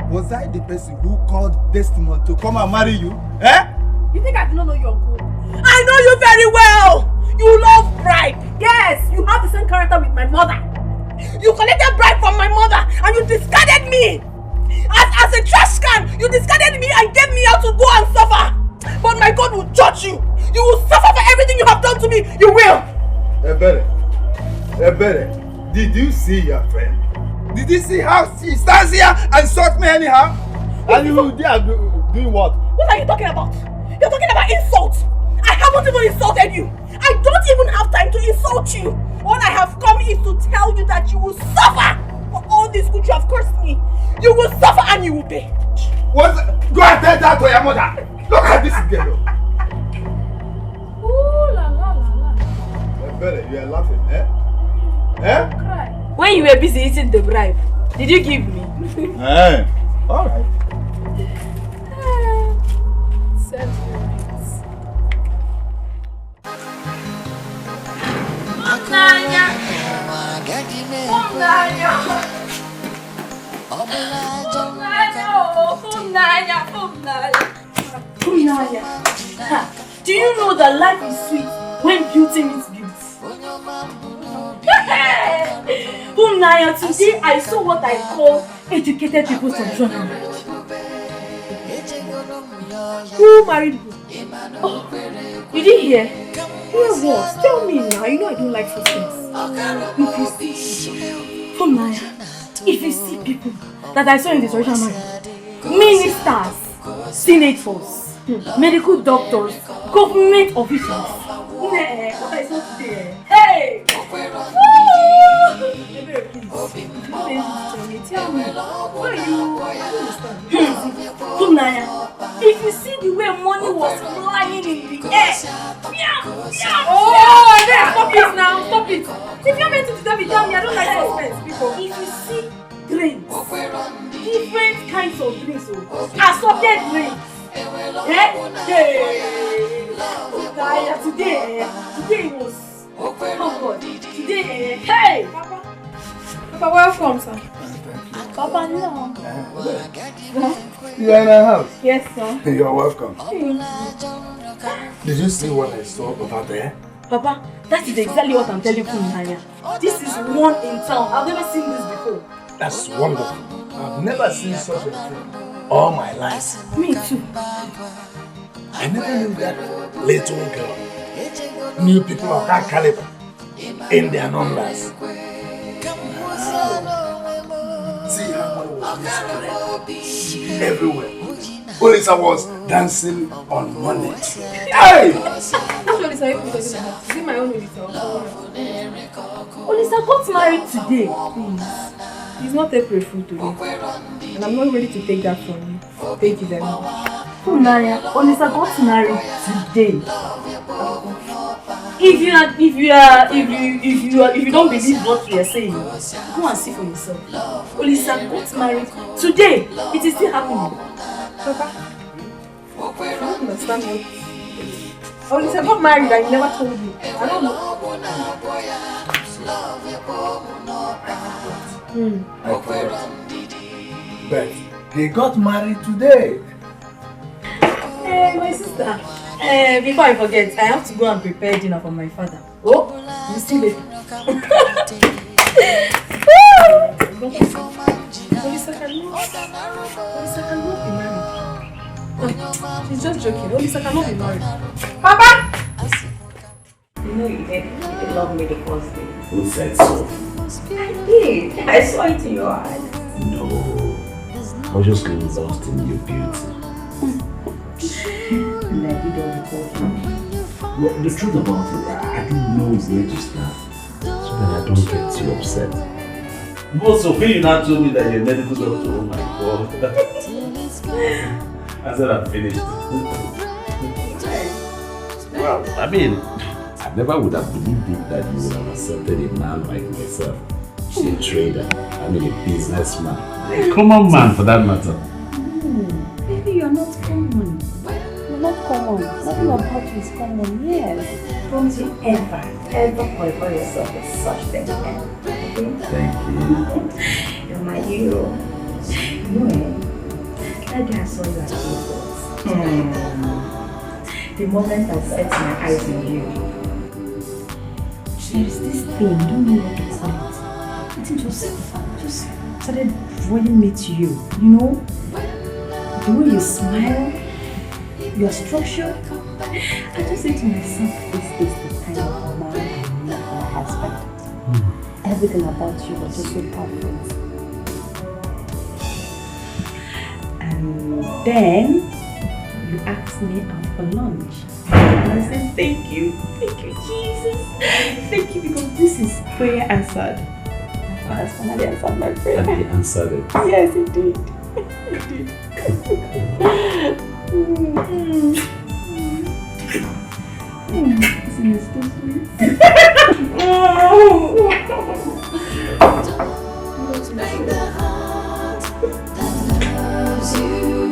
Was I the person who called Desmond to come and marry you? Eh? You think I do not know your good? I know you very well. You love bribe. Yes, you have the same character with my mother. You collected bribe from my mother and you discarded me. As a trash can, you discarded me and gave me out to go and suffer. But my God will judge you. You will suffer for everything you have done to me. You will. Ebere, did you see your friend? Did you see how she stands here and insult me anyhow? And you there doing what? What are you talking about? You're talking about insult. I haven't even insulted you. I don't even have time to insult you. All I have come is to tell you that you will suffer for all this good you have cursed me. You will suffer and you will pay. What? Go and tell that to your mother. Look at this girl. Ooh la la la la. belly. You are laughing, eh? Eh? When you were busy eating the bribe, did you give me? Eh? Alright. Do you know that life is sweet when beauty meets beauty? Today I saw what I call educated people's traditional marriage. Who married who? Oh, you didn't hear? Hear what? Tell me now. You know I don't like suspense. If you see people that I saw in the traditional marriage, ministers, senators, medical doctors, government officials. What I saw today. Hey! Tell me, why you understand? If you see the way money was flying in the air. Oh, stop it now, stop it. If you're meant to tell me, I don't like suspense, people. If you see drinks, different kinds of drinks, assorted drinks. Today was, oh God, today, hey! Papa, welcome, sir. Papa, no. You are in our house? Yes, sir. You're welcome. Did you see what I saw over there? Papa, that is exactly what I'm telling you, Naya. This is one in town. I've never seen this before. That's wonderful. I've never seen such a thing all my life. Me too. I never knew that little girl knew people of that caliber in their numbers. See how money was spread everywhere. Olisa was dancing on money. Hey! Which Olisa are you talking about? Is it my own Olisa? Olisa got married today. It's not April Fool today. And I'm not ready to take that from you. Thank you very much. Naya, Olisa got married today. If you don't believe what we are saying, go and see for yourself. Olisa got married today. It is still happening. Papa, I don't understand you. Olisa got married and you never told me. I don't know. I forgot. But they got married today. Hey, my sister. Before I forget, I have to go and prepare dinner for my father. Oh, you see later. Olisa cannot be married. She's just joking. Olisa cannot be married. Papa! You know you did love me the first day. Who said so? I did. I saw it in your eyes. No. I was just lost in your beauty. And I did all the talking. Well, the truth about it, I didn't know where to start. So that I don't get too upset. Also, when you now told me that you're a medical doctor, oh my God. I said I'm finished. Well, I mean, I never would have believed it that you would have accepted a man like myself. A trader, I mean a businessman. A common man for that matter. Baby, you're not common. You're not common. Nothing about you is common, yes. Don't you ever qualify yourself as such thing again. Okay? Thank you. You're my hero. You know, that day I saw you at the airport. The moment I set my eyes on you, there's this thing, don't know what to call it. It just started drawing me to you, you know? The way you smile, your structure. I just said to myself, this is the kind of man I need my husband. Everything about you was just so perfect. And then you asked me out for lunch. And I said, thank you, Jesus. Thank you, because this is prayer answered. My father's finally answered my prayer. And he answered it. Yes, he did. He did. kissing is too sweet. Break the heart that loves you.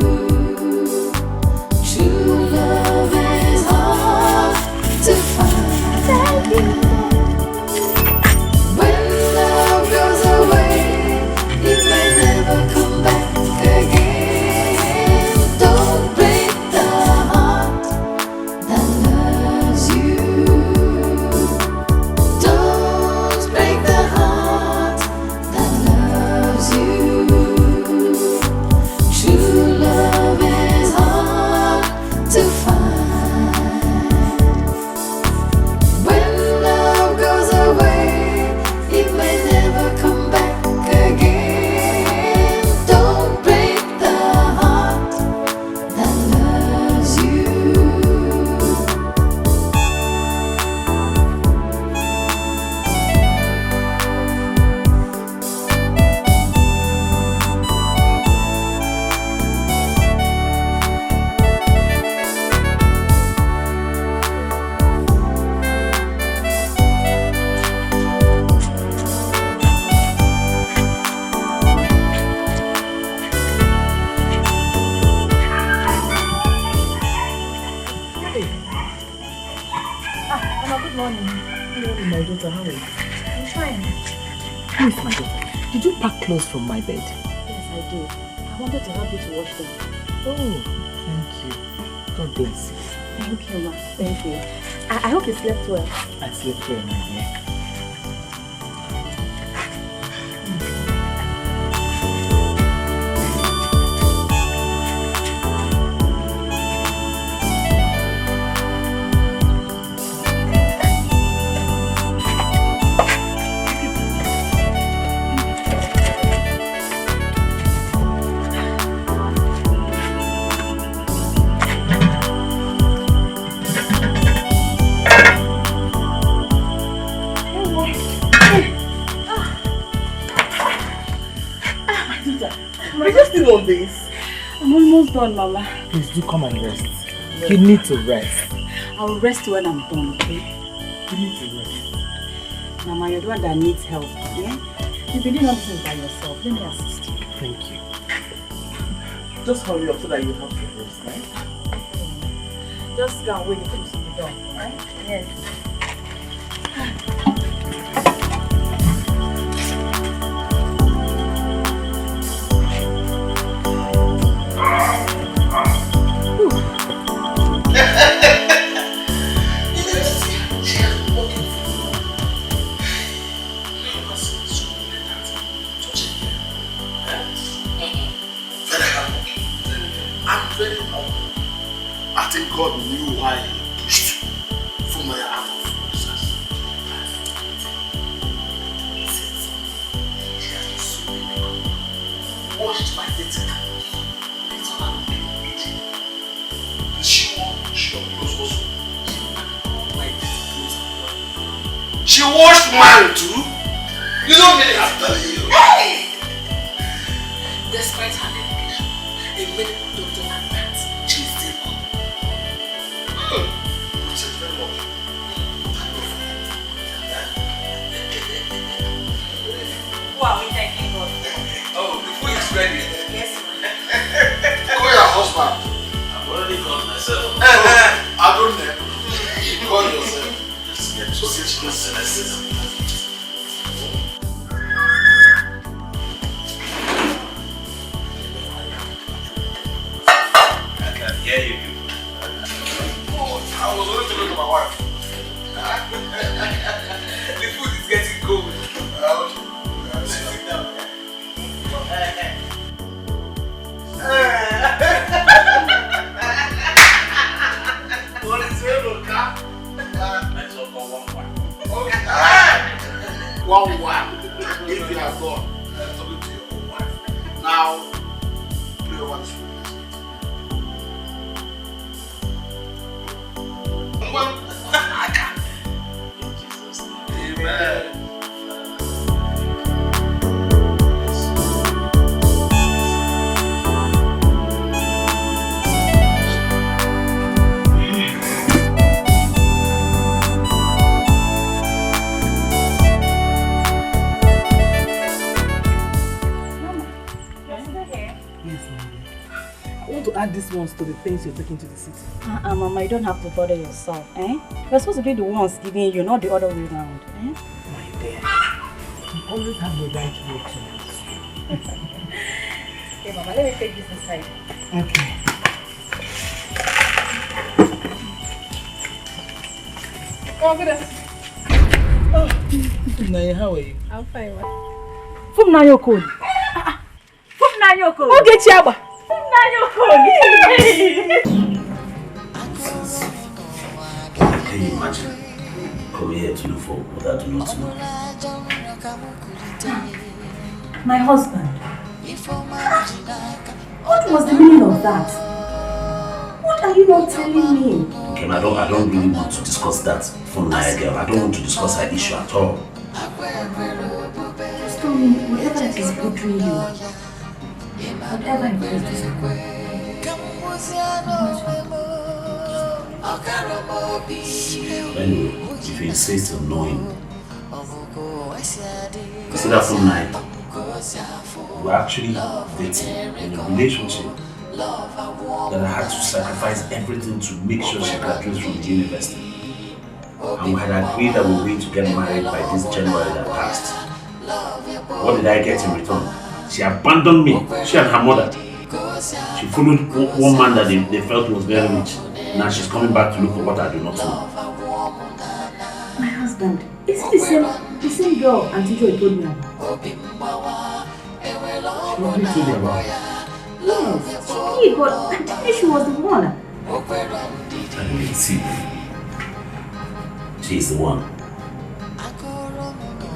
True love is hard to find. When love goes away, it may never come back again. Don't break the heart that loves you. Don't break the heart that loves you. True love is hard to find. When love goes away, it may never come back again. Don't break the heart that loves you. Mama, good morning. Good morning, my daughter. How are you? I'm fine. Please, my daughter, did you pack clothes from my bed? Yes, I did. I wanted to help you to wash them. Oh, thank you. God bless you. Thank you, ma. Thank you. I hope you slept well. I slept well, my dear. Are you still on this? I'm almost done, Mama. Please do come and rest. You need to rest. I'll rest when I'm done, okay? You need to rest. Mama, you're the one that needs help, yeah? You've been doing all this by yourself. Let me assist you. Thank you. Just hurry up so that you have to rest, right? Just go and wait until you see the done, right? Yes. Very humble. I think God knew why He pushed from my out of process. She has been so many. Washed my dirty clothes. It's not a big deal. She was also my dirty clothes. She washed mine too. You know me, I'm telling you. Hey! Despite her dedication, a medical doctor like that, she's still up. Which is very much. Who are we thanking God? Oh, the food is ready. Yes, Call your husband. I've already called myself. I don't know. Call yourself. Let's get to it. Yeah, you do. Oh, I was only talking to my wife. The food is getting cold. Let's sit down. What is it, Luca? Let's all go one. Okay. 1-1. If you are gone, talking to your own wife. Now, pray over this food. Well, I can't. In Jesus' name. Amen. add these ones to the things you're taking to the city. Mama, you don't have to bother yourself, eh? You're supposed to be the ones giving you, not the other way around, eh? My dear, you always have the right way to it. Okay, Mama, let me take this inside. Okay. Oh, good afternoon. Oh, Naya, how are you? I'm fine, ma. From Nayo Code. From Nayo Code. Oh, get Yaba. From Nayo Code. Can you imagine? Come here to look for what I do not know. My husband. What was the meaning of that? What are you not telling me? Okay, I don't really want to discuss that from Naya girl. I don't want to discuss her issue at all. Just tell me whatever it is bothering you. Whatever it is disappointing. Anyway, if you insist on knowing, consider from Naya. We're actually dating in a relationship that I had to sacrifice everything to make sure she graduates from the university. And we had agreed that we were going to get married by this January that passed. What did I get in return? She abandoned me, she and her mother. She followed one man that they felt was very rich. Now she's coming back to look for what I do not know. My husband, is it the same girl Auntie Joy told me about? What did you tell me about? Yes, she did, but I didn't know she was the one. Anyway, see, she's the one.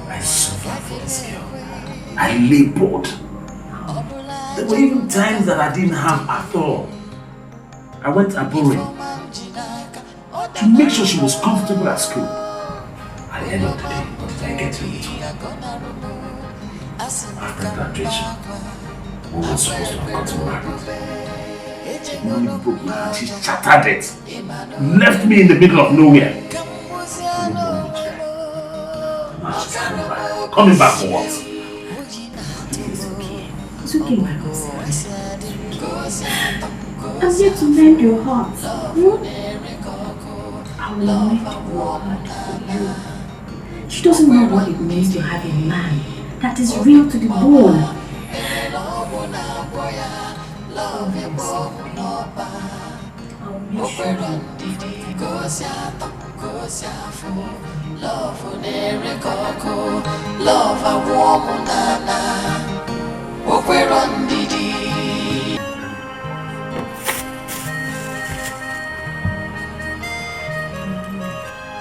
I suffered for this girl. I labored. There were even times that I didn't have at all. I went abroad to make sure she was comfortable at school. At the end of the day, what did I get in return? After graduation, we were supposed to have gotten married. Money broke my heart, she shattered it. Left me in the middle of nowhere. Now she's coming back. Coming back for what? It's okay, my husband. I'm here to mend your heart. I will mend your heart for you. She doesn't know what it means to have a man that is real to the bone. I'll make sure Love a woman, we're on Didi.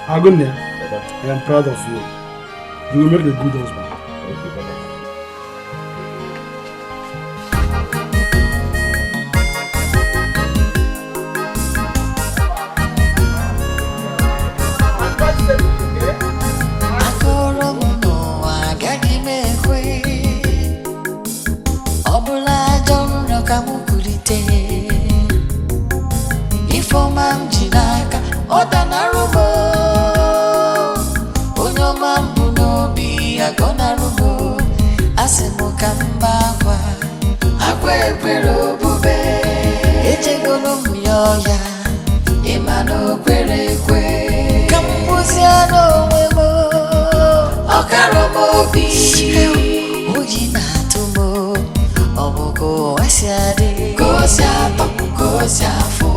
Agunya, I am proud of you. You will make a good husband. Go